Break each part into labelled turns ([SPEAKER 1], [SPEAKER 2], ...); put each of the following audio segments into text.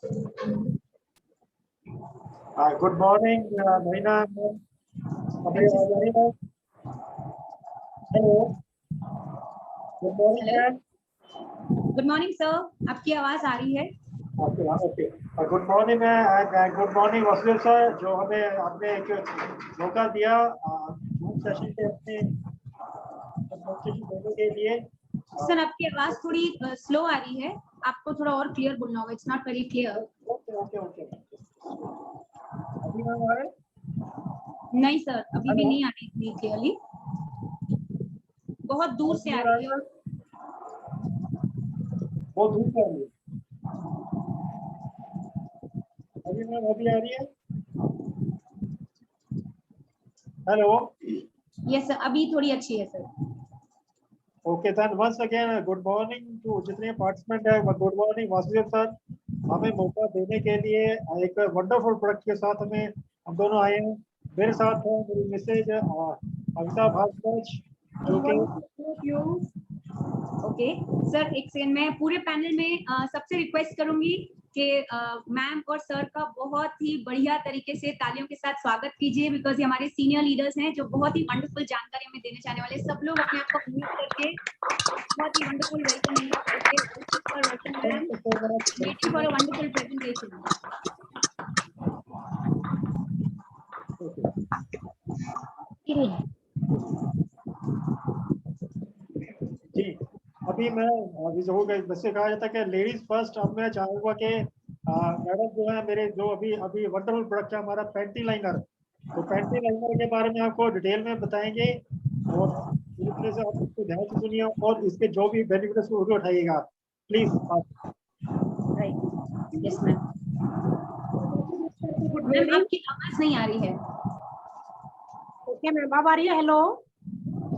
[SPEAKER 1] Good morning, Naina. अभी आवाज आ रही है? Hello, good morning ma'am.
[SPEAKER 2] Good morning sir, आपकी आवाज आ रही है?
[SPEAKER 1] Okay okay, good morning ma'am, good morning Vasudev sir, जो हमें आपने एक मौका दिया जूम सेशन पे अपने डेमोन्स्ट्रेशन देने के लिए।
[SPEAKER 2] सर आपकी आवाज थोड़ी स्लो आ रही है, आपको थोड़ा और क्लियर बोलना होगा, it's not very clear.
[SPEAKER 1] Okay okay okay, अभी मैम आ रहा है?
[SPEAKER 2] नहीं सर, अभी भी नहीं आ रही इतनी क्लियरली, बहुत दूर से आ रही है।
[SPEAKER 1] बहुत दूर से आ रही है। अभी मैम अभी आ रही है? हेलो।
[SPEAKER 2] यस सर, अभी थोड़ी अच्छी है sir.
[SPEAKER 1] Okay then once again good morning to जितने पार्टिसिपेंट है, गुड मॉर्निंग वासुदेव सर। हमें मौका देने के लिए एक वंडरफुल प्रोडक्ट के साथ हम दोनों आए हैं। मेरे साथ है मेरी मिसेज अमिता भारद्वाज, जो कि
[SPEAKER 2] ओके सर, एक सेकंड, मैं पूरे पैनल में सबसे रिक्वेस्ट करूंगी कि मैम और सर का बहुत ही बढ़िया तरीके से तालियों के साथ स्वागत कीजिए, बिकॉज ये हमारे सीनियर लीडर्स हैं जो बहुत ही वंडरफुल जानकारी हमें देने जाने वाले। सब लोग अपने आप को अनम्यूट करके बहुत ही वंडरफुल वेलकम करके welcome ma'am, waiting for a wonderful presentation.
[SPEAKER 1] जी अभी मैं अभी जो वैसे कहा जाता है कि लेडीज फर्स्ट। अब मैं चाहूंगा कि मैडम जो है मेरे जो अभी अभी वंडरफुल प्रोडक्ट है हमारा पैंटी लाइनर, तो पैंटी लाइनर के बारे में आपको डिटेल में बताएंगे और पूरी तरह से आप इसको ध्यान से सुनिए और इसके जो भी बेनिफिट है उसको उठाइएगा प्लीज।
[SPEAKER 2] Yes ma'am. मैम आपकी आवाज नहीं आ रही है।
[SPEAKER 3] ओके मैम, अब आ रही है? हेलो,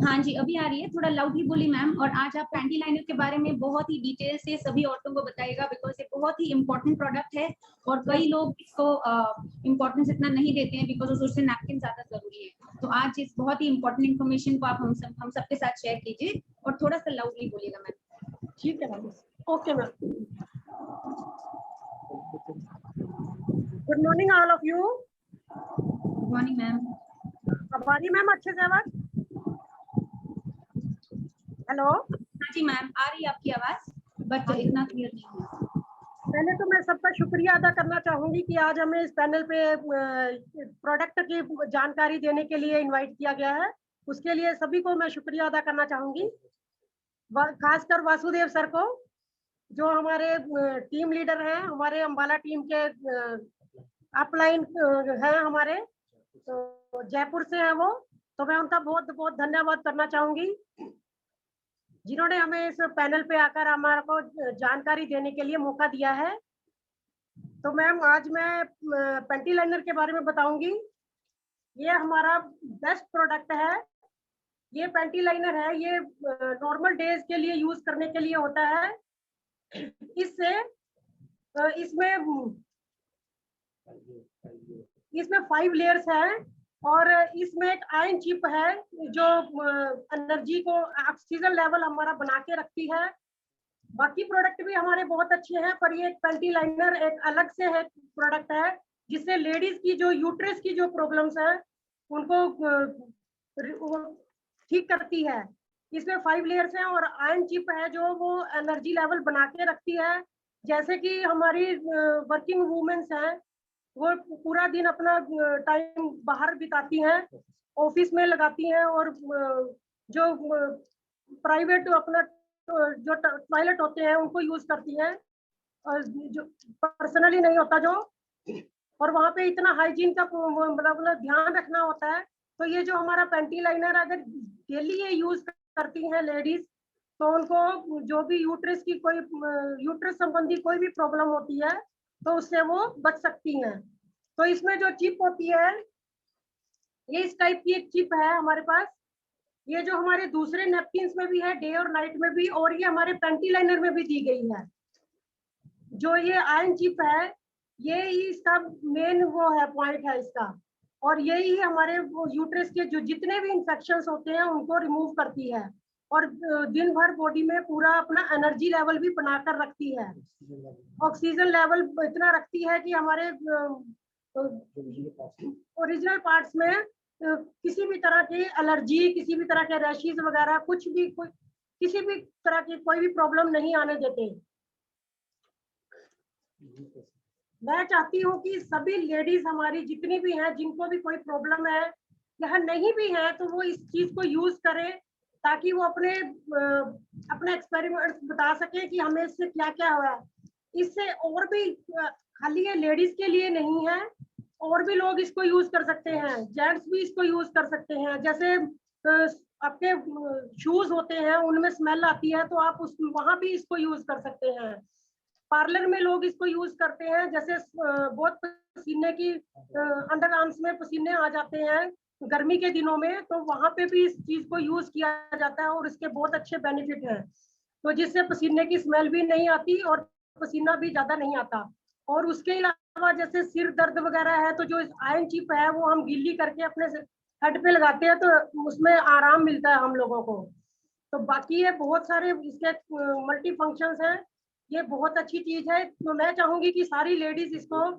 [SPEAKER 2] हाँ जी अभी आ रही है, थोड़ा लाउडली बोली मैम। और आज आप पैंटी लाइनर के बारे में बहुत ही डिटेल से सभी औरतों को बताइएगा, बिकॉज ये बहुत ही इम्पोर्टेंट प्रोडक्ट है और कई लोग इसको इम्पोर्टेंस इतना नहीं देते हैं, बिकॉज उससे नैपकिन ज्यादा जरूरी है। तो आज इस बहुत ही इम्पोर्टेंट इन्फॉर्मेशन को आप हम सबके साथ शेयर कीजिए और थोड़ा सा लाउडली बोलिएगा मैम।
[SPEAKER 3] ठीक है ma'am. Okay ma'am, good morning all of you.
[SPEAKER 2] Good morning ma'am.
[SPEAKER 3] अब आ रही मैम अच्छे से आवाज? हेलो।
[SPEAKER 2] हाँ जी मैम, आ रही है आपकी आवाज, बट इतना क्लियर नहीं है।
[SPEAKER 3] पहले तो मैं सबका शुक्रिया अदा करना चाहूंगी कि आज हमें इस पैनल पे प्रोडक्ट की जानकारी देने के लिए इनवाइट किया गया है। उसके लिए सभी को मैं शुक्रिया अदा करना चाहूंगी, खासकर वासुदेव सर को, जो हमारे टीम लीडर हैं, हमारे अंबाला टीम के अपलाइन हैं हमारे, तो जयपुर से है वो। तो मैं उनका बहुत बहुत धन्यवाद करना चाहूंगी, जिन्होंने हमें इस पैनल पे आकर हमारे को जानकारी देने के लिए मौका दिया है। तो मैम आज मैं पैंटी लाइनर के बारे में बताऊंगी। ये हमारा बेस्ट प्रोडक्ट है। ये पैंटी लाइनर है, ये नॉर्मल डेज के लिए यूज करने के लिए होता है। इससे इसमें 5 लेयर्स हैं और इसमें एक आयन चिप है जो एनर्जी को, ऑक्सीजन लेवल हमारा बना के रखती है। बाकी प्रोडक्ट भी हमारे बहुत अच्छे हैं, पर ये पैंटी लाइनर एक अलग से है प्रोडक्ट है, जिससे लेडीज की जो यूट्रस की जो प्रॉब्लम्स है उनको ठीक करती है। इसमें 5 लेयर्स हैं और आयन चिप है जो वो एनर्जी लेवल बना के रखती है। जैसे कि हमारी वर्किंग वुमेन्स हैं, वो पूरा दिन अपना टाइम बाहर बिताती हैं, ऑफिस में लगाती हैं, और जो प्राइवेट अपना जो टॉयलेट होते हैं उनको यूज करती हैं, और जो पर्सनली नहीं होता जो, और वहाँ पे इतना हाइजीन का मतलब ध्यान रखना होता है। तो ये जो हमारा पैंटी लाइनर अगर डेली ये यूज करती हैं लेडीज, तो उनको जो भी यूट्रस की कोई यूट्रस संबंधी कोई भी प्रॉब्लम होती है तो उससे वो बच सकती हैं। तो इसमें जो चिप होती है, ये इस टाइप की एक चिप है हमारे पास। ये जो हमारे दूसरे नैपकिन्स में भी है, डे और नाइट में भी, और ये हमारे पैंटी लाइनर में भी दी गई है। जो ये आयन चिप है, ये ही इसका मेन वो है, पॉइंट है इसका, और यही हमारे यूट्रस के जो जितने भी इंफेक्शंस होते हैं उनको रिमूव करती है। और दिन भर बॉडी में पूरा अपना एनर्जी लेवल भी बनाकर रखती है। ऑक्सीजन लेवल इतना रखती है कि हमारे ओरिजिनल पार्ट्स में किसी भी तरह की एलर्जी, किसी भी तरह के रैशेज वगैरह कुछ भी किसी भी तरह की कोई भी प्रॉब्लम नहीं आने देते। मैं चाहती हूँ कि सभी लेडीज हमारी जितनी भी हैं, जिनको भी कोई प्रॉब्लम है या नहीं भी है, तो वो इस चीज को यूज करें ताकि वो अपने एक्सपेरिमेंट्स बता सके कि हमें इससे क्या क्या हुआ है। इससे और भी खाली ये लेडीज के लिए नहीं है, और भी लोग इसको यूज कर सकते हैं, जेंट्स भी इसको यूज कर सकते हैं। जैसे आपके शूज होते हैं, उनमें स्मेल आती है, तो आप उस वहां भी इसको यूज कर सकते हैं। पार्लर में लोग इसको यूज करते हैं, जैसे बहुत पसीने की अंडर आर्म्स में पसीने आ जाते हैं गर्मी के दिनों में, तो वहां पे भी इस चीज को यूज किया जाता है और इसके बहुत अच्छे बेनिफिट हैं। तो जिससे पसीने की स्मेल भी नहीं आती और पसीना भी ज्यादा नहीं आता। और उसके अलावा जैसे सिर दर्द वगैरह है, तो जो आयरन चिप है वो हम गीली करके अपने हेड पे लगाते हैं, तो उसमें आराम मिलता है हम लोगों को। तो बाकी ये बहुत सारे इसके मल्टी फंक्शंस हैं, ये बहुत अच्छी चीज है। तो मैं चाहूंगी कि सारी लेडीज इसको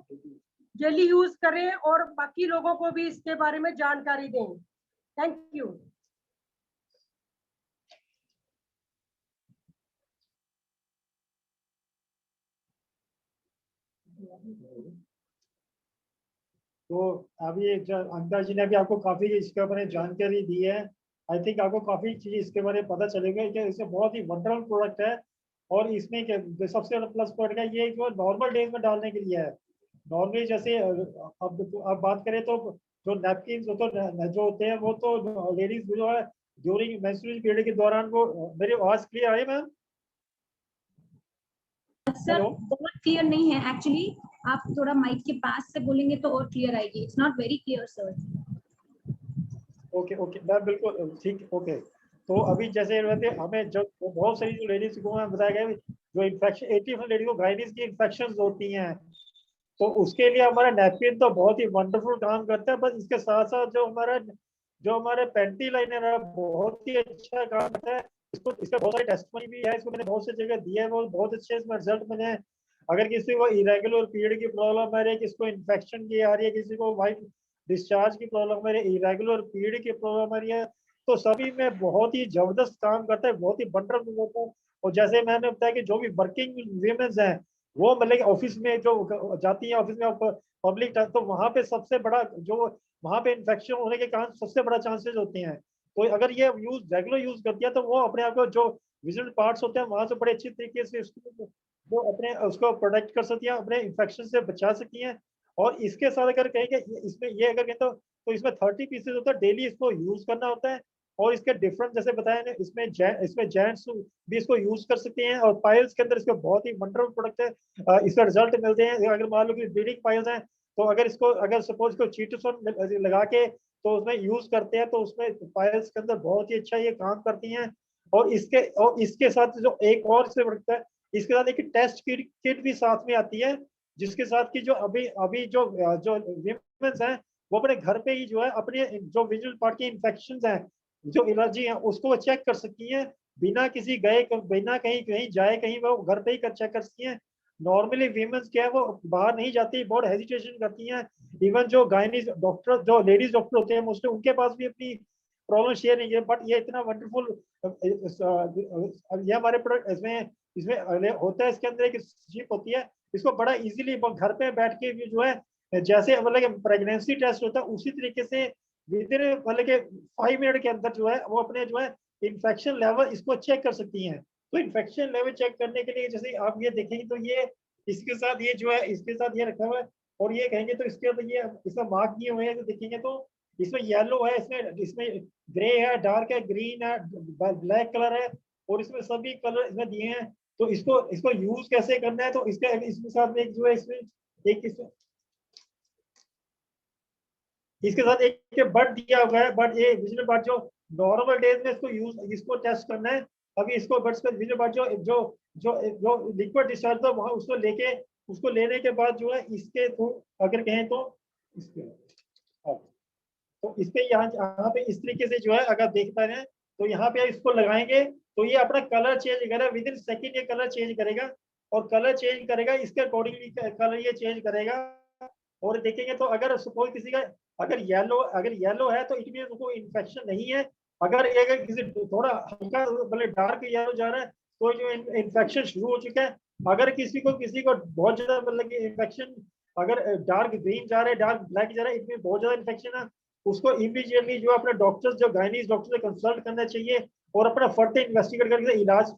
[SPEAKER 3] डेली यूज करें और बाकी लोगों को भी इसके बारे में जानकारी दें। Thank you.
[SPEAKER 1] तो अभी अंकिता जी ने भी आपको काफी इसके बारे में जानकारी दी है। आई थिंक आपको काफी चीज इसके बारे में पता चलेगा कि इसे बहुत ही वंडरफुल प्रोडक्ट है। और इसमें सबसे बड़ा प्लस पॉइंट है ये जो नॉर्मल डेज में डालने के लिए है। नॉर्मली जैसे अब बात करें तो जो नैपकिन जो होते हैं वो तो लेडीज जो है ड्यूरिंग मेंस्ट्रुअल पीरियड के दौरान वो मेरी आवाज क्लियर आई मैम?
[SPEAKER 2] सर बहुत क्लियर नहीं है एक्चुअली, आप थोड़ा माइक के पास से बोलेंगे तो और क्लियर आएगी। It's not very clear sir.
[SPEAKER 1] Okay okay ma'am बिल्कुल ठीक। ओके तो अभी जैसे रहते हमें जब बहुत सारी जो लेडीज को बताया गया जो इन्फेक्शन 80% लेडीज को गाइनिस की इन्फेक्शन होती हैं, तो उसके लिए हमारा नैपकिन तो बहुत ही वंडरफुल काम करता है। बस इसके साथ साथ जो हमारे पेंटी लाइनर है बहुत ही अच्छा काम करता है। इसको इसका बहुत सारे टेस्टमनी भी है, इसको मैंने बहुत सी जगह दिया है, वो बहुत अच्छे इसमें रिजल्ट मिले हैं। अगर किसी को इरेगुलर पीरियड की प्रॉब्लम आ रही है, किसी को इन्फेक्शन की आ रही है, किसी को वाइट डिस्चार्ज की प्रॉब्लम आ रही है, इरेगुलर पीरियड की प्रॉब्लम आ रही है, तो सभी में बहुत ही जबरदस्त काम करता है, बहुत ही वंडरफुल होता है। और जैसे मैंने बताया कि जो भी वर्किंग वीमेंस हैं वो मतलब ऑफिस में जो जाती है, ऑफिस में पब्लिक, तो वहां पे सबसे बड़ा जो वहां पे इन्फेक्शन होने के कारण सबसे बड़ा चांसेस होते हैं। तो अगर ये रेगुलर यूज करती है तो वो अपने आप को जो विजिबल पार्ट्स होते हैं वहां से बड़े अच्छी तरीके से वो अपने उसको प्रोटेक्ट कर सकती हैं, अपने इन्फेक्शन से बचा सकती हैं। और इसके साथ अगर कहें कि इसमें ये अगर कहें तो इसमें 30 पीसेज होता है, डेली इसको यूज करना होता है। और इसके डिफरेंट जैसे बताया ना, इसमें जेंट्स भी इसको यूज कर सकते हैं। और पायल्स के अंदर इसका बहुत ही वंडरफुल प्रोडक्ट है, इसका रिजल्ट मिलते हैं। अगर मान लो कि ब्लीडिंग पायल्स हैं, तो अगर सपोज को चीटोसोन लगा के तो उसमें यूज करते हैं, तो उसमें पायल्स के अंदर बहुत ही अच्छा ये काम करती हैं। और इसके साथ जो एक और से बढ़ता है, इसके साथ एक टेस्ट किट भी साथ में आती है, जिसके साथ की जो अभी अभी जो विमेंस हैं वो अपने घर पे ही जो है अपने जो विजुअल पार्ट के इन्फेक्शन हैं, जो एलर्जी है, उसको चेक कर सकती हैं बिना किसी बिना कहीं कहीं जाए, कहीं वो घर पे ही चेक कर सकती हैं। नॉर्मली वीमेंस क्या है वो बाहर नहीं जाती, बहुत हेजिटेशन करती हैं। इवन जो गायनी डॉक्टर, जो लेडीज डॉक्टर होते हैं मोस्टली, उनके पास भी अपनी प्रॉब्लम शेयर नहीं है। बट ये इतना वंडरफुल ये हमारे प्रोडक्ट इसमें इसमें होता है। इसके अंदर एक चिप होती है, इसको बड़ा इजीली घर पे बैठ के भी जो है जैसे मतलब प्रेगनेंसी टेस्ट होता है उसी तरीके से विद इन मतलब के 5 मिनट के अंदर जो है वो अपने जो है इन्फेक्शन लेवल इसको चेक कर सकती हैं। तो इन्फेक्शन लेवल चेक करने के लिए जैसे आप ये देखेंगे तो ये इसके साथ ये जो है इसके साथ ये रखा हुआ है। और ये कहेंगे तो इसके ऊपर ये इसका मार्क किए हुए हैं, तो देखेंगे तो इसमें येलो है, इसमें ग्रे है, डार्क है, ग्रीन है, ब्लैक कलर है, और इसमें सभी कलर इसमें दिए हैं। तो इसको इसको यूज कैसे करना है, तो इसके इसके साथ एक जो है इसके साथ एक बट दिया हुआ है। बट ये विजिबल पार्ट जो नॉर्मल डेज में इसको टेस्ट करना है। अभी इसको बट्स पे विजिबल पार्ट जो जो जो जो लिक्विड डिस्चार्ज था वहां उसको लेने के बाद जो है इसके थ्रू अगर कहें तो इसके तो इसके यहाँ पे इस तरीके से जो है अगर देख पा रहे हैं तो यहाँ पे इसको लगाएंगे तो ये अपना कलर चेंज करेगा, विद इन सेकेंड ये कलर चेंज करेगा, और कलर चेंज करेगा इसके अकॉर्डिंगली कलर ये चेंज करेगा। और देखेंगे तो अगर सपोज किसी का अगर येलो है तो इट मीन उसको इन्फेक्शन नहीं है। अगर किसी थोड़ा हल्का मतलब डार्क येलो जा रहा है तो जो इन्फेक्शन शुरू हो चुका है। अगर किसी को बहुत ज्यादा मतलब इन्फेक्शन, अगर डार्क ग्रीन जा रहा है, डार्क ब्लैक जा रहा है, इसमें बहुत ज्यादा इन्फेक्शन है, उसको इमीडिएटली जो अपने डॉक्टर्स जो गायनीज डॉक्टर से कंसल्ट करना चाहिए और अपना फर्दर इन्वेस्टिगेट करके इलाज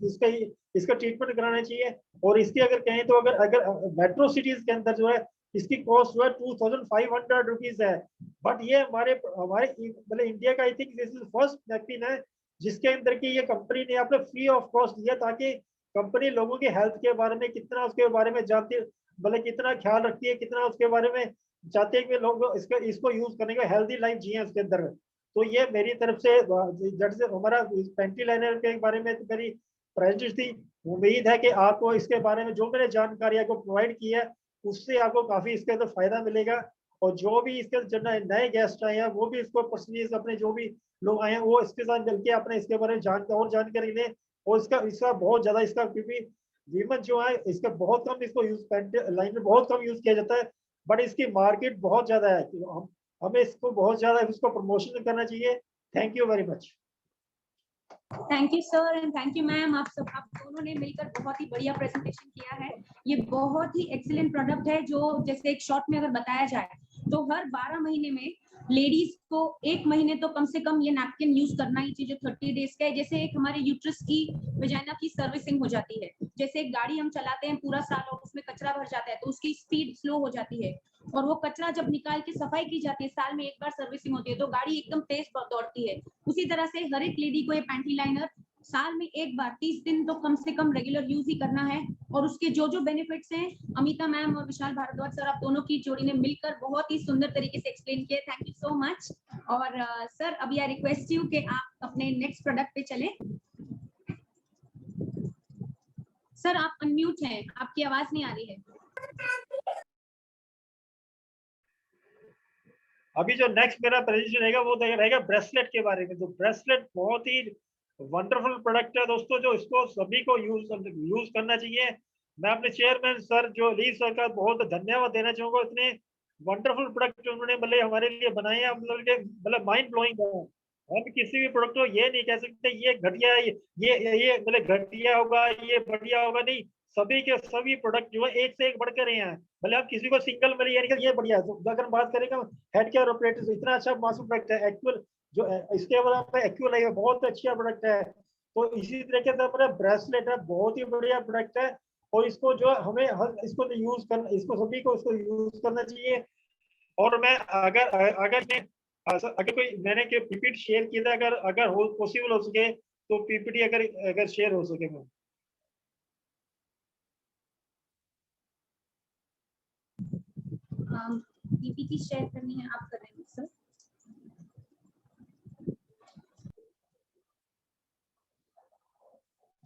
[SPEAKER 1] इसका ट्रीटमेंट कराना चाहिए। और इसकी अगर कहें तो अगर अगर मेट्रो सिटीज के अंदर जो है इसकी कॉस्ट जो है 2500 रुपीज है। बट ये हमारे हमारे मतलब इंडिया का I think this is first napkin है जिसके अंदर की ये कंपनी ने आपको फ्री ऑफ कॉस्ट दिया, ताकि कंपनी लोगों की हेल्थ के बारे में कितना उसके बारे में जानती, मतलब कितना ख्याल रखती है, कितना उसके बारे में चाहते हैं कि लोग इसको यूज करने का हेल्दी लाइफ जिए उसके अंदर। तो ये मेरी तरफ से जैसे हमारा पेंटी लाइनर के बारे में तो मेरी प्रेजेंटेशन थी। उम्मीद है कि आपको इसके बारे में जो मैंने जानकारी आपको प्रोवाइड की है उससे आपको काफी इसके अंदर फायदा मिलेगा। और जो भी इसके जो नए गेस्ट आए हैं वो भी इसको पर्सनली अपने जो भी लोग आए हैं वो इसके साथ मिलकर अपने इसके बारे में जानकारी लें। और इसका इसका बहुत ज्यादा इसका क्योंकि वीमन जो है इसका बहुत कम इसको यूज लाइन में बहुत कम यूज किया जाता है, बट इसकी मार्केट बहुत ज्यादा है। हमें इसको बहुत ज्यादा इसको प्रमोशन करना चाहिए। Thank you very much.
[SPEAKER 2] Thank you sir and thank you ma'am. आप दोनों ने मिलकर बहुत ही बढ़िया प्रेजेंटेशन किया है। ये बहुत ही एक्सीलेंट प्रोडक्ट है जो जैसे एक शॉर्ट में अगर बताया जाए तो हर 12 महीने में लेडीज को 1 महीने तो कम से कम ये नैपकिन यूज करना ही चाहिए जो 30 डेज का है। जैसे एक हमारे यूट्रस की वजाइना की सर्विसिंग हो जाती है, जैसे एक गाड़ी हम चलाते हैं पूरा साल और उसमें कचरा भर जाता है तो उसकी स्पीड स्लो हो जाती है, और वो कचरा जब निकाल के सफाई की जाती है साल में एक बार सर्विसिंग होती है तो गाड़ी एकदम तेज दौड़ती है। उसी तरह से हर एक लेडी को ये पैंटी लाइनर साल में एक बार 30 दिन तो कम से कम रेगुलर यूज ही करना है। और उसके जो जो बेनिफिट्स हैं अमिता मैम और विशाल भारद्वाज सर आप दोनों की जोड़ी ने मिलकर बहुत ही सुंदर तरीके से एक्सप्लेन किए। Thank you so much. और सर अभी आई रिक्वेस्ट यू कि आप अपने नेक्स्ट प्रोडक्ट पे चले। सर आप अनम्यूट हैं, आपकी आवाज नहीं आ रही है।
[SPEAKER 1] अभी जो नेक्स्ट मेरा प्रेजेंटेशन रहेगा वो रहेगा ब्रेसलेट के बारे में। तो ब्रेसलेट बहुत ही वंडरफुल प्रोडक्ट है दोस्तों, जो इसको सभी को यूज करना चाहिए। मैं अपने चेयरमैन सर जो ली सर का बहुत धन्यवाद देना चाहूंगा। इतने वंडरफुल प्रोडक्ट उन्होंने मतलब हमारे लिए बनाए हैं, मतलब माइंड ब्लोइंग है। हम किसी भी प्रोडक्ट को ये नहीं कह सकते ये घटिया है, ये मतलब घटिया होगा ये बढ़िया होगा, नहीं। सभी के सभी प्रोडक्ट जो है एक से एक बढ़कर रहे हैं। मतलब हम किसी को सिंगल मिले ये बढ़िया है। तो अगर बात करेंगे हेड केयर ऑपरेटर्स इतना अच्छा मासूम प्रोडक्ट है। एक्चुअल जो इसके बाद में एक्चुअल है बहुत अच्छा प्रोडक्ट है। तो इसी तरीके से अपना ब्रेसलेट है बहुत ही बढ़िया प्रोडक्ट है। और इसको जो हमें इसको यूज करना, इसको सभी को इसको यूज करना चाहिए। और मैं अगर कोई मैंने पीपीटी शेयर किया था, अगर अगर हो पॉसिबल हो सके तो पीपीटी अगर अगर शेयर हो सके मैं।
[SPEAKER 2] पीपीटी शेयर करनी है आप करेंगे सर।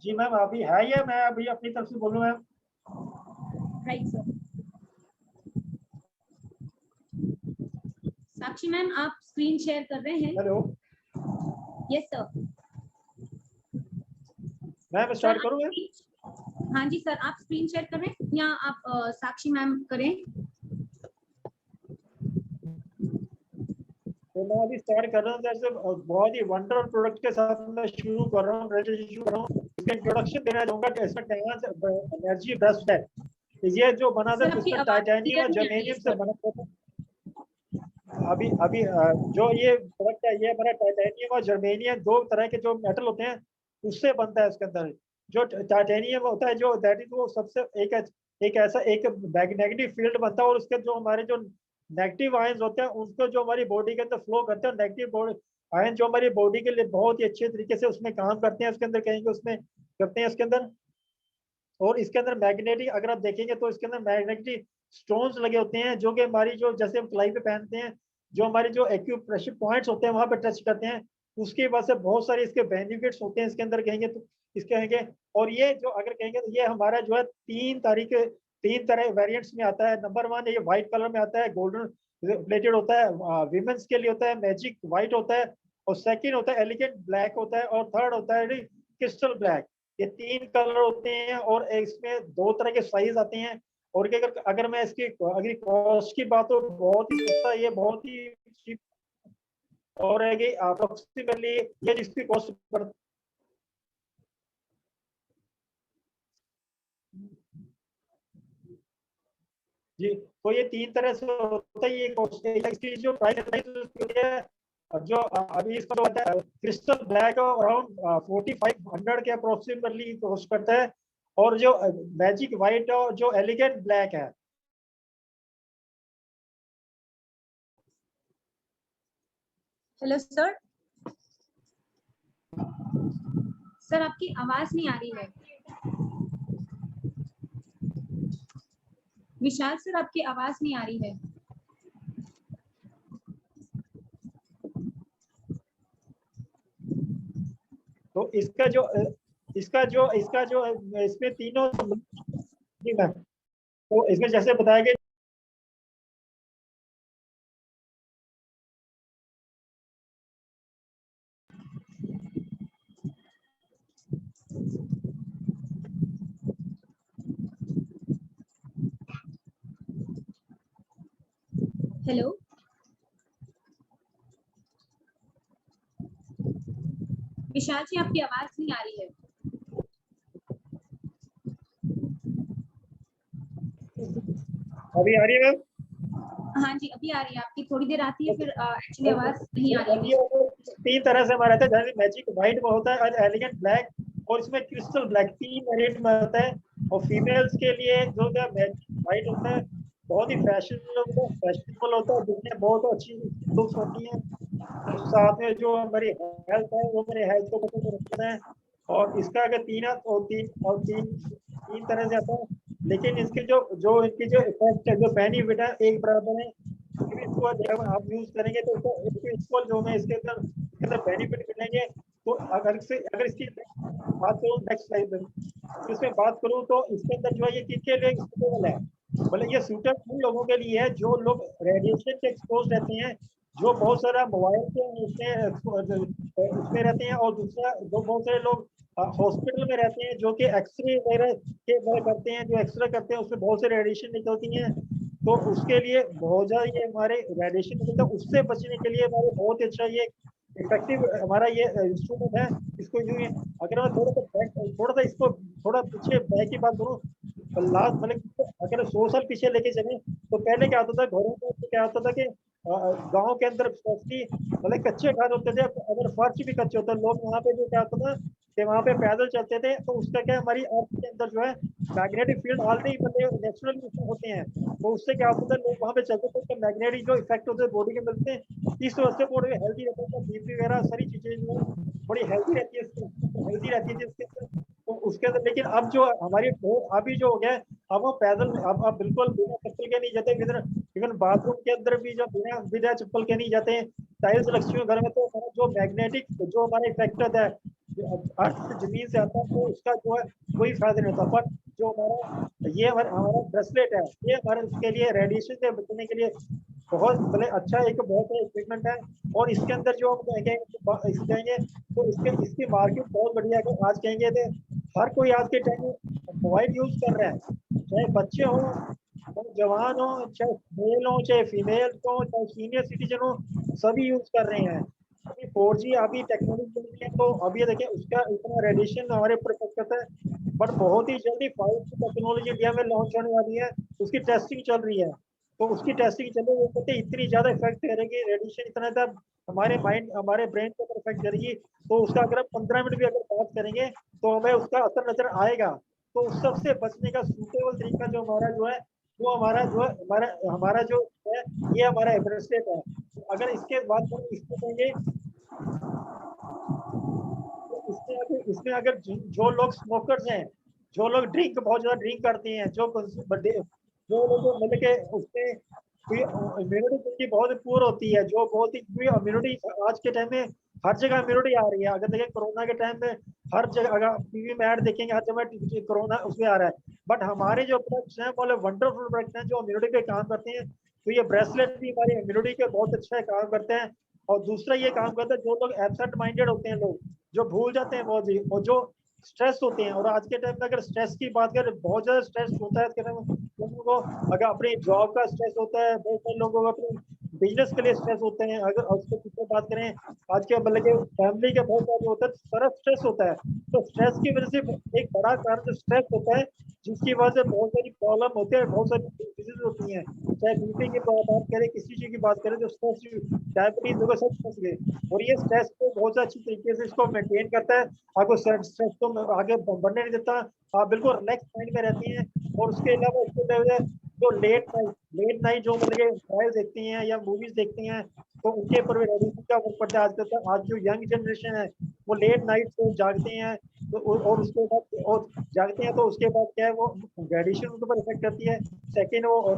[SPEAKER 1] जी मैम अभी है या मैं अभी अपनी तरफ से बोलूँ ma'am?
[SPEAKER 2] Right sir. Sakshi ma'am आप स्क्रीन शेयर कर रहे हैं?
[SPEAKER 1] Hello
[SPEAKER 2] yes sir.
[SPEAKER 1] Ma'am start करूँ मैं?
[SPEAKER 2] हाँ जी सर आप स्क्रीन शेयर कर रहे हैं या आप साक्षी मैम करें?
[SPEAKER 1] तो मैं अभी स्टार्ट कर रहा हूँ। जैसे बहुत ही वंडरफुल प्रोडक्ट के साथ मैं शुरू कर रहा हूँ, प्रेजेंटेशन शुरू कर रहा हूँ। इसका इंट्रोडक्शन देना चाहूंगा कि इसमें एनर्जी ब्रश है। ये जो बना था इसमें टाइटेनियम और जर्मेनियम से बना था। अभी अभी जो ये प्रोडक्ट है ये हमारा टाइटेनियम और जर्मेनियम दो तरह के जो मेटल होते हैं उससे बनता है। इसके अंदर जो टाइटेनियम होता है जो दैट इज वो सबसे एक ऐसा एक मैग्नेटिक फील्ड बनता है, और उसके जो हमारे जो नेगेटिव आयंस होते हैं उसको जो हमारी बॉडी के अंदर फ्लो करते हैं। नेगेटिव आयन जो हमारी बॉडी के लिए बहुत ही अच्छे तरीके से उसमें काम करते हैं, उसके अंदर कहेंगे उसमें करते हैं इसके अंदर। और इसके अंदर मैग्नेटिक अगर आप देखेंगे तो इसके अंदर मैग्नेटिक स्टोन्स लगे होते हैं जो कि हमारी जो जैसे हम कलाई पे पहनते हैं जो हमारी जो एक्यूप्रेशर पॉइंट्स होते हैं वहां पे टच करते हैं। उसकी वजह से बहुत सारे इसके बेनिफिट्स होते हैं इसके अंदर कहेंगे तो इसके कहेंगे। और ये जो अगर कहेंगे तो ये हमारा जो है 3 तरह वेरिएंट्स में आता है। नंबर 1 ये व्हाइट कलर में आता है, गोल्डन प्लेटेड होता है, विमेंस के लिए होता है, मैजिक व्हाइट होता है। और सेकंड होता है एलिगेंट ब्लैक होता है, और थर्ड होता है क्रिस्टल ब्लैक। ये 3 कलर होते हैं और इसमें 2 तरह के साइज आते हैं। और अगर अगर मैं इसकी अगर कॉस्ट की बात हो, बहुत ही सस्ता, ये बहुत ही cheap और है कि अप्रोक्सीमेटली ये जिसकी कॉस्ट पर जी, तो ये 3 तरह से होता है। ये कॉस्ट इसकी जो प्राइस है, जो अभी इसका होता है क्रिस्टल ब्लैक अराउंड 4500 के अप्रोक्सीमेटली कॉस्ट करता है, और जो मैजिक व्हाइट और जो एलिगेंट ब्लैक है।
[SPEAKER 2] Hello sir. सर आपकी आवाज नहीं आ रही है। विशाल सर आपकी आवाज नहीं आ रही है।
[SPEAKER 1] तो इसका जो इसमें तीनों जी मैम, तो इसमें जैसे बताया गया
[SPEAKER 2] हेलो विशाल जी आपकी आवाज नहीं आ रही है।
[SPEAKER 1] अभी आ रही है मैम?
[SPEAKER 2] हाँ जी अभी आ रही है, आपकी थोड़ी देर आती है फिर एक्चुअली आवाज नहीं आ रही है।
[SPEAKER 1] ये 3 तरह से हमारा रहता है, जैसे मैजिक व्हाइट में होता है, एलिगेंट ब्लैक, और इसमें क्रिस्टल ब्लैक, 3 वेरिएंट में होता है। और फीमेल्स के लिए जो मैजिक व्हाइट होता है बहुत ही फैशनेबल होता है, दिखने बहुत अच्छी लुक्स होती है। और साथ में जो हमारी हेल्थ है वो मेरे हेल्थ को बच्चे रखता है। और इसका अगर तीन तरह से आता है, लेकिन इसके जो जो इनकी जो इफेक्ट है, जो बेनिफिट है, एक बराबर है। इसको जब आप यूज करेंगे तो इसको इक्वल जो है इसके अंदर बेनिफिट मिलेंगे। तो अगर इसकी बात करूँ नेक्स्ट स्लाइड में, इसमें बात करूँ तो इसके अंदर जो है ये किसके लिए सूटेबल है, मतलब ये सूटेबल उन लोगों के लिए है जो लोग रेडिएशन के एक्सपोज रहते हैं, जो बहुत सारा मोबाइल के उसमें रहते हैं, और दूसरा जो बहुत सारे लोग हॉस्पिटल में रहते हैं जो कि एक्सरे वगैरह के वगैरह करते हैं, जो एक्सरे करते हैं उसमें बहुत से रेडिएशन निकलती हैं। तो उसके लिए बहुत ज़्यादा ये हमारे रेडिएशन निकलता है, उससे बचने के लिए हमारे बहुत ही अच्छा ये इफेक्टिव हमारा ये इंस्ट्रूमेंट है। इसको यूँ अगर मैं थोड़ा सा इसको थोड़ा पीछे बैक की बात करूँ, लास्ट मतलब अगर 100 साल पीछे लेके चले तो पहले क्या होता था, घरों में क्या होता था कि गांव के अंदर स्पेशली मतलब कच्चे घर होते थे, अगर फर्श भी कच्चे होते लोग वहाँ पे जो क्या होता था कि वहाँ पे पैदल चलते थे, तो उसका क्या हमारी अर्थ के अंदर जो है मैग्नेटिक फील्ड ऑलरेडी मतलब नेचुरल होते हैं, तो उससे क्या होता है लोग वहाँ पे चलते थे तो मैग्नेटिक जो इफेक्ट होते हैं बॉडी के मिलते हैं, इस वजह से बॉडी हेल्दी रहता है, बीपी वगैरह सारी चीजें जो है बड़ी हेल्दी रहती है, हेल्दी रहती है जिसके अंदर। तो उसके अंदर लेकिन अब जो हमारी अभी जो हो गया, अब वो पैदल अब बिल्कुल बिना चप्पल के नहीं जाते, इवन बाथरूम के अंदर भी जब बिना बिना चप्पल के नहीं जाते हैं, टाइल्स रखी हुई घर में, तो हमारा जो मैग्नेटिक जो हमारा इफेक्ट होता है अर्थ से जमीन से आता है, तो उसका जो है कोई फायदा नहीं होता। पर जो हमारा ये हमारा ब्रेसलेट है, ये हमारे उसके लिए रेडिएशन से बचने के लिए बहुत मतलब अच्छा एक बहुत बड़ा इक्विपमेंट है। और इसके अंदर जो हम कहेंगे तो इसकी मार्केट बहुत बढ़िया है। आज कहेंगे तो हर कोई आज के टाइम में मोबाइल यूज कर रहा है, चाहे बच्चे हो, चाहे जवान हो, चाहे मेल हो, चाहे फीमेल हो, चाहे सीनियर सिटीजन हो, सभी यूज कर रहे हैं। अभी 4G अभी टेक्नोलॉजी है, तो अभी ये देखिए उसका इतना रेडिएशन हमारे ऊपर इफेक्ट करता है, बट बहुत ही जल्दी 5G टेक्नोलॉजी इंडिया में लॉन्च होने वाली है, उसकी टेस्टिंग चल रही है। तो उसकी टेस्टिंग चल रही है, वो कहते हैं इतनी ज्यादा इफेक्ट करेगी रेडिएशन, इतना ज्यादा हमारे माइंड हमारे ब्रेन को अगर इफेक्ट करेगी, तो उसका अगर 15 मिनट भी अगर बात करेंगे तो हमें उसका असर नजर आएगा। तो उस सबसे बचने का सूटेबल तरीका जो हमारा जो है वो हमारा जो है हमारा हमारा जो है ये हमारा ब्रेसलेट है। अगर इसके बाद हम इसको कहेंगे तो इसमें अगर जो लोग स्मोकर्स हैं, जो लोग ड्रिंक बहुत ज्यादा ड्रिंक करते हैं, जो लोग मतलब के उसमें इम्यूनिटी उनकी बहुत पुअर होती है, जो बहुत ही इम्यूनिटी आज के टाइम में हर जगह इम्यूनिटी आ रही है। अगर देखें कोरोना के टाइम में हर जगह अगर टीवी में ऐड देखेंगे हर जगह कोरोना उसमें आ रहा है, बट हमारे जो प्रोडक्ट्स हैं वो वंडरफुल प्रोडक्ट्स हैं जो इम्यूनिटी पे काम करते हैं। तो ये ब्रेसलेट भी हमारी इम्यूनिटी के बहुत अच्छा काम करते हैं। और दूसरा ये काम करता है जो लोग एब्सेंट माइंडेड होते हैं, लोग जो भूल जाते हैं बहुत ही, और जो स्ट्रेस होते हैं, और आज के टाइम में अगर स्ट्रेस की बात करें, बहुत ज्यादा स्ट्रेस होता है लोगों को। अगर अपनी जॉब का स्ट्रेस होता है, बहुत सारे लोगों को अपने बिजनेस के लिए स्ट्रेस होते हैं। अगर उसके पीछे बात करें, आज के मतलब के फैमिली के बहुत सारे होता है, सारा स्ट्रेस होता है। तो स्ट्रेस की वजह से एक बड़ा कारण जो स्ट्रेस होता है, जिसकी वजह से बहुत सारी प्रॉब्लम होती है, बहुत सारी डिजीज होती हैं। चाहे बीपी की बात करें, किसी चीज की बात करें, जो स्ट्रेस, डायबिटीज वगैरह सब फंस गए। और ये स्ट्रेस को बहुत अच्छी तरीके से इसको मेंटेन करता है, आपको स्ट्रेस को आगे बढ़ने नहीं देता, आप बिल्कुल रिलैक्स माइंड में रहती हैं। और उसके अलावा जो लेट नाइट जो मतलब मोबाइल देखती हैं या मूवीज देखती हैं, तो उनके ऊपर भी रेडिएशन का फर्क पड़ता है। आजकल तक आज जो यंग जनरेशन है, वो लेट नाइट को जागते हैं, तो और उसके बाद और जागते हैं, तो उसके बाद क्या है, वो रेडिएशन उनके ऊपर इफेक्ट करती है। सेकेंड, वो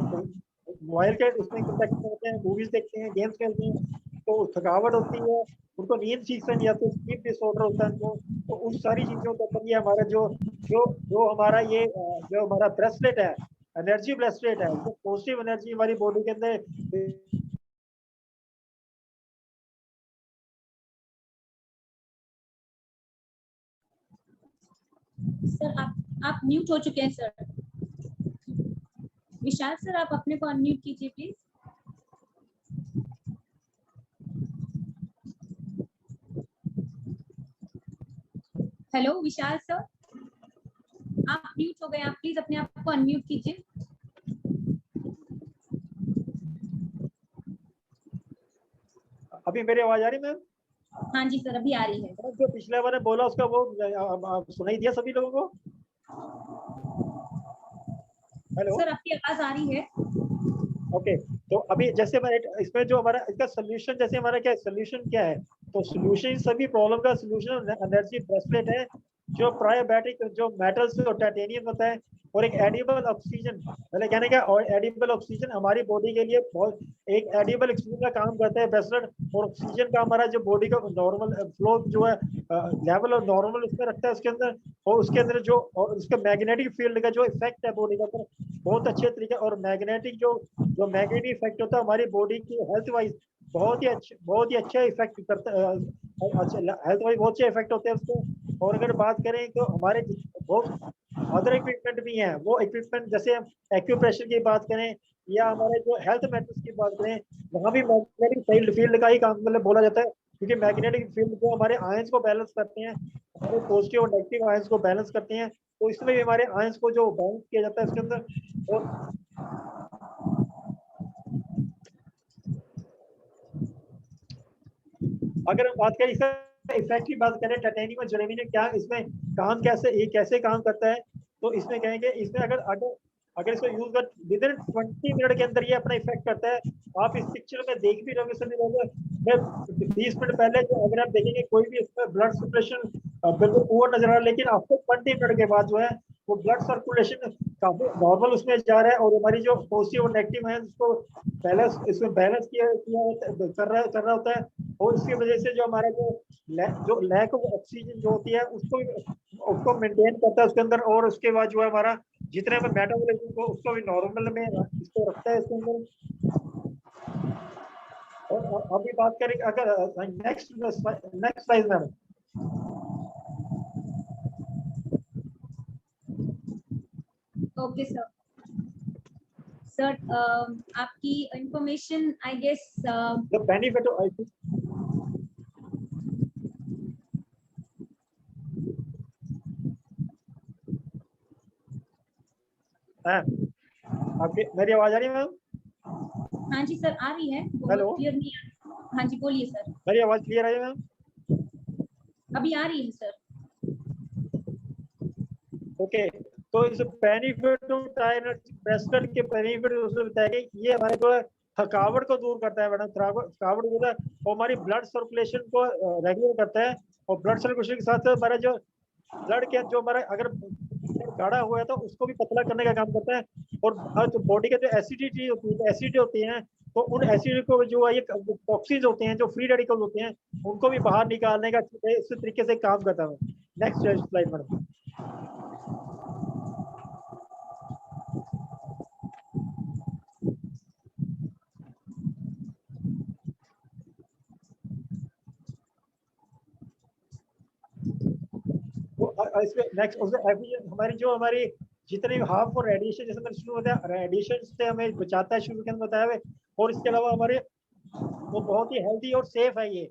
[SPEAKER 1] मोबाइल के उसमें कंटेक्ट करते हैं, मूवीज देखते हैं, गेम्स खेलते हैं, तो थकावट होती है, उनको नींद ठीक से नहीं आती, स्लीप डिसऑर्डर होता है उनको। तो उन सारी चीजों के ऊपर ये हमारा जो जो जो हमारा ये जो हमारा ब्रेसलेट है, एनर्जी ब्रेसलेट है, जो पॉजिटिव एनर्जी हमारी बॉडी के अंदर।
[SPEAKER 2] सर आप म्यूट हो चुके हैं सर। विशाल सर, आप अपने को अनम्यूट कीजिए प्लीज। हेलो विशाल सर, आप म्यूट हो गए, आप प्लीज अपने आप को अनम्यूट कीजिए।
[SPEAKER 1] अभी मेरी आवाज आ रही मैम?
[SPEAKER 2] हाँ जी सर, अभी आ रही है।
[SPEAKER 1] जो पिछले बार बोला उसका वो सुनाई दिया सभी लोगों को? हेलो,
[SPEAKER 2] सर आपकी आवाज आ रही है।
[SPEAKER 1] ओके। तो अभी जैसे मैं इसमें जो हमारा इसका सोल्यूशन, जैसे हमारा क्या सोल्यूशन क्या है, तो सोल्यूशन सभी प्रॉब्लम का सोल्यूशन एनर्जी ब्रेसलेट है, जो प्रायोबैटिक जो मेटल्स और टाइटेनियम होता है, और एक एडिबल ऑक्सीजन, मतलब कहने का, और एडिबल ऑक्सीजन हमारी बॉडी के लिए बहुत, एक एडिबल ऑक्सीजन का काम करता है ब्रेसलेट। और ऑक्सीजन का हमारा जो बॉडी का नॉर्मल फ्लो जो है, लेवल और नॉर्मल उसमें रखता है उसके अंदर। और उसके अंदर जो, और उसके मैग्नेटिक फील्ड का जो इफेक्ट है बॉडी का ऊपर, बहुत अच्छे तरीके, और मैग्नेटिक जो जो मैग्नेटिक इफेक्ट होता है हमारी बॉडी की हेल्थ वाइज, बहुत ही अच्छा इफेक्ट करता है। अच्छा, हेल्थ वाइज बहुत अच्छे इफेक्ट होते हैं उसको। और अगर बात करें तो हमारे बहुत अदर इक्विपमेंट भी हैं, वो इक्विपमेंट जैसे हम एक्यूप्रेशर की बात करें, या हमारे जो हेल्थ मैटर्स की बात करें, वहाँ भी मैग्नेटिक फील्ड फील्ड का ही काम मतलब बोला जाता है। क्योंकि मैग्नेटिक फील्ड जो हमारे आयंस को बैलेंस करते हैं, हमारे पॉजिटिव और नेगेटिव आयंस को बैलेंस करते हैं, तो इसमें भी हमारे आयंस को जो बैलेंस किया जाता है इसके अंदर। और अगर हम बात करें इसका इफेक्ट की बात करें, टाइटेनियम और जर्मेनियम क्या इसमें काम, कैसे ये कैसे काम करता है, तो इसमें कहेंगे, इसमें अगर अगर अगर इसको यूज कर विद इन 20 मिनट के अंदर ये अपना इफेक्ट करता है। आप इस पिक्चर में देख भी रहोगे सभी लोग, मैं 20 मिनट पहले जो अगर आप देखेंगे कोई भी इसमें ब्लड सर्कुलेशन बिल्कुल पुअर नजर आ रहा है, लेकिन आफ्टर 20 मिनट के बाद जो है, वो ब्लड सर्कुलेशन काफी नॉर्मल उसमें जा रहा है, और हमारी जो पॉजिटिव और नेगेटिव है उसको बैलेंस, इसमें बैलेंस कर रहा होता है। और इसकी वजह से जो हमारा जो लैक ऑफ ऑक्सीजन जो होती है, उसको मेंटेन करता है उसके अंदर। और उसके बाद जो है हमारा जितने में मेटाबॉलिज्म को उसको भी नॉर्मल में इसको रखता है इसके अंदर। और अभी बात करें अगर नेक्स्ट नेक्स्ट स्लाइड में,
[SPEAKER 2] ओके सर। सर आपकी information I guess
[SPEAKER 1] the benefit of, आपकी मेरी आवाज आ रही है मैम?
[SPEAKER 2] हाँ जी सर आ रही है,
[SPEAKER 1] हेलो,
[SPEAKER 2] क्लियर नहीं आ रही। हाँ जी बोलिए सर।
[SPEAKER 1] मेरी आवाज क्लियर आ रही है मैम?
[SPEAKER 2] अभी आ रही है सर।
[SPEAKER 1] ओके। तो इस बेनिफिट ऑफ ब्रेसलेट के बेनिफिट उसने बताया कि ये हमारे जो है थकावट को दूर करता है मैडम, थकावट दूर है, और हमारी ब्लड सर्कुलेशन को रेगुलर करता है। और ब्लड सर्कुलेशन के साथ साथ हमारा जो ब्लड के जो हमारा अगर गाढ़ा हुआ है तो उसको भी पतला करने का काम करता है। और हर जो बॉडी के जो एसिडिटी होती है, एसिड होती है, तो उन एसिड को जो है ये टॉक्सिन्स होते हैं, जो फ्री रेडिकल्स होते हैं, उनको भी बाहर निकालने का इस तरीके से काम करता है। Next slide madam. इसमें नेक्स्ट हमारी जो हमारी जितने हार्म और रेडिएशन जैसे मैंने शुरू होता है रेडिएशन से हमें बचाता है शुरू के अंदर बताया हुआ, और इसके अलावा हमारे वो बहुत ही हेल्दी और सेफ है, ये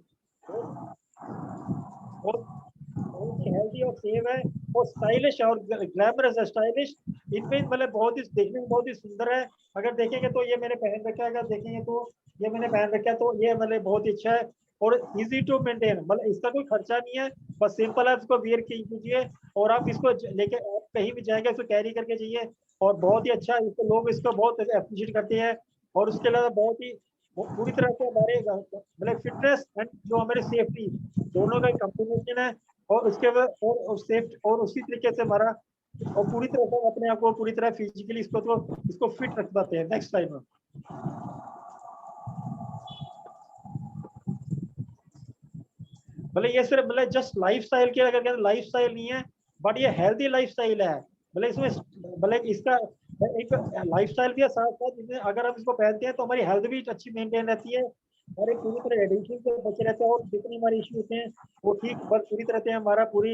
[SPEAKER 1] बहुत ही हेल्दी और सेफ है और स्टाइलिश और ग्लैमरस है। स्टाइलिश इनमें मतलब बहुत ही देखने में बहुत ही सुंदर है। अगर देखेंगे तो ये मैंने पहन रखा है, अगर देखेंगे तो ये मैंने पहन रखा है, तो ये मतलब बहुत ही अच्छा है और इजी टू मेंटेन, मतलब इसका कोई खर्चा नहीं है, बस सिंपल आप इसको वेयर कीजिए और आप इसको लेके आप कहीं भी जाएंगे इसको कैरी करके जाइए और बहुत ही अच्छा इसको लोग इसको बहुत अप्रिशिएट करते हैं। और उसके अलावा बहुत ही पूरी तरह से हमारे मतलब फिटनेस एंड जो हमारे सेफ्टी दोनों का कॉम्बिनेशन है और उसके बाद और सेफ्टी और उसी तरीके से हमारा और पूरी तरह से अपने आप को पूरी तरह फिजिकली इसको फिट रख पाते हैं। नेक्स्ट स्लाइड में मतलब ये सिर्फ मतलब जस्ट लाइफस्टाइल के अगर लाइफस्टाइल नहीं है बट ये हेल्दी लाइफस्टाइल है, मतलब इसमें मतलब इसका एक लाइफस्टाइल भी है साथ साथ, इसमें अगर हम इसको पहनते हैं तो हमारी हेल्थ भी अच्छी मेंटेन रहती है और एक पूरी तरह रेडिएशन से बचे रहते हैं और जितनी हमारी इश्यूज हैं वो ठीक पूरी तरह से हमारा पूरी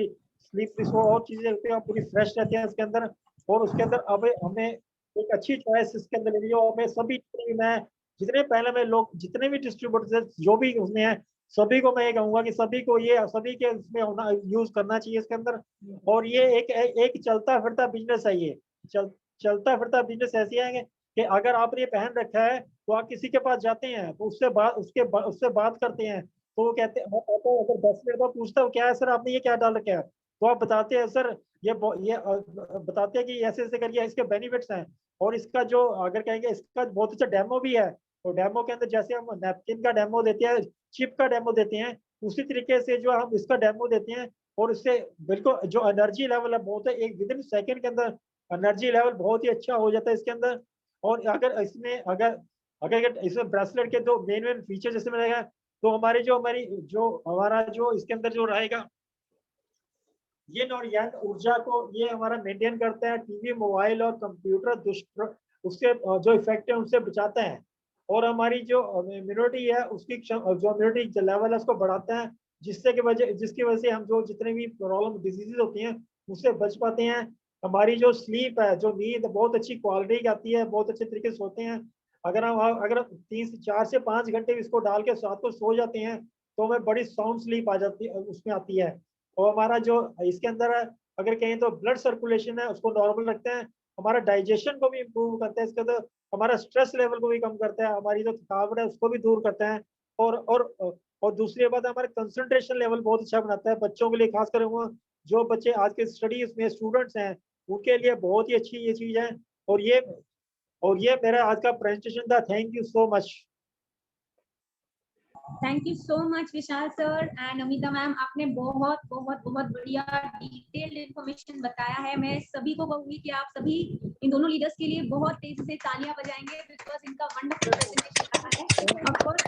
[SPEAKER 1] स्लीप और चीजें होती हैं पूरी फ्रेश रहती हैं इसके अंदर। और उसके अंदर अब हमें एक अच्छी चॉइस इसके अंदर लेनी है और हमें सभी मैं जितने पहले में लोग जितने भी डिस्ट्रीब्यूटर जो भी उसमें है सभी को मैं ये कहूंगा कि सभी को ये सभी के इसमें होना यूज करना चाहिए इसके अंदर। और ये एक चलता फिरता बिजनेस है, ये चलता फिरता बिजनेस ऐसी है कि अगर आपने ये पहन रखा है तो आप किसी के पास जाते हैं तो उससे बात करते हैं तो वो कहते हैं अगर 10 मिनट बाद पूछता है क्या है सर आपने ये क्या डाल रखा है, तो आप बताते हैं सर ये बताते हैं कि ऐसे ऐसे करिए इसके बेनिफिट्स हैं। और इसका जो अगर कहेंगे इसका बहुत अच्छा डेमो भी है, तो डेमो के अंदर जैसे हम नैपकिन का डेमो देते हैं चिप का डेमो देते हैं उसी तरीके से जो हम इसका डेमो देते हैं और इससे बिल्कुल जो एनर्जी लेवल है बहुत है एक विद इन सेकेंड के अंदर एनर्जी लेवल बहुत ही अच्छा हो जाता है इसके अंदर। और अगर इसमें अगर इसमें ब्रेसलेट के दो मेन फीचर जैसे रहेगा तो हमारा जो इसके अंदर जो रहेगा ये और यंग ऊर्जा को ये हमारा मेंटेन करता है, टीवी मोबाइल और कंप्यूटर उसके जो इफेक्ट है उनसे बचाता है और हमारी जो इम्यूनिटी है उसकी जो इम्यूनिटी लेवल है उसको बढ़ाता है जिसकी वजह से हम जो जितने भी प्रॉब्लम डिजीजेज होती हैं उससे बच पाते हैं। हमारी जो स्लीप है जो नींद बहुत अच्छी क्वालिटी की आती है, बहुत अच्छे तरीके से सोते हैं। अगर 4 से 5 घंटे इसको डाल के साथ को सो जाते हैं तो हमें बड़ी साउंड स्लीप आ जाती है उसमें आती है। और हमारा जो इसके अंदर है अगर कहें तो ब्लड सर्कुलेशन है उसको नॉर्मल रखते हैं, हमारा डाइजेशन को भी इम्प्रूव करते हैं, इसके अंदर हमारा स्ट्रेस लेवल को भी कम करता है, हमारी जो थकावट है उसको भी दूर करते हैं और दूसरी बात हमारे कंसंट्रेशन लेवल बहुत अच्छा बनाता है बच्चों के लिए, खासकर वो जो बच्चे आज के स्टडीज में स्टूडेंट्स हैं उनके लिए बहुत ही अच्छी ये चीज है। और ये मेरा आज का प्रेजेंटेशन था। Thank you so much.
[SPEAKER 2] Thank you so much Vishal sir and Amita ma'am, आपने बहुत बहुत बहुत बढ़िया डिटेल्ड इंफॉर्मेशन बताया है। मैं सभी को कहूंगी कि आप सभी इन दोनों लीडर्स के लिए बहुत तेजी से तालियां बजाएंगे बिकॉज इनका वंडरफुल प्रेजेंटेशन रहा है। ऑफ कोर्स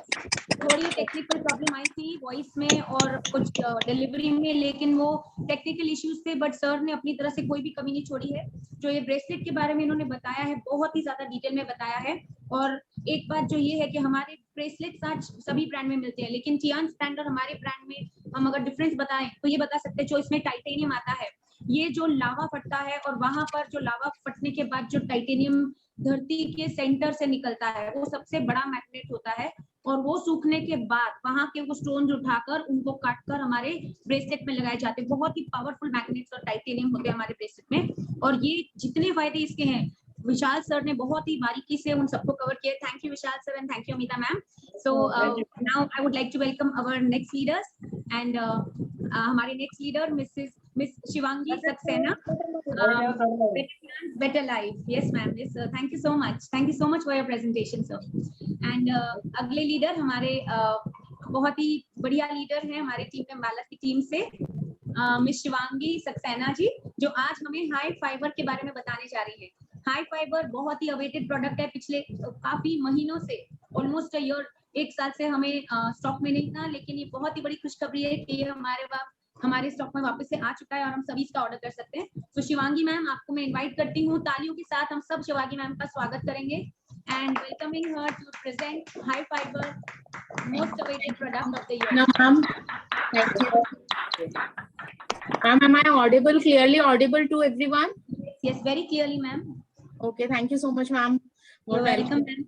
[SPEAKER 2] थोड़ी टेक्निकल प्रॉब्लम आई थी वॉइस में और कुछ डिलीवरी में, लेकिन वो टेक्निकल इश्यूज थे, बट सर ने अपनी तरफ से कोई भी कमी नहीं छोड़ी है। जो ये ब्रेसलेट के बारे में इन्होंने बताया है बहुत ही ज्यादा डिटेल में बताया है। और एक बात जो ये है कि हमारे ब्रेसलेट आज सभी ब्रांड में मिलते हैं, लेकिन चियान स्टैंडर्ड हमारे ब्रांड में हम अगर डिफरेंस बताएं तो ये बता सकते हैं जो इसमें टाइटेनियम आता है, ये जो लावा फटता है और वहां पर जो लावा फटने के बाद जो टाइटेनियम धरती के सेंटर से निकलता है वो सबसे बड़ा मैग्नेट होता है और वो सूखने के बाद वहां के वो स्टोन्स उठाकर उनको काटकर हमारे ब्रेसलेट में लगाए जाते हैं। बहुत ही पावरफुल मैग्नेट्स और टाइटेनियम होते हैं हमारे ब्रेसलेट में और ये जितने फायदे इसके हैं विशाल सर ने बहुत ही बारीकी से उन सबको कवर किया। Thank you Vishal sir and thank you Amita ma'am. So now I would like to welcome our next leaders and हमारे next leader miss Shivangi Saksena, better life. Yes ma'am, yes sir, thank you so much for your presentation sir. And अगले leader हमारे बहुत ही बढ़िया leader है हमारे team में माला की team से मिस शिवांगी सक्सेना जी, जो आज हमें हाई फाइबर के बारे में बताने जा रही है। हाई फाइबर बहुत ही अवेटेड प्रोडक्ट है, पिछले काफी महीनों से ऑलमोस्ट एक साल से हमें स्टॉक में नहीं था, लेकिन ये बहुत ही बड़ी खुशखबरी है कि ये हमारे स्टॉक में वापस से आ चुका है और हम सभी इसका ऑर्डर कर सकते हैं। तो शिवांगी मैम आपको मैं इनवाइट करती हूँ, तालियों के साथ हम सब शिवांगी मैम का स्वागत करेंगे and welcoming her to present high fibre most awaited product of the year.
[SPEAKER 4] Ma'am, thank you. Ma'am, am I audible, clearly audible to everyone?
[SPEAKER 2] Yes, very clearly, ma'am.
[SPEAKER 4] Okay, thank you so much, ma'am.
[SPEAKER 2] You're welcome, ma'am.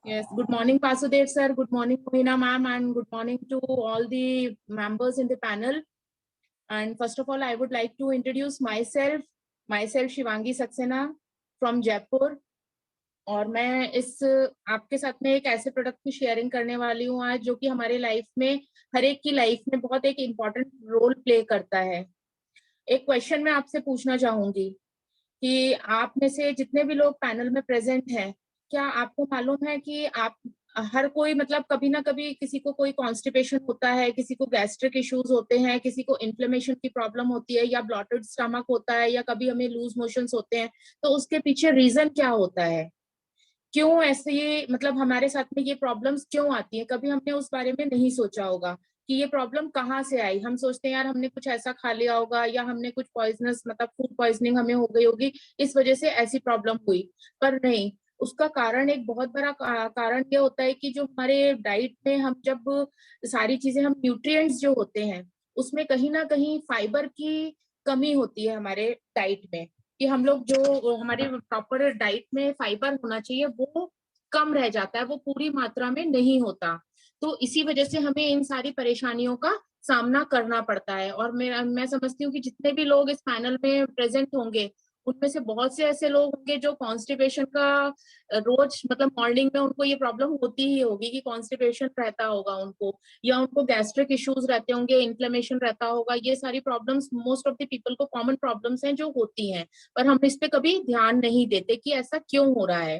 [SPEAKER 4] Yes, good morning, Vasudev sir. Good morning, Mohina ma'am, and good morning to all the members in the panel. And first of all, I would like to introduce myself Shivangi Saxena from Jaipur. और मैं इस आपके साथ में एक ऐसे product की sharing करने वाली हूँ आज, जो कि हमारे लाइफ में, हर एक की लाइफ में बहुत एक इम्पोर्टेंट रोल प्ले करता है। एक क्वेश्चन मैं आपसे पूछना चाहूंगी कि आप में से जितने भी लोग पैनल में प्रेजेंट हैं, क्या आपको मालूम है कि आप हर कोई मतलब कभी ना कभी किसी को कोई कॉन्स्टिपेशन होता है, किसी को गैस्ट्रिक इश्यूज होते हैं, किसी को इन्फ्लेमेशन की प्रॉब्लम होती है, या ब्लॉटेड स्टमक होता है, या कभी हमें लूज मोशंस होते हैं, तो उसके पीछे रीजन क्या होता है? क्यों ऐसे ये मतलब हमारे साथ में ये प्रॉब्लम्स क्यों आती है? कभी हमने उस बारे में नहीं सोचा होगा कि ये प्रॉब्लम कहाँ से आई। हम सोचते हैं यार हमने कुछ ऐसा खा लिया होगा, या हमने कुछ पॉइजनस मतलब फूड पॉइजनिंग हमें हो गई होगी, इस वजह से ऐसी प्रॉब्लम हुई। पर नहीं, उसका कारण एक बहुत बड़ा कारण ये होता है कि जो हमारे डाइट में हम जब सारी चीजें हम न्यूट्रिएंट्स जो होते हैं उसमें कहीं ना कहीं फाइबर की कमी होती है हमारे डाइट में, कि हम लोग जो हमारे प्रॉपर डाइट में फाइबर होना चाहिए वो कम रह जाता है, वो पूरी मात्रा में नहीं होता। तो इसी वजह से हमें इन सारी परेशानियों का सामना करना पड़ता है। और मैं समझती हूँ कि जितने भी लोग इस पैनल में प्रेजेंट होंगे उनमें से बहुत से ऐसे लोग होंगे जो कॉन्स्टिपेशन का रोज मतलब मॉर्निंग में उनको ये प्रॉब्लम होती ही होगी कि कॉन्स्टिपेशन रहता होगा उनको, या उनको गैस्ट्रिक इश्यूज रहते होंगे, इन्फ्लेमेशन रहता होगा। ये सारी problems most of the people को कॉमन प्रॉब्लम्स हैं जो होती हैं, पर हम इस पे कभी ध्यान नहीं देते कि ऐसा क्यों हो रहा है।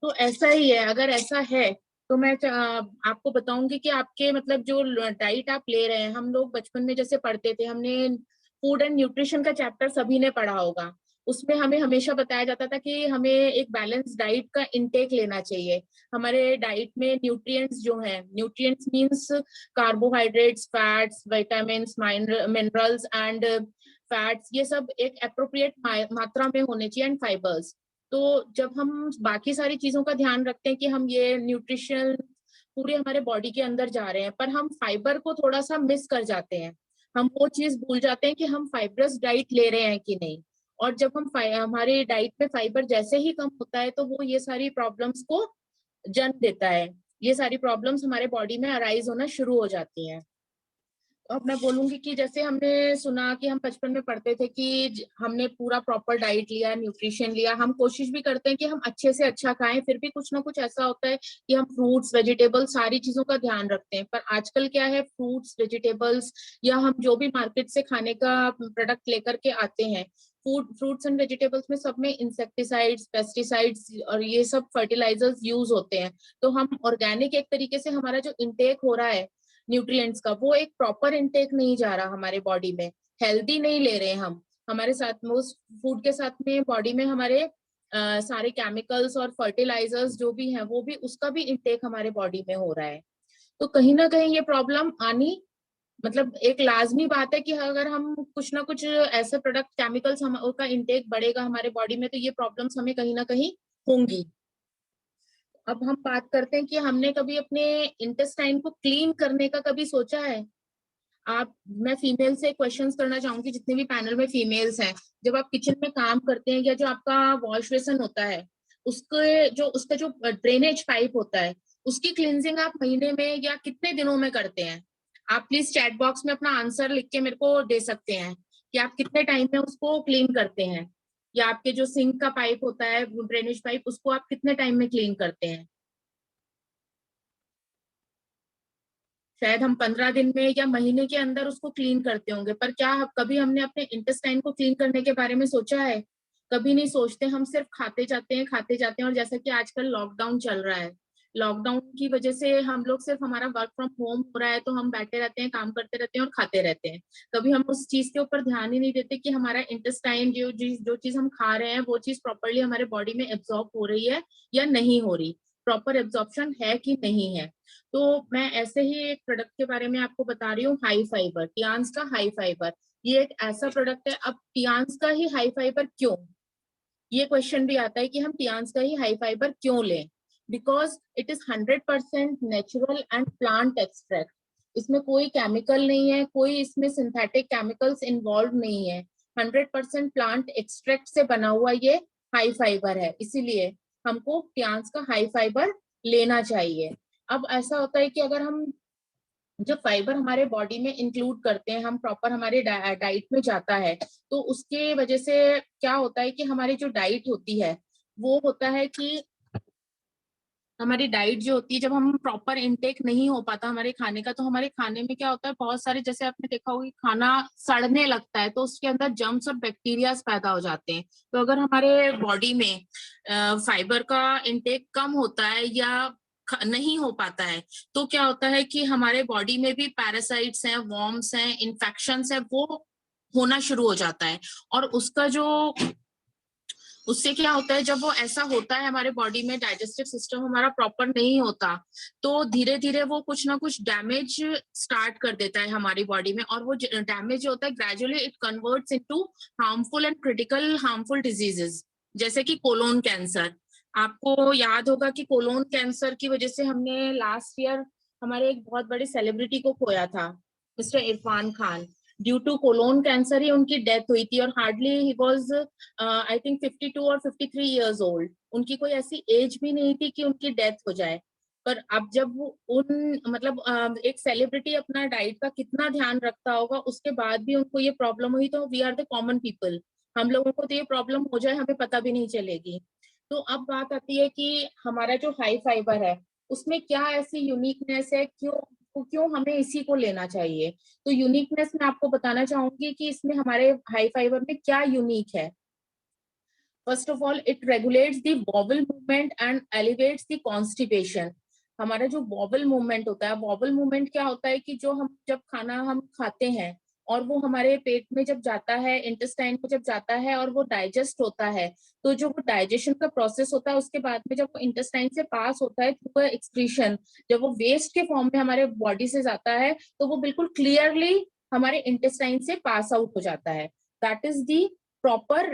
[SPEAKER 4] तो ऐसा ही है, अगर ऐसा है तो मैं आपको बताऊंगी कि आपके मतलब जो डाइट आप ले रहे हैं, हम लोग बचपन में जैसे पढ़ते थे, हमने फूड एंड न्यूट्रिशन का चैप्टर सभी ने पढ़ा होगा। उसमें हमें हमेशा बताया जाता था कि हमें एक बैलेंस डाइट का इंटेक लेना चाहिए। हमारे डाइट में न्यूट्रिएंट्स जो हैं, nutrients means carbohydrates, fats, vitamins, minerals and fats, ये सब एक एप्रोप्रिएट मात्रा में होने चाहिए, एंड फाइबर्स। तो जब हम बाकी सारी चीजों का ध्यान रखते हैं कि हम ये न्यूट्रिशन पूरे हमारे बॉडी के अंदर जा रहे हैं, पर हम फाइबर को थोड़ा सा मिस कर जाते हैं। हम वो चीज भूल जाते हैं कि हम फाइबरस डाइट ले रहे हैं कि नहीं। और जब हम हमारे डाइट में फाइबर जैसे ही कम होता है तो वो ये सारी प्रॉब्लम्स को जन्म देता है, ये सारी प्रॉब्लम्स हमारे बॉडी में अराइज होना शुरू हो जाती हैं। अब मैं बोलूंगी कि जैसे हमने सुना कि हम बचपन में पढ़ते थे कि हमने पूरा प्रॉपर डाइट लिया, न्यूट्रिशन लिया, हम कोशिश भी करते हैं कि हम अच्छे से अच्छा खाएं, फिर भी कुछ ना कुछ ऐसा होता है कि हम फ्रूट्स, वेजिटेबल्स, सारी चीजों का ध्यान रखते हैं। पर आजकल क्या है, फ्रूट्स, वेजिटेबल्स या हम जो भी मार्केट से खाने का प्रोडक्ट लेकर के आते हैं, फ्रूट्स एंड वेजिटेबल्स में सब में इंसेक्टिसाइड्स, पेस्टिसाइड्स और ये सब फर्टिलाइजर्स यूज होते हैं। तो हम ऑर्गेनिक एक तरीके से हमारा जो इंटेक हो रहा है न्यूट्रिएंट्स का, वो एक प्रॉपर इंटेक नहीं जा रहा हमारे बॉडी में, हेल्दी नहीं ले रहे हैं हम। हमारे साथ में उस फूड के साथ में बॉडी में हमारे सारे केमिकल्स और फर्टिलाइजर्स जो भी हैं वो भी, उसका भी इंटेक हमारे बॉडी में हो रहा है। तो कहीं ना कहीं ये प्रॉब्लम आनी मतलब एक लाजमी बात है कि अगर हम कुछ ना कुछ ऐसे प्रोडक्ट, केमिकल्स का इंटेक बढ़ेगा हमारे बॉडी में, तो ये प्रॉब्लम्स हमें कहीं ना कहीं होंगी। अब हम बात करते हैं कि हमने कभी अपने इंटेस्टाइन को क्लीन करने का कभी सोचा है? मैं फीमेल से क्वेश्चंस करना चाहूंगी, जितने भी पैनल में फीमेल्स हैं। जब आप किचन में काम करते हैं या जो आपका वॉश बेसिन होता है, उसका जो ड्रेनेज पाइप होता है, उसकी क्लींजिंग आप महीने में या कितने दिनों में करते हैं? आप प्लीज चैट बॉक्स में अपना आंसर लिख के मेरे को दे सकते हैं कि आप कितने टाइम में उसको क्लीन करते हैं, या आपके जो सिंक का पाइप होता है, ड्रेनेज पाइप, उसको आप कितने टाइम में क्लीन करते हैं? शायद हम 15 दिन में या महीने के अंदर उसको क्लीन करते होंगे, पर क्या कभी हमने अपने इंटेस्टाइन को क्लीन करने के बारे में सोचा है? कभी नहीं सोचते, हम सिर्फ खाते जाते हैं। और जैसा कि आजकल लॉकडाउन चल रहा है, लॉकडाउन की वजह से हम लोग सिर्फ, हमारा वर्क फ्रॉम होम हो रहा है, तो हम बैठे रहते हैं, काम करते रहते हैं और खाते रहते हैं। कभी हम उस चीज के ऊपर ध्यान ही नहीं देते कि हमारा इंटेस्टाइन, जो चीज हम खा रहे हैं वो चीज प्रॉपरली हमारे बॉडी में एब्जॉर्ब हो रही है या नहीं हो रही, प्रॉपर एब्जॉर्प्शन है कि नहीं है। तो मैं ऐसे ही एक प्रोडक्ट के बारे में आपको बता रही हूँ, हाई फाइबर, टियान्स का हाई फाइबर। ये एक ऐसा प्रोडक्ट है। अब टियान्स का ही हाई फाइबर क्यों, ये क्वेश्चन भी आता है कि हम टियान्स का ही हाई फाइबर क्यों लें? Because it is 100% natural and plant extract. इसमें कोई केमिकल नहीं है, कोई इसमें सिंथेटिक केमिकल्स इन्वॉल्व नहीं है। 100% प्लांट एक्सट्रैक्ट से बना हुआ ये हाई फाइबर है, इसीलिए हमको प्याज का हाई फाइबर लेना चाहिए। अब ऐसा होता है कि अगर हम जब फाइबर हमारे बॉडी में इंक्लूड करते हैं, हम प्रॉपर हमारे डाइट में जाता है, तो उसके वजह से क्या होता है कि हमारी जो डाइट होती है वो होता है कि हमारी डाइट जो होती है, जब हम प्रॉपर इनटेक नहीं हो पाता हमारे खाने का, तो हमारे खाने में क्या होता है, बहुत सारे, जैसे आपने देखा होगा खाना सड़ने लगता है तो उसके अंदर जर्म्स और बैक्टीरियाज पैदा हो जाते हैं। तो अगर हमारे बॉडी में फाइबर का इनटेक कम होता है या नहीं हो पाता है, तो क्या होता है कि हमारे बॉडी में भी पैरासाइट्स हैं, वॉर्म्स हैं, इन्फेक्शंस है, वो होना शुरू हो जाता है। और उससे क्या होता है, जब वो ऐसा होता है हमारे बॉडी में, डाइजेस्टिव सिस्टम हमारा प्रॉपर नहीं होता, तो धीरे धीरे वो कुछ ना कुछ डैमेज स्टार्ट कर देता है हमारी बॉडी में। और वो डैमेज होता है gradually it converts into harmful and critical harmful diseases, जैसे कि कोलोन कैंसर। आपको याद होगा कि कोलोन कैंसर की वजह से हमने लास्ट ईयर हमारे एक बहुत बड़े सेलिब्रिटी को खोया था, mister Irfan Khan. Due to colon cancer ही उनकी डेथ हुई थी, और हार्डली ही वाज आई थिंक 52 और 53 इयर्स ओल्ड। उनकी कोई ऐसी एज भी नहीं थी कि उनकी डेथ हो जाए। पर अब जब एक सेलिब्रिटी अपना डाइट का कितना ध्यान रखता होगा, उसके बाद भी उनको ये प्रॉब्लम हुई, तो we are the common people, हम लोगों को तो ये प्रॉब्लम हो जाए हमें पता भी नहीं चलेगी। तो अब बात आती है कि हमारा जो हाई फाइबर है उसमें क्या ऐसी यूनिकनेस है, क्यों क्यों हमें इसी को लेना चाहिए। तो यूनिकनेस मैं आपको बताना चाहूंगी कि इसमें हमारे हाई फाइबर में क्या यूनिक है। First of all, it regulates the बॉबल movement and elevates the constipation. हमारा जो बॉबल मूवमेंट होता है, बॉबल मूवमेंट क्या होता है कि जो हम जब खाना हम खाते हैं और वो हमारे पेट में जब जाता है, इंटेस्टाइन में जब जाता है और वो डाइजेस्ट होता है, तो जो वो डाइजेशन का प्रोसेस होता है उसके बाद में जब वो इंटेस्टाइन से पास होता है थ्रू एक्सक्रीशन, जब वो वेस्ट के फॉर्म में हमारे बॉडी से जाता है, तो वो बिल्कुल क्लियरली हमारे इंटेस्टाइन से पास आउट हो जाता है। That is the proper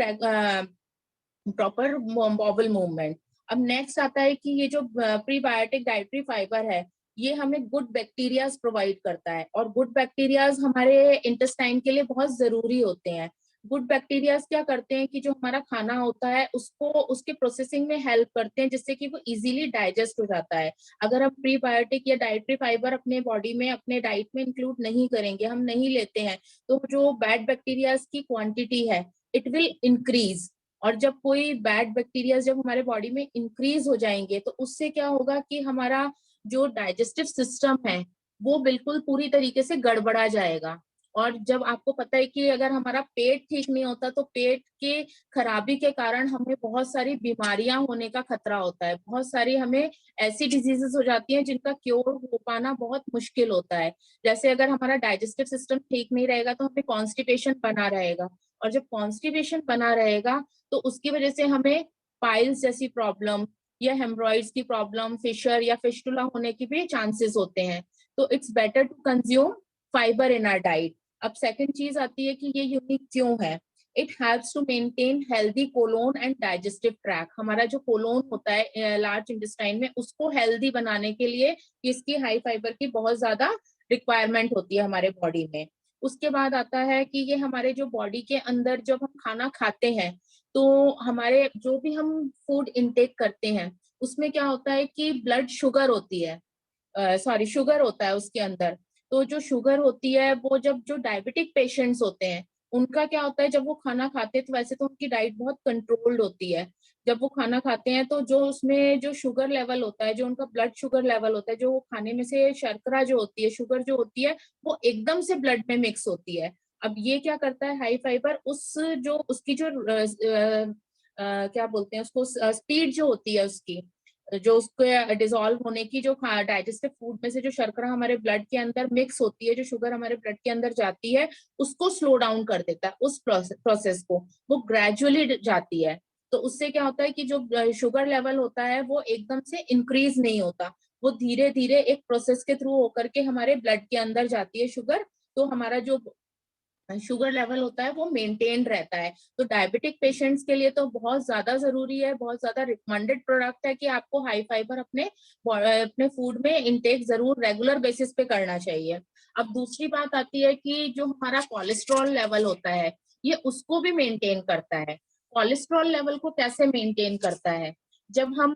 [SPEAKER 4] बॉबल movement. अब नेक्स्ट आता है कि ये जो प्रीबायोटिक डाइटरी फाइबर है, ये हमें गुड बैक्टीरियाज प्रोवाइड करता है, और गुड बैक्टीरियाज हमारे इंटेस्टाइन के लिए बहुत जरूरी होते हैं। गुड बैक्टीरियाज क्या करते हैं कि जो हमारा खाना होता है उसको उसके प्रोसेसिंग में हेल्प करते हैं, जिससे कि वो इजीली डाइजेस्ट हो जाता है। अगर हम प्रीबायोटिक या डाइटरी फाइबर अपने बॉडी में, अपने डाइट में इंक्लूड नहीं करेंगे, हम नहीं लेते हैं, तो जो बैड बैक्टीरियाज की क्वांटिटी है इट विल इंक्रीज। और जब कोई बैड बैक्टीरिया जब हमारे बॉडी में इंक्रीज हो जाएंगे, तो उससे क्या होगा कि हमारा जो डाइजेस्टिव सिस्टम है वो बिल्कुल पूरी तरीके से गड़बड़ा जाएगा। और जब आपको पता है कि अगर हमारा पेट ठीक नहीं होता, तो पेट के खराबी के कारण हमें बहुत सारी बीमारियां होने का खतरा होता है, बहुत सारी हमें ऐसी डिजीजेस हो जाती हैं जिनका क्योर हो पाना बहुत मुश्किल होता है। जैसे अगर हमारा डाइजेस्टिव सिस्टम ठीक नहीं रहेगा तो हमें कॉन्स्टिपेशन बना रहेगा, और जब कॉन्स्टिपेशन बना रहेगा तो उसकी वजह से हमें पाइल्स जैसी प्रॉब्लम या हेमरॉइड्स की प्रॉब्लम, फिशर या फिस्टुला होने की भी चांसेस होते हैं। तो it's better to consume fibre in our diet. अब सेकंड चीज आती है कि ये यूनिक क्यों है। It helps to maintain healthy colon and digestive tract. हमारा जो कोलोन होता है लार्ज इंटेस्टाइन में, उसको हेल्दी बनाने के लिए इसकी हाई फाइबर की बहुत ज्यादा रिक्वायरमेंट होती है हमारे बॉडी में। उसके बाद आता है कि ये हमारे जो बॉडी के अंदर जब हम खाना खाते हैं, तो हमारे जो भी हम फूड इनटेक करते हैं उसमें क्या होता है कि ब्लड शुगर होती है, शुगर होता है उसके अंदर। तो जो शुगर होती है वो जब जो डायबिटिक पेशेंट्स होते हैं उनका क्या होता है, जब वो खाना खाते हैं तो वैसे तो उनकी डाइट बहुत कंट्रोल्ड होती है, जब वो खाना खाते हैं तो जो उसमें जो शुगर लेवल होता है, जो उनका ब्लड शुगर लेवल होता है, जो वो खाने में से शर्करा जो होती है, शुगर जो होती है, वो एकदम से ब्लड में मिक्स होती है। अब ये क्या करता है हाई फाइबर, उसकी जो क्या बोलते हैं उसको, स्पीड जो होती है उसकी, जो उसके डिसॉल्व होने की, जो डाइजेस्टिव फूड में से जो शर्करा हमारे ब्लड के अंदर मिक्स होती है, जो शुगर हमारे ब्लड के अंदर जाती है, उसको स्लो डाउन कर देता है, उस प्रोसेस को वो ग्रेजुअली जाती है। तो उससे क्या होता है कि जो शुगर लेवल होता है वो एकदम से इंक्रीज नहीं होता, वो धीरे धीरे एक प्रोसेस के थ्रू होकर के हमारे ब्लड के अंदर जाती है शुगर। तो हमारा जो शुगर लेवल होता है वो मेंटेन रहता है। तो डायबिटिक पेशेंट्स के लिए तो बहुत ज्यादा जरूरी है, बहुत ज्यादा रिकमेंडेड प्रोडक्ट है कि आपको हाई फाइबर अपने फूड में इंटेक जरूर रेगुलर बेसिस पे करना चाहिए। अब दूसरी बात आती है कि जो हमारा कोलेस्ट्रॉल लेवल होता है ये उसको भी मेंटेन करता है। कोलेस्ट्रॉल लेवल को कैसे मेंटेन करता है? जब हम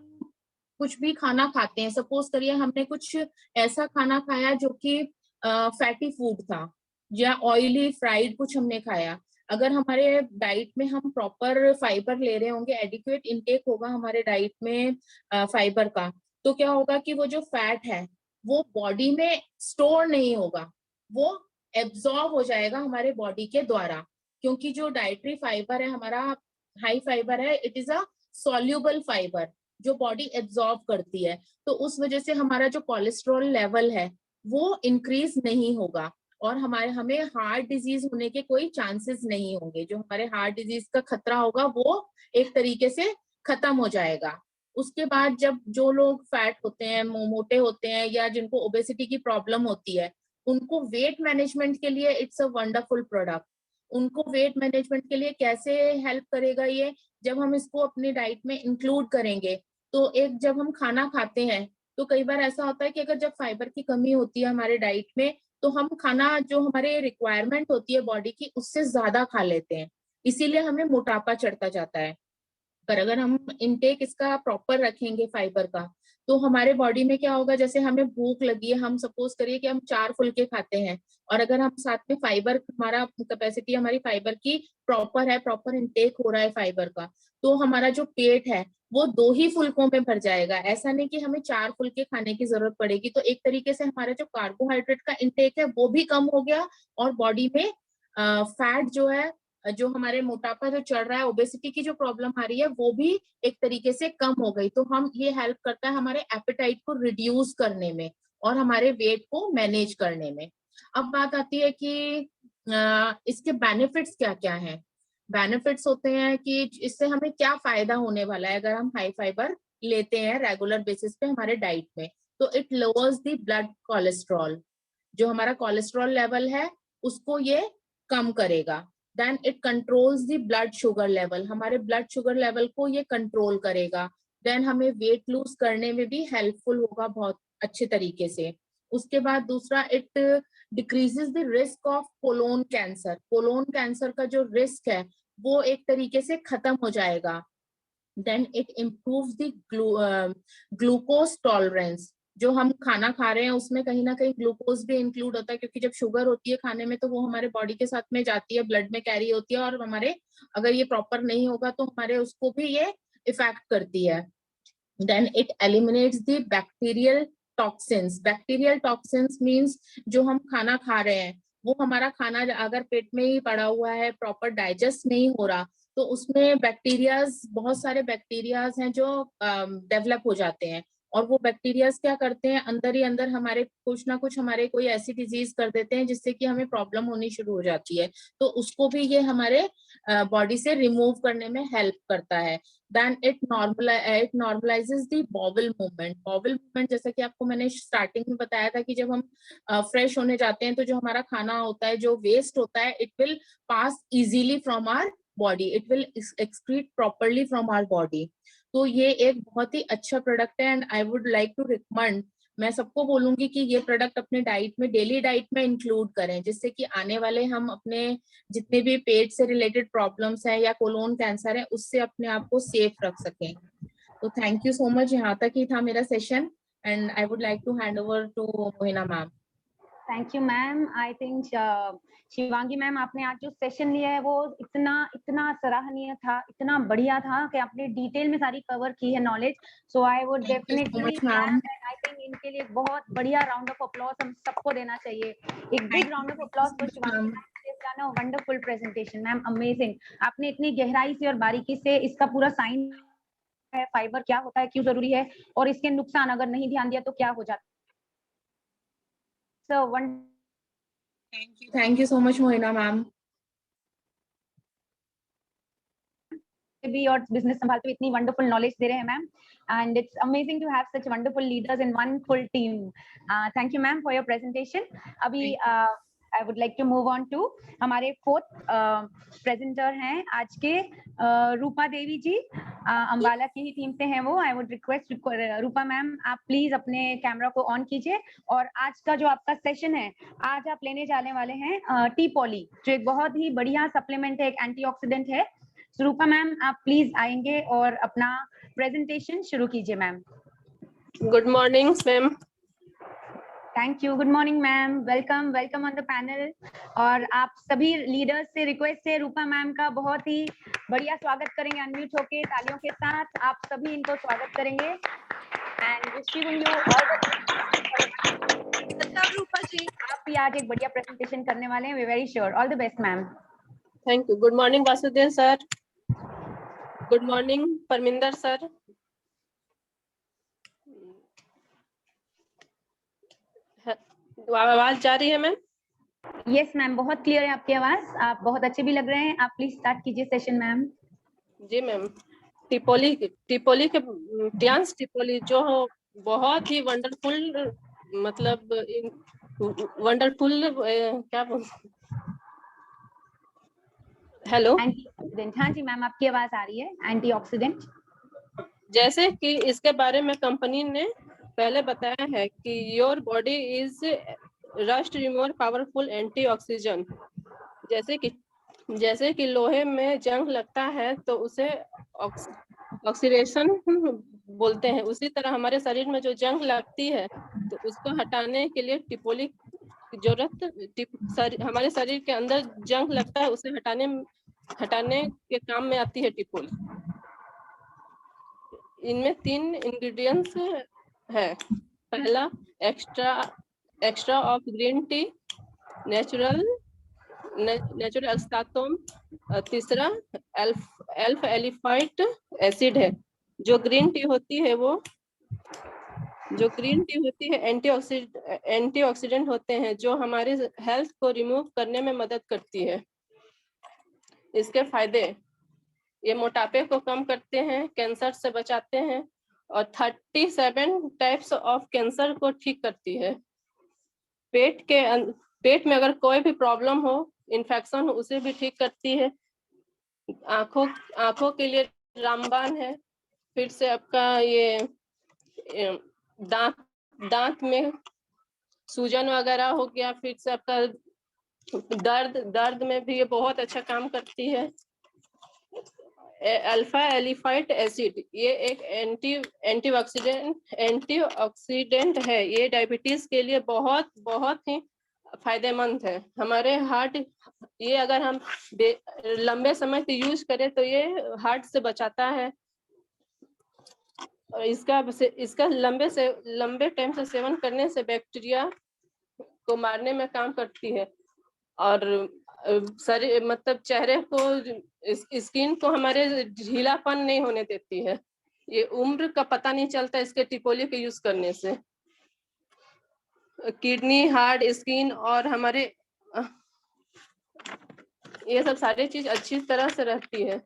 [SPEAKER 4] कुछ भी खाना खाते हैं, सपोज करिए हमने कुछ ऐसा खाना खाया जो कि फैटी फूड था या ऑयली फ्राइड कुछ हमने खाया, अगर हमारे डाइट में हम प्रॉपर फाइबर ले रहे होंगे, एडिक्वेट इनटेक होगा हमारे डाइट में फाइबर का, तो क्या होगा कि वो जो फैट है वो बॉडी में स्टोर नहीं होगा, वो एब्जॉर्ब हो जाएगा हमारे बॉडी के द्वारा। क्योंकि जो डाइटरी फाइबर है हमारा हाई फाइबर है, it is a soluble fibre जो बॉडी एब्जॉर्ब करती है। तो उस वजह से हमारा जो कोलेस्ट्रॉल लेवल है वो इंक्रीज नहीं होगा और हमें हार्ट डिजीज होने के कोई चांसेस नहीं होंगे। जो हमारे हार्ट डिजीज का खतरा होगा वो एक तरीके से खत्म हो जाएगा। उसके बाद जब जो लोग फैट होते हैं, मोटे होते हैं या जिनको ओबेसिटी की प्रॉब्लम होती है, उनको वेट मैनेजमेंट के लिए इट्स अ वंडरफुल प्रोडक्ट। उनको वेट मैनेजमेंट के लिए कैसे हेल्प करेगा ये? जब हम इसको अपनी डाइट में इंक्लूड करेंगे तो एक जब हम खाना खाते हैं तो कई बार ऐसा होता है कि अगर जब फाइबर की कमी होती है हमारे डाइट में तो हम खाना जो हमारे रिक्वायरमेंट होती है बॉडी की उससे ज्यादा खा लेते हैं, इसीलिए हमें मोटापा चढ़ता जाता है। पर अगर हम इनटेक इसका प्रॉपर रखेंगे फाइबर का तो हमारे बॉडी में क्या होगा, जैसे हमें भूख लगी है, हम सपोज करिए कि हम 4 फुलके खाते हैं और अगर हम साथ में फाइबर, हमारा कैपेसिटी हमारी फाइबर की प्रॉपर है, प्रॉपर इनटेक हो रहा है फाइबर का, तो हमारा जो पेट है वो 2 ही फुलकों में भर जाएगा। ऐसा नहीं कि हमें 4 फुलके खाने की जरूरत पड़ेगी। तो एक तरीके से हमारा जो कार्बोहाइड्रेट का इनटेक है वो भी कम हो गया और बॉडी में फैट जो है, जो हमारे मोटापा जो चढ़ रहा है, ओबेसिटी की जो प्रॉब्लम आ रही है वो भी एक तरीके से कम हो गई। तो हम ये हेल्प करता है हमारे एपेटाइट को रिड्यूस करने में और हमारे वेट को मैनेज करने में। अब बात आती है कि इसके बेनिफिट्स क्या क्या हैं। बेनिफिट्स होते हैं कि इससे हमें क्या फायदा होने वाला है अगर हम हाई फाइबर लेते हैं रेगुलर बेसिस पे हमारे डाइट में। तो it lowers the blood cholesterol, जो हमारा कोलेस्ट्रॉल लेवल है उसको ये कम करेगा। Then it controls the blood sugar level, हमारे ब्लड शुगर लेवल को ये कंट्रोल करेगा। देन हमें वेट लूज करने में भी हेल्पफुल होगा बहुत अच्छे तरीके से। उसके बाद दूसरा, it decreases the risk of colon cancer. Colon cancer का जो रिस्क है वो एक तरीके से खत्म हो जाएगा। Then it improves the glucose tolerance. जो हम खाना खा रहे हैं उसमें कहीं ना कहीं ग्लूकोज भी इंक्लूड होता है, क्योंकि जब शुगर होती है खाने में तो वो हमारे बॉडी के साथ में जाती है, ब्लड में कैरी होती है और हमारे अगर ये प्रॉपर नहीं होगा तो हमारे उसको भी ये इफेक्ट करती है। Then it eliminates the bacterial toxins. Bacterial toxins means जो हम खाना खा रहे हैं वो हमारा खाना अगर पेट में ही पड़ा हुआ है, प्रॉपर डाइजेस्ट नहीं हो रहा, तो उसमें बैक्टीरियाज, बहुत सारे बैक्टीरियाज हैं जो डेवलप हो जाते हैं और वो बैक्टीरियाज क्या करते हैं, अंदर ही अंदर हमारे कुछ ना कुछ हमारे कोई ऐसी डिजीज कर देते हैं जिससे कि हमें प्रॉब्लम होनी शुरू हो जाती है। तो उसको भी ये हमारे बॉडी से रिमूव करने में हेल्प करता है। Then it normalizes the bowel movement. Bowel movement जैसा कि आपको मैंने स्टार्टिंग में बताया था कि जब हम फ्रेश होने जाते हैं तो जो हमारा खाना होता है, जो वेस्ट होता है, it will pass easily from our body, it will excrete properly from our body. तो ये एक बहुत ही अच्छा प्रोडक्ट है and I would like to recommend, मैं सबको बोलूंगी कि ये प्रोडक्ट अपने डाइट में, डेली डाइट में इंक्लूड करें, जिससे कि आने वाले हम अपने जितने भी पेट से रिलेटेड प्रॉब्लम्स है या कोलोन कैंसर है उससे अपने आप को सेफ रख सकें। तो थैंक यू सो मच, यहाँ तक ही था मेरा session and I would like to hand over to Mohina ma'am.
[SPEAKER 2] Thank you ma'am. I think Shivangi ma'am, आपने आज जो सेशन लिया है वो इतना सराहनीय था, इतना बढ़िया था कि आपने डिटेल में सारी कवर की है knowledge. So I would definitely, I think इनके लिए बहुत बढ़िया राउंड ऑफ अप्लॉज हम सबको देना चाहिए। एक big round of applause for Shivangi ma'am, wonderful presentation ma'am, amazing. आपने इतनी गहराई से और बारीकी से इसका पूरा साइंस है, फाइबर क्या होता है, क्यों जरूरी है और इसके नुकसान अगर नहीं ध्यान दिया तो क्या हो जाता है। So
[SPEAKER 4] thank you so much Mohina ma'am.
[SPEAKER 2] भी और बिजनेस संभालते हुए इतनी वंडरफुल नॉलेज दे रहे हैं ma'am, and it's amazing to have such wonderful leaders in one full team. Thank you ma'am for your presentation. अभी I would like to move on to हमारे फोर्थ प्रेजेंटर हैं आज के, रूपा देवी जी, अंबाला की ही टीम से हैं वो। I would request Rupa ma'am, आप प्लीज अपने कैमरा को ऑन कीजिए। और आज का जो आपका सेशन है, आज आप लेने जाने वाले हैं टी पॉली, जो एक बहुत ही बढ़िया सप्लीमेंट है, एक एंटीऑक्सीडेंट है। So, रूपा मैम, आप प्लीज आएंगे और अपना प्रेजेंटेशन शुरू कीजिए ma'am.
[SPEAKER 5] Good morning ma'am.
[SPEAKER 2] Thank you. Good morning ma'am, welcome welcome on the panel. और आप सभी लीडर्स से रिक्वेस्ट है, रूपा मैम का बहुत ही बढ़िया स्वागत करेंगे अनम्यूट होके तालियों के साथ। आप सभी इनको स्वागत करेंगे and wishing you all the Roopa ji, आप भी आज एक बढ़िया प्रेजेंटेशन करने वाले हैं, we very sure. All the best ma'am.
[SPEAKER 5] Thank you. Good morning Vasudev sir. Good morning Parminder sir. आवाज जा रही है मैम?
[SPEAKER 2] यस मैम, बहुत क्लियर है आपकी आवाज, आप बहुत अच्छे भी लग रहे हैं। आप प्लीज स्टार्ट कीजिए सेशन मैम।
[SPEAKER 5] जी मैम। टिपोली के डांस टिपोली जो हो बहुत ही वंडरफुल, मतलब वंडरफुल, क्या बोल, हेलो।
[SPEAKER 2] एंटीऑक्सीडेंट, हाँ जी मैम, आपकी आवाज आ रही है। एंटीऑक्सीडेंट,
[SPEAKER 5] जैसे कि इसके बारे में कंपनी ने पहले बताया है कि your body is rust remover powerful antioxidant. जैसे कि लोहे में जंग लगता है तो उसे ऑक्सीडेशन बोलते हैं, उसी तरह हमारे शरीर में जो जंग लगती है तो उसको हटाने के लिए टिपोली की जरूरत, हमारे शरीर के अंदर जंग लगता है उसे हटाने के काम में आती है टिपोली। इनमें 3 इंग्रेडिएंट्स है। पहला extract of green tea, natural एक्सट्राक्टोम। तीसरा अल्फा एलिफाइट एसिड है। जो ग्रीन टी होती है एंटीऑक्सीडेंट होते हैं जो हमारे हेल्थ को रिमूव करने में मदद करती है। इसके फायदे, ये मोटापे को कम करते हैं, कैंसर से बचाते हैं और 37 टाइप्स ऑफ कैंसर को ठीक करती है। पेट में अगर कोई भी प्रॉब्लम हो, इन्फेक्शन हो, उसे भी ठीक करती है। आंखों के लिए रामबाण है। फिर से आपका ये दांत में सूजन वगैरह हो गया, फिर से आपका दर्द में भी ये बहुत अच्छा काम करती है। अल्फा एलिफाइट एसिड, ये एक एंटीऑक्सीडेंट है। ये डायबिटीज के लिए बहुत ही फायदेमंद है। हमारे हार्ट, ये अगर हम लंबे समय से यूज करें तो ये हार्ट से बचाता है और इसका लंबे टाइम से सेवन करने से बैक्टीरिया को मारने में काम करती है और शरीर, मतलब चेहरे को, स्किन को हमारे ढीलापन नहीं होने देती है। ये उम्र का पता नहीं चलता इसके टिपोली के यूज करने से। किडनी, हार्ट, स्किन और हमारे ये सब सारी चीज अच्छी तरह से रहती है।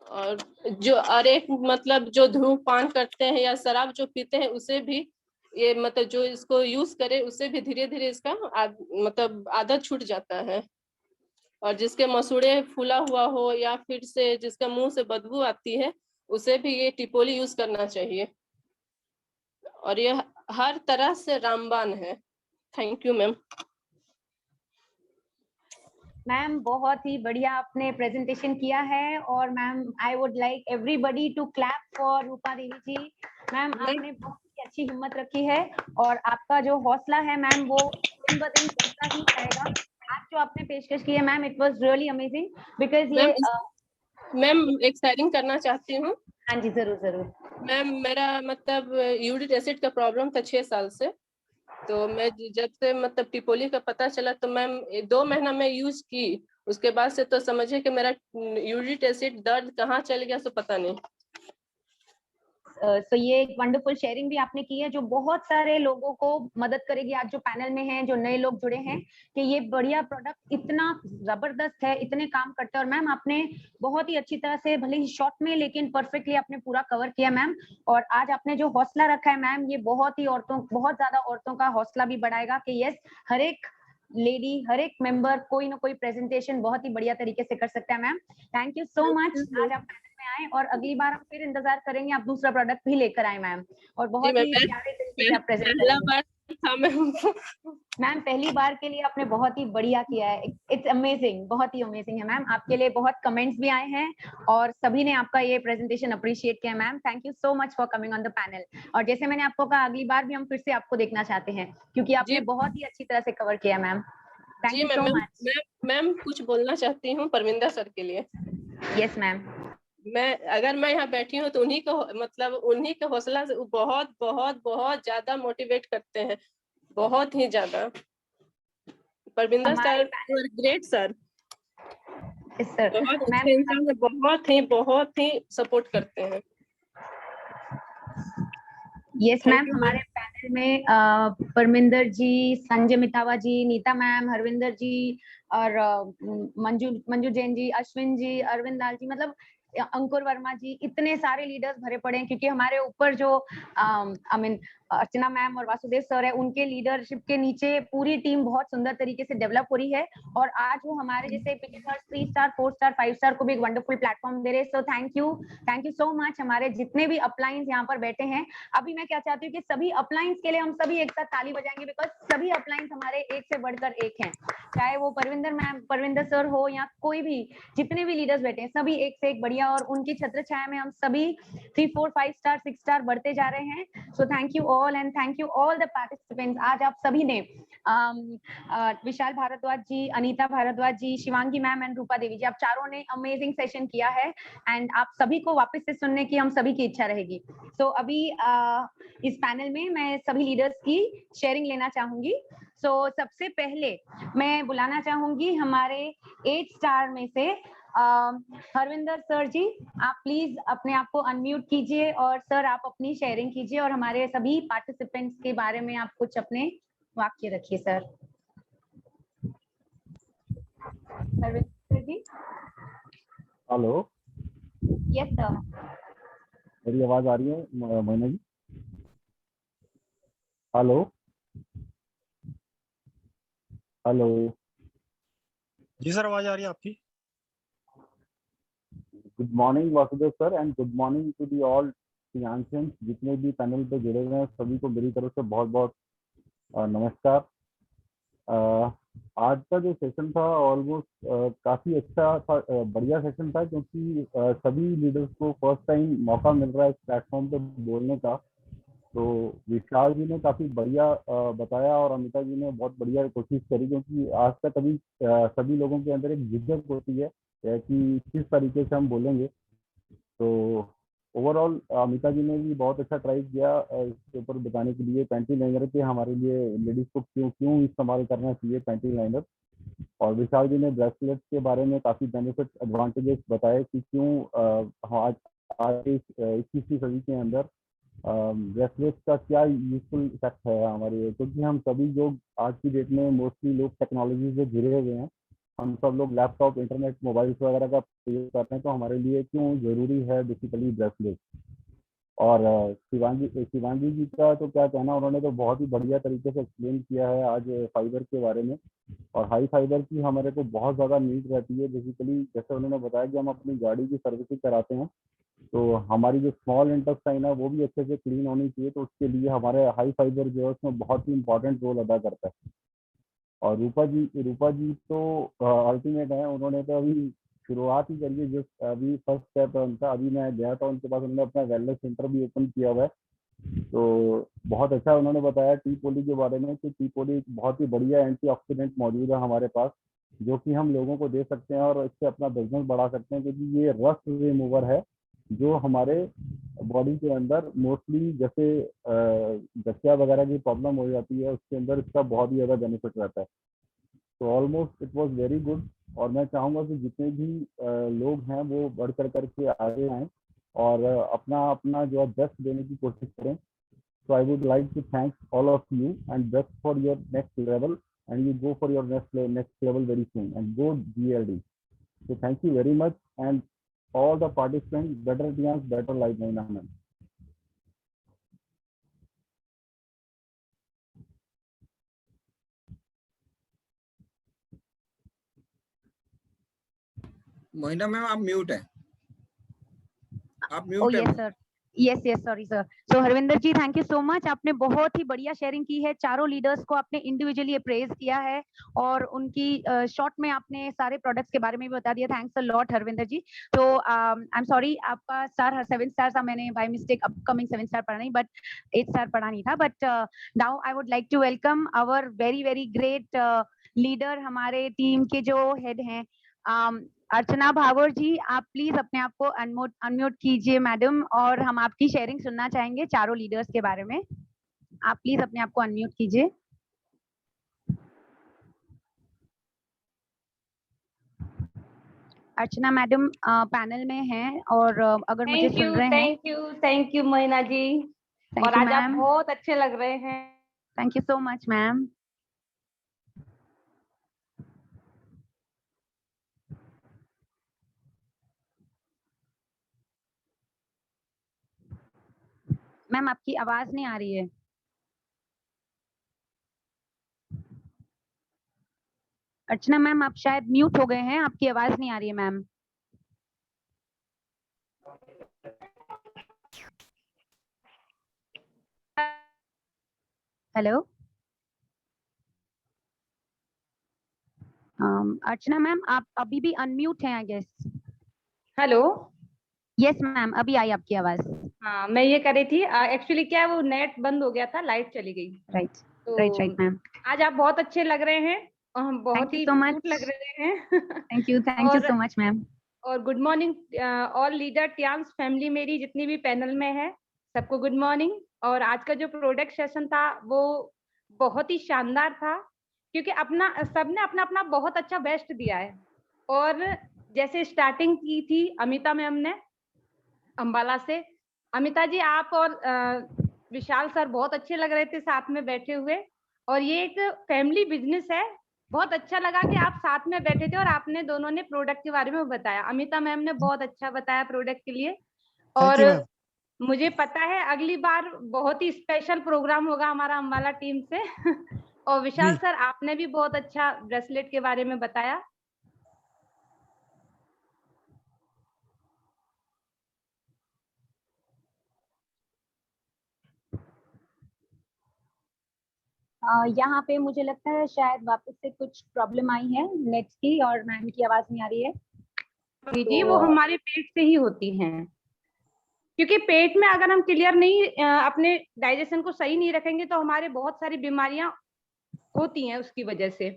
[SPEAKER 5] और एक मतलब जो धूम्रपान करते हैं या शराब जो पीते हैं उसे भी ये, मतलब जो इसको यूज करे उसे भी धीरे धीरे इसका मतलब आदत छूट जाता है। और जिसके मसूड़े फूला हुआ हो या फिर से जिसका मुंह से बदबू आती है उसे भी ये टिपोली यूज करना चाहिए। और ये हर तरह से रामबाण है। Thank you ma'am.
[SPEAKER 2] मैम बहुत ही बढ़िया आपने प्रेजेंटेशन किया है। और ma'am, I would like everybody to clap for Rupa Devi ji. Ma'am, आपने बहुत ही अच्छी हिम्मत रखी है और आपका जो हौसला है मैम, वो दिन ब दिन बढ़ता ही जाएगा। आज जो आपने पेशकश की है ma'am, it was really amazing because ये
[SPEAKER 5] मैम एक शेयरिंग करना चाहती हूँ।
[SPEAKER 2] हाँ जी, जरूर जरूर
[SPEAKER 5] मैम, मेरा मतलब यूरिक एसिड का प्रॉब्लम था 6 साल से। तो मैं जब से मतलब टिपोली का पता चला तो मैम 2 महीना मैं यूज की, उसके बाद से तो समझिए कि मेरा यूरिक एसिड दर्द कहाँ चल गया सो पता नहीं।
[SPEAKER 2] सो ये एक वंडरफुल शेयरिंग भी आपने की है जो बहुत सारे लोगों को मदद करेगी आज जो पैनल में हैं, जो नए लोग जुड़े हैं, कि ये बढ़िया प्रोडक्ट इतना जबरदस्त है, इतने काम करता है। और मैम आपने बहुत ही अच्छी तरह से, भले ही शॉर्ट में, लेकिन परफेक्टली आपने पूरा कवर किया मैम। और आज आपने जो हौसला रखा है मैम, ये बहुत ज्यादा औरतों का हौसला भी बढ़ाएगा कि यस, हर एक लेडी, हर एक मेंबर कोई ना कोई प्रेजेंटेशन बहुत ही बढ़िया तरीके से कर सकता है ma'am. Thank you so much, आज आप पैनल में आए और अगली बार हम फिर इंतजार करेंगे आप दूसरा प्रोडक्ट भी लेकर आए मैम, और बहुत ही प्यारे तरीके से आप प्रेजेंट करेंगे। मैम पहली बार के लिए आपने बहुत ही बढ़िया किया है, इट्स अमेजिंग, बहुत ही अमेजिंग है मैम। आपके लिए बहुत कमेंट्स भी आए हैं और सभी ने आपका ये प्रेजेंटेशन अप्रिशिएट किया है ma'am. Thank you so much for coming on the panel. और जैसे मैंने आपको कहा, अगली बार भी हम फिर से आपको देखना चाहते हैं क्योंकि आपने बहुत ही अच्छी तरह से कवर किया ma'am. Thank you so much.
[SPEAKER 5] Ma'am कुछ बोलना चाहती हूँ परमिंदर सर के लिए।
[SPEAKER 2] Yes ma'am.
[SPEAKER 5] अगर मैं यहाँ बैठी हूँ तो उन्हीं को, मतलब उन्हीं के हौसला से बहुत बहुत बहुत ज्यादा मोटिवेट करते हैं, बहुत ही ज्यादा। परमिंदर सर ग्रेट सर, बहुत अच्छे इंसान है, बहुत ही सपोर्ट करते हैं।
[SPEAKER 2] यस मैम, हमारे पैनल में परमिंदर जी, संजय मितावा जी, नीता मैम, हरविंदर जी और मंजू जैन जी, अश्विन जी, अरविंद लाल जी, मतलब अंकुर वर्मा जी, इतने सारे लीडर्स भरे पड़े हैं क्योंकि हमारे ऊपर जो अर्चना मैम और वासुदेव सर है, उनके लीडरशिप के नीचे पूरी टीम बहुत सुंदर तरीके से डेवलप हो रही है और आज वो हमारे जैसे 3 स्टार 4 स्टार 5 स्टार को भी एक वंडरफुल प्लेटफॉर्म दे रहे हैं। सो थैंक यू सो मच। हमारे जितने भी अपलाइंस यहाँ पर बैठे हैं, अभी मैं क्या चाहती हूँ कि सभी अपलाइंस के लिए हम सभी एक साथ ताली बजाएंगे, बिकॉज सभी अपलाइंस हमारे एक से बढ़कर एक हैं, चाहे वो परविंदर सर हो या कोई भी, जितने भी लीडर्स बैठे हैं सभी एक से एक बढ़िया, और उनकी छत्र छाया में हम सभी 3 4 5 स्टार 6 स्टार बढ़ते जा रहे हैं। सो thank you all and thank you all the participants. आज आप सभी ने विशाल भारद्वाज जी, अनीता भारद्वाज जी, शिवांगी मैम एंड रूपा देवी जी, आप चारों ने अमेजिंग सेशन किया है एंड आप सभी को वापस से सुनने की हम सभी की इच्छा रहेगी। सो अभी इस पैनल में मैं सभी लीडर्स की शेयरिंग लेना चाहूंगी। सो सबसे पहले मैं बुलाना चाहूंगी हमारे 8 स्टार में से हरविंदर सर जी, आप प्लीज अपने आप को अनम्यूट कीजिए और सर आप अपनी शेयरिंग कीजिए और हमारे सभी पार्टिसिपेंट्स के बारे में आप कुछ अपने वाक्य रखिए sir. Harvinder ji.
[SPEAKER 6] Hello.
[SPEAKER 2] Yes sir.
[SPEAKER 6] मेरी आवाज आ रही है मोहिना जी? Hello hello.
[SPEAKER 1] जी सर, आवाज आ रही है आपकी।
[SPEAKER 6] Good morning Vasudev sir and good morning to the all फियांसेंस, जितने भी पैनल पे जुड़े हुए हैं सभी को मेरी तरफ से बहुत बहुत नमस्कार। आज का जो सेशन था ऑलमोस्ट काफ़ी अच्छा था, बढ़िया सेशन था, क्योंकि सभी लीडर्स को फर्स्ट टाइम मौका मिल रहा है इस प्लेटफॉर्म पे बोलने का। तो विशाल जी ने काफ़ी बढ़िया बताया और अमिता जी ने बहुत बढ़िया कोशिश करी, क्योंकि आज तक अभी सभी लोगों के अंदर एक झिझक होती है कि किस तरीके से हम बोलेंगे। तो ओवरऑल अमिता जी ने भी बहुत अच्छा ट्राई किया इसके ऊपर बताने के लिए पैंटी लाइनर के हमारे लिए लेडीज को क्यों इस्तेमाल करना चाहिए पैंटी लाइनर। और विशाल जी ने ब्रेसलेट के बारे में काफ़ी बेनिफिट एडवांटेजेस बताए कि क्यों आज इस 21वीं सदी के अंदर ब्रेसलेट का क्या यूजफुल इफेक्ट है हमारे, क्योंकि हम सभी लोग आज की डेट में मोस्टली लोग टेक्नोलॉजी से जुड़े हुए हैं, हम सब लोग लैपटॉप, इंटरनेट, मोबाइल्स वगैरह का प्रयोग करते हैं, तो हमारे लिए क्यों ज़रूरी है बेसिकली ब्रेसलेट। और शिवांगी जी का तो क्या कहना, उन्होंने तो बहुत ही बढ़िया तरीके से एक्सप्लेन किया है आज फाइबर के बारे में। और हाई फाइबर की हमारे को बहुत ज़्यादा नीड रहती है। बेसिकली जैसे उन्होंने बताया कि हम अपनी गाड़ी की सर्विसिंग कराते हैं, तो हमारी जो स्मॉल इंटेस्टाइन है वो भी अच्छे से क्लीन होनी चाहिए, तो उसके लिए हमारे हाई फाइबर जो है उसमें बहुत ही इंपॉर्टेंट रोल अदा करता है। और रूपा जी तो अल्टीमेट है, उन्होंने तो अभी शुरुआत ही करी है, जस्ट अभी फर्स्ट स्टेप है उनका। अभी मैं गया था उनके पास, उन्होंने अपना वेलनेस सेंटर भी ओपन किया हुआ है, तो बहुत अच्छा उन्होंने बताया टी पोली के बारे में कि टी पोली एक बहुत ही बढ़िया एंटीऑक्सीडेंट मौजूद है हमारे पास, जो कि हम लोगों को दे सकते हैं और इससे अपना बिजनेस बढ़ा सकते हैं, क्योंकि ये रस्ट रिमूवर है जो हमारे बॉडी के अंदर मोस्टली जैसे गठिया वगैरह की प्रॉब्लम हो जाती है, उसके अंदर इसका बहुत ही ज़्यादा बेनिफिट रहता है। तो almost it was very good, और मैं चाहूँगा कि जितने भी लोग हैं वो बढ़ कर करके आगे आएँ और अपना अपना जो है बेस्ट देने की कोशिश करें। So I would like to thank all of you and best for your next level, and you go for your next level very soon and go GLD. So thank you very much, and all the participants, better chance, better life, Moina ma'am.
[SPEAKER 7] Mohina ma'am आप mute है, आप
[SPEAKER 2] Oh
[SPEAKER 7] mute है।
[SPEAKER 2] yes sir. yes sorry sir. So Harvinder ji thank you so much, आपने बहुत ही बढ़िया sharing की है, चारों लीडर्स को आपने इंडिविजुअली अप्रेज किया है और उनकी शॉर्ट में आपने सारे प्रोडक्ट्स के बारे में भी बता दिया। थैंक्स अ लॉट हरविंदर जी। तो आई एम सॉरी आपका स्टार 7 स्टार था, मैंने बाय मिस्टेक अपकमिंग 7 स्टार पढ़ा नहीं, बट 8 स्टार पढ़ा नहीं था। But now I would like to welcome our very very great leader, हमारे टीम के जो हेड हैं अर्चना भावर जी। आप प्लीज अपने आप को अनम्यूट कीजिए मैडम, और हम आपकी शेयरिंग सुनना चाहेंगे चारों लीडर्स के बारे में। आप प्लीज अपने आप को अनम्यूट कीजिए। अर्चना मैडम पैनल में हैं और अगर मुझे सुन रहे हैं।
[SPEAKER 8] थैंक यू मोहिना जी। और आज आप बहुत अच्छे लग रहे हैं।
[SPEAKER 2] Thank you so much ma'am. Ma'am आपकी आवाज नहीं आ रही है। अर्चना मैम आप शायद म्यूट हो गए हैं, आपकी आवाज नहीं आ रही है मैम। हेलो अर्चना मैम आप अभी भी अनम्यूट हैं I guess.
[SPEAKER 8] Hello
[SPEAKER 2] yes ma'am अभी आई आपकी आवाज।
[SPEAKER 8] हाँ मैं ये कर रही थी, एक्चुअली क्या है वो नेट बंद हो गया था, लाइट चली गई।
[SPEAKER 2] राइट
[SPEAKER 8] तो
[SPEAKER 2] राइट मैम।
[SPEAKER 8] आज आप बहुत अच्छे लग रहे हैं और हम बहुत ही क्यूट लग रहे हैं।
[SPEAKER 2] Thank you so much ma'am.
[SPEAKER 8] और good morning all leader Tiens family, मेरी जितनी भी पैनल में है सबको गुड मॉर्निंग। और आज का जो प्रोडक्ट सेशन था वो बहुत ही शानदार था, क्योंकि सबने अपना अपना बहुत अच्छा बेस्ट दिया है। और जैसे स्टार्टिंग की थी अमिता मैम ने अंबाला से, अमिता जी आप और विशाल सर बहुत अच्छे लग रहे थे साथ में बैठे हुए। और ये एक फैमिली बिजनेस है, बहुत अच्छा लगा कि आप साथ में बैठे थे और आपने दोनों ने प्रोडक्ट के बारे में बताया। अमिता मैम ने बहुत अच्छा बताया प्रोडक्ट के लिए। और मुझे पता है अगली बार बहुत ही स्पेशल प्रोग्राम होगा हमारा अंबाला टीम से। और विशाल सर आपने भी बहुत अच्छा ब्रेसलेट के बारे में बताया।
[SPEAKER 2] यहाँ पे मुझे लगता है शायद वापस से कुछ प्रॉब्लम आई है नेट की और मैम की आवाज नहीं आ रही है।
[SPEAKER 8] जी वो हमारे पेट से ही होती हैं, क्योंकि पेट में अगर हम क्लियर नहीं अपने डाइजेशन को सही नहीं रखेंगे तो हमारे बहुत सारी बीमारियां होती हैं उसकी वजह से।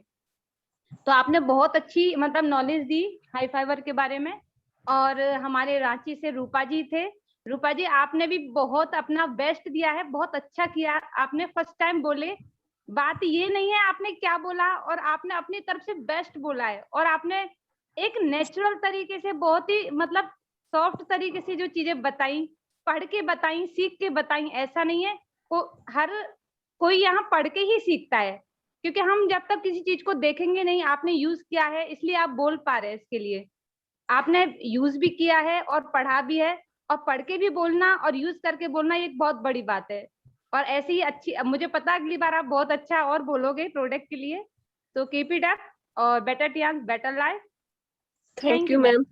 [SPEAKER 8] तो आपने बहुत अच्छी मतलब नॉलेज दी हाई फाइबर के बारे में। और हमारे रांची से रूपा जी थे, रूपा जी आपने भी बहुत अपना बेस्ट दिया है, बहुत अच्छा किया। आपने फर्स्ट टाइम बोले, बात ये नहीं है आपने क्या बोला, और आपने अपनी तरफ से बेस्ट बोला है। और आपने एक नेचुरल तरीके से बहुत ही मतलब सॉफ्ट तरीके से जो चीजें बताई, पढ़ के बताई, सीख के बताई। ऐसा नहीं है हर कोई यहाँ पढ़ के ही सीखता है, क्योंकि हम जब तक किसी चीज को देखेंगे नहीं, आपने यूज किया है इसलिए आप बोल पा रहे हैं। इसके लिए आपने यूज भी किया है और पढ़ा भी है, और पढ़ के भी बोलना और यूज करके बोलना ये एक बहुत बड़ी बात है। और ऐसी ही अच्छी, मुझे पता अगली बार आप बहुत अच्छा और बोलोगे प्रोडक्ट के लिए। तो कीप इट अप और better Tiens better life.
[SPEAKER 5] Thank you ma'am.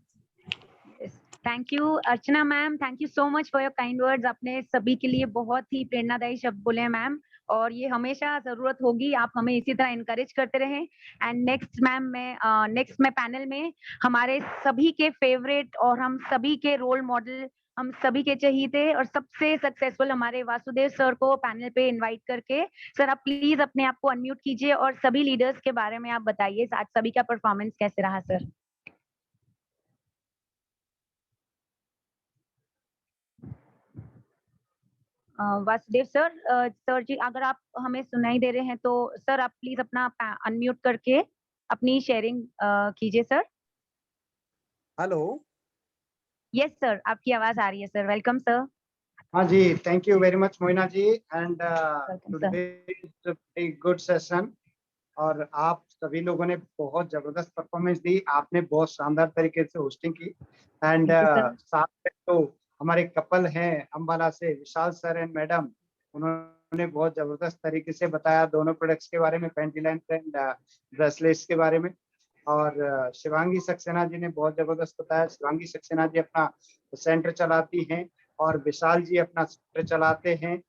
[SPEAKER 2] Thank you Archana ma'am, thank you so much for your kind words. आपने सभी के लिए बहुत ही प्रेरणादायी शब्द बोले हैं मैम, और ये हमेशा जरूरत होगी, आप हमें इसी तरह इनकरेज करते रहें। एंड नेक्स्ट मैम मैं पैनल में हमारे सभी के फेवरेट और हम सभी के रोल मॉडल, हम सभी के चहीते और सबसे सक्सेसफुल हमारे वासुदेव सर को पैनल पे इनवाइट करके, सर आप प्लीज अपने आप को अनम्यूट कीजिए और सभी लीडर्स के बारे में आप बताइए, आज सभी का परफॉर्मेंस कैसे रहा सर। वासुदेव सर जी अगर आप हमें सुनाई दे रहे हैं तो सर आप प्लीज अपना अनम्यूट करके अपनी शेयरिंग कीजिए सर।
[SPEAKER 7] हेलो
[SPEAKER 9] यस सर, आपकी आवाज आ रही है सर। Welcome sir.
[SPEAKER 10] हाँ जी, thank you very much Moina ji and
[SPEAKER 9] Welcome, sir.
[SPEAKER 10] Today good session. और आप सभी लोगों ने बहुत जबरदस्त परफॉर्मेंस दी, आपने बहुत शानदार तरीके से होस्टिंग की एंड
[SPEAKER 9] Thank you, sir.
[SPEAKER 10] साथ में तो हमारे कपल हैं अम्बाला से, विशाल सर एंड मैडम, उन्होंने बहुत जबरदस्त तरीके से बताया दोनों प्रोडक्ट्स के बारे में, पैंटी लाइन एंड ब्रेसलेट्स के बारे में। और शिवांगी सक्सेना जी ने बहुत जबरदस्त बताया। शिवांगी सक्सेना जी अपना सेंटर चलाती हैं और विशाल जी अपना सेंटर चलाते हैं।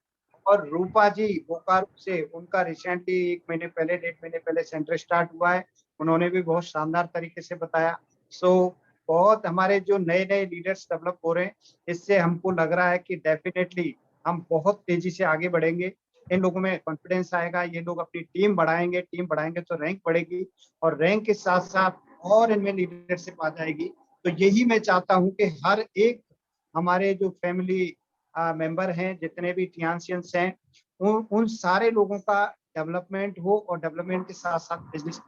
[SPEAKER 10] और रूपा जी बोकारो से, उनका रिसेंटली 1 महीने पहले 1.5 महीने पहले सेंटर स्टार्ट हुआ है, उन्होंने भी बहुत शानदार तरीके से बताया। सो बहुत हमारे जो नए नए लीडर्स डेवलप हो रहे हैं, इससे हमको लग रहा है कि डेफिनेटली हम बहुत तेजी से आगे बढ़ेंगे। इन लोगों में कॉन्फिडेंस आएगा, ये लोग अपनी टीम बढ़ाएंगे तो रैंक बढ़ेगी और रैंक के साथ साथ और इनमें लीडरशिप आ जाएगी। तो यही मैं चाहता हूँ कि हर एक हमारे जो फैमिली मेंबर हैं, जितने भी टियान्सियंस हैं, उन सारे लोगों का डेवलपमेंट हो और डेवलपमेंट के साथ साथ business.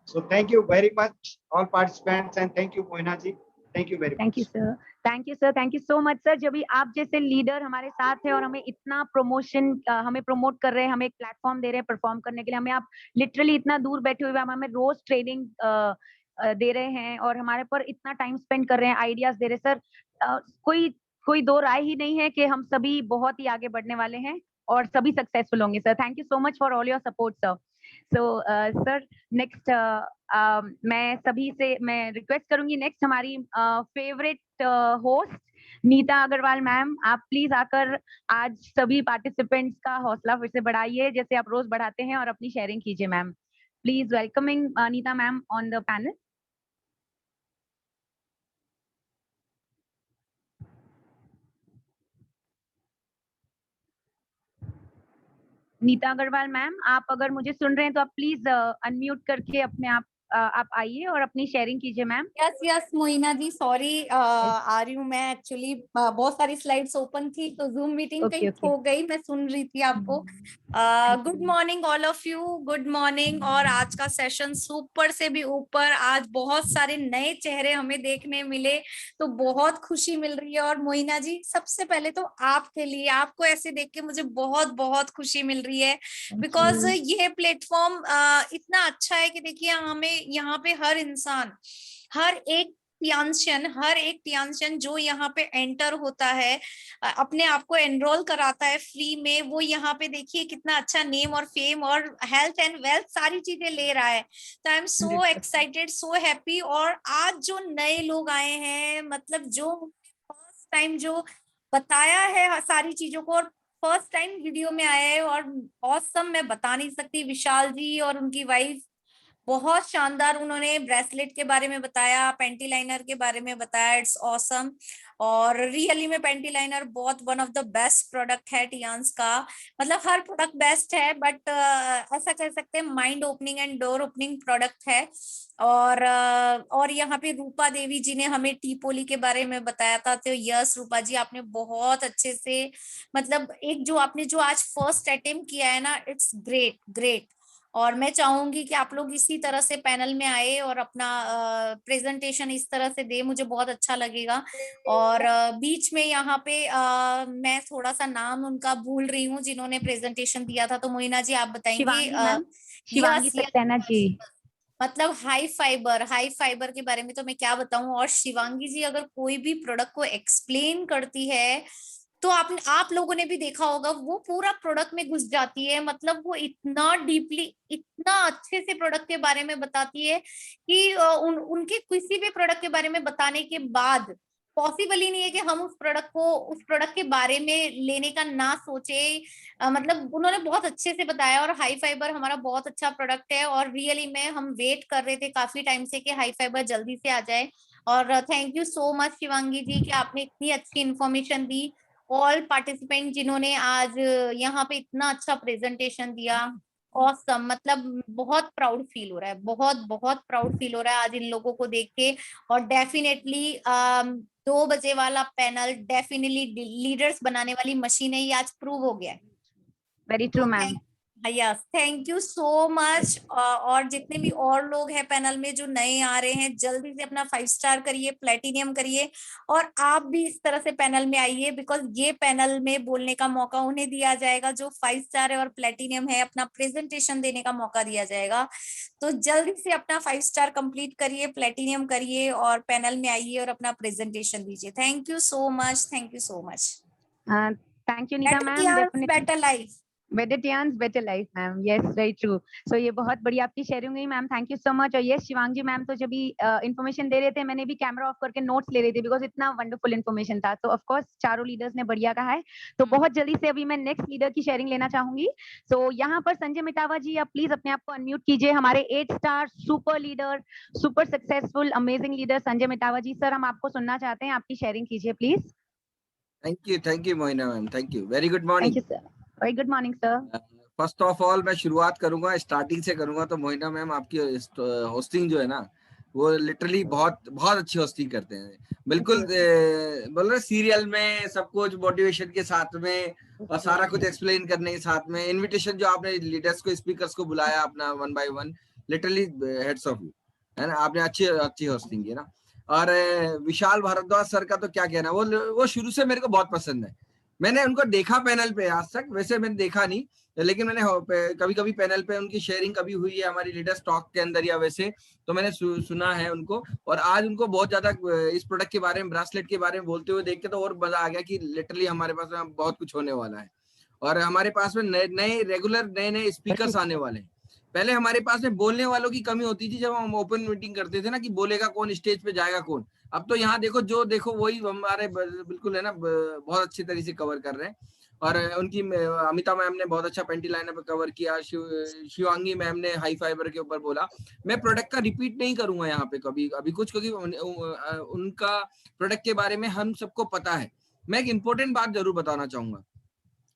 [SPEAKER 10] So thank you very much all participants and thank you Moina ji, thank you very
[SPEAKER 9] thank you
[SPEAKER 10] much.
[SPEAKER 9] Sir. Thank you sir. Thank you so much sir. जब भी आप जैसे लीडर हमारे साथ है और हमें इतना प्रमोशन, हमें प्रमोट कर रहे हैं, हमें एक प्लेटफॉर्म दे रहे हैं परफॉर्म करने के लिए, हमें आप लिटरली इतना दूर बैठे हुए हमें रोज ट्रेनिंग दे रहे हैं और हमारे पर इतना टाइम स्पेंड कर रहे हैं, आइडियाज दे रहे हैं सर। कोई दो राय ही नहीं है कि हम सभी बहुत ही आगे बढ़ने वाले हैं और सभी सक्सेसफुल होंगे sir. Thank you so much for all your support sir. So sir next मैं रिक्वेस्ट करूंगी, नेक्स्ट हमारी favourite host Nita Agarwal ma'am, आप प्लीज आकर आज सभी पार्टिसिपेंट्स का हौसला फिर से बढ़ाइए जैसे आप रोज बढ़ाते हैं और अपनी शेयरिंग कीजिए ma'am. Please welcoming Nita ma'am on the panel. Nita Agarwal ma'am, आप अगर मुझे सुन रहे हैं तो आप प्लीज अनम्यूट करके अपने आप आइए और अपनी शेयरिंग कीजिए मैम।
[SPEAKER 11] यस मोइना जी, सॉरी आ रही हूँ मैं। एक्चुअली बहुत सारी स्लाइड्स ओपन थी तो जूम मीटिंग कहीं खो गई, मैं सुन रही थी आपको। Good morning all of you, good morning. और आज का सेशन सुपर से भी ऊपर, आज बहुत सारे नए चेहरे हमें देखने मिले तो बहुत खुशी मिल रही है। और मोइना जी, सबसे पहले तो आपके लिए, आपको ऐसे देख के मुझे बहुत बहुत खुशी मिल रही है, बिकॉज ये प्लेटफॉर्म इतना अच्छा है कि देखिए हमें यहाँ पे हर इंसान, हर एक टियान्सियन जो यहाँ पे एंटर होता है, अपने आप को एनरोल कराता है फ्री में, वो यहाँ पे देखिए कितना अच्छा नेम और फेम और हेल्थ एंड वेल्थ सारी चीजें ले रहा है। तो I am so excited, so happy. और आज जो नए लोग आए हैं, मतलब जो फर्स्ट टाइम जो बताया है सारी चीजों को और फर्स्ट टाइम वीडियो में आया है, और ऑसम मैं बता नहीं सकती, विशाल जी और उनकी वाइफ बहुत शानदार, उन्होंने ब्रेसलेट के बारे में बताया, पेंटी लाइनर के बारे में बताया, इट्स ऑसम। और रियली में पेंटी लाइनर बहुत one of the best product है टियान्स का। मतलब हर प्रोडक्ट बेस्ट है, बट ऐसा कह सकते हैं mind opening and door opening product है। और यहाँ पे रूपा देवी जी ने हमें टीपोली के बारे में बताया था। तो यस रूपा जी, आपने बहुत अच्छे से, मतलब एक जो आपने जो आज फर्स्ट अटेम्प्ट किया है ना, इट्स ग्रेट ग्रेट। और मैं चाहूंगी कि आप लोग इसी तरह से पैनल में आए और अपना प्रेजेंटेशन इस तरह से दे, मुझे बहुत अच्छा लगेगा। और बीच में यहाँ पे मैं थोड़ा सा नाम उनका भूल रही हूँ जिन्होंने प्रेजेंटेशन दिया था, तो मोइना जी आप बताएंगे।
[SPEAKER 9] शिवांगी सक्सेना जी,
[SPEAKER 11] मतलब हाई फाइबर के बारे में तो मैं क्या बताऊं। और शिवांगी जी अगर कोई भी प्रोडक्ट को एक्सप्लेन करती है तो आप लोगों ने भी देखा होगा, वो पूरा प्रोडक्ट में घुस जाती है। मतलब वो इतना डीपली, इतना अच्छे से प्रोडक्ट के बारे में बताती है कि उनके किसी भी प्रोडक्ट के बारे में बताने के बाद पॉसिबल ही नहीं है कि हम उस प्रोडक्ट के बारे में लेने का ना सोचे। मतलब उन्होंने बहुत अच्छे से बताया। और हाई फाइबर हमारा बहुत अच्छा प्रोडक्ट है और रियली में हम वेट कर रहे थे काफी टाइम से कि हाई फाइबर जल्दी से आ जाए। और thank you so much Shivangi ji कि आपने इतनी अच्छी इन्फॉर्मेशन दी। ऑल पार्टिसिपेंट जिन्होंने आज यहाँ पे इतना अच्छा प्रेजेंटेशन दिया, ऑसम। मतलब बहुत प्राउड फील हो रहा है, बहुत बहुत प्राउड फील हो रहा है आज इन लोगों को देख के। और डेफिनेटली 2 बजे वाला पैनल डेफिनेटली लीडर्स बनाने वाली मशीन है, ये आज प्रूव हो गया है।
[SPEAKER 9] Very true ma'am.
[SPEAKER 11] Yes, thank you so much. और जितने भी और लोग हैं पैनल में जो नए आ रहे हैं, जल्दी से अपना 5 स्टार करिए, प्लेटिनियम करिए, और आप भी इस तरह से पैनल में आइए, बिकॉज ये पैनल में बोलने का मौका उन्हें दिया जाएगा जो 5 स्टार है और प्लेटिनियम है, अपना प्रेजेंटेशन देने का मौका दिया जाएगा। तो जल्दी से अपना 5 स्टार कंप्लीट करिए, प्लेटिनियम करिए और पैनल में आइए और अपना प्रेजेंटेशन दीजिए। Thank you so much, thank you so much.
[SPEAKER 9] Thank you Nita ma'am.
[SPEAKER 11] Better life,
[SPEAKER 9] better chance better life ma'am, yes very true। so ये बहुत बड़ी आपकी शेयरिंग हुई ma'am, thank you so much. और यस शिवांगी मैम तो जब भी इन्फॉर्मेशन दे रहे थे मैंने भी कैमरा ऑफ करके नोट्स ले रही थी बिकॉज इतना वंडरफुल इन्फॉर्मेशन था। तो ऑफ कोर्स चारों लीडर्स ने बढ़िया कहा है। तो बहुत जल्दी से अभी मैं नेक्स्ट लीडर की शेयरिंग लेना चाहूंगी। सो यहाँ पर संजय मिटावा जी आप प्लीज अपने आप को अनम्यूट कीजिए। हमारे 8 star super leader, super successful amazing leader Sanjay Mitawa ji, sir हम आपको सुनना चाहते हैं, आपकी शेयरिंग कीजिए please.
[SPEAKER 7] Thank you Mohina ma'am, thank you, very good morning.
[SPEAKER 9] Thank you sir, very good morning sir.
[SPEAKER 7] First of all मैं शुरुआत करूंगा, स्टार्टिंग से करूंगा। तो मोहिना मैम आपकी होस्टिंग जो है ना वो लिटरली बहुत बहुत अच्छी होस्टिंग करते हैं, बिल्कुल बोल रहे सीरियल में सब कुछ मोटिवेशन के साथ में और सारा कुछ एक्सप्लेन करने के साथ में। इनविटेशन जो आपने लीडर्स को, स्पीकर्स को बुलाया अपना 1 by 1, literally heads of you, है ना, आपने अच्छी होस्टिंग की ना। और विशाल भारद्वाज सर का तो क्या कहना, वो शुरू से मेरे को बहुत पसंद है। मैंने उनको देखा पैनल पे, आज तक वैसे मैंने देखा नहीं, लेकिन मैंने कभी कभी पैनल पे उनकी शेयरिंग कभी हुई है हमारी लीडर्स टॉक के अंदर या वैसे, तो मैंने सुना है उनको। और आज उनको बहुत ज्यादा इस प्रोडक्ट के बारे में, ब्रासलेट के बारे में बोलते हुए देख के तो और मजा आ गया कि लिटरली हमारे पास में बहुत कुछ होने वाला है। और हमारे पास में नए रेगुलर नए स्पीकर्स आने वाले हैं। पहले हमारे पास में बोलने वालों की कमी होती थी जब हम ओपन मीटिंग करते थे ना, कि बोलेगा कौन, स्टेज पे जाएगा कौन। अब तो यहाँ देखो, जो देखो वही हमारे बिल्कुल है ना, बहुत अच्छे तरीके से कवर कर रहे हैं। और उनकी अमिता मैम ने बहुत अच्छा पेंटी लाइनर पर कवर किया, शिवांगी मैम ने हाई फाइबर के ऊपर बोला। मैं प्रोडक्ट का रिपीट नहीं करूंगा यहाँ पे कभी अभी कुछ, क्योंकि उनका प्रोडक्ट के बारे में हम सबको पता है। मैं एक इम्पोर्टेंट बात जरूर बताना चाहूंगा,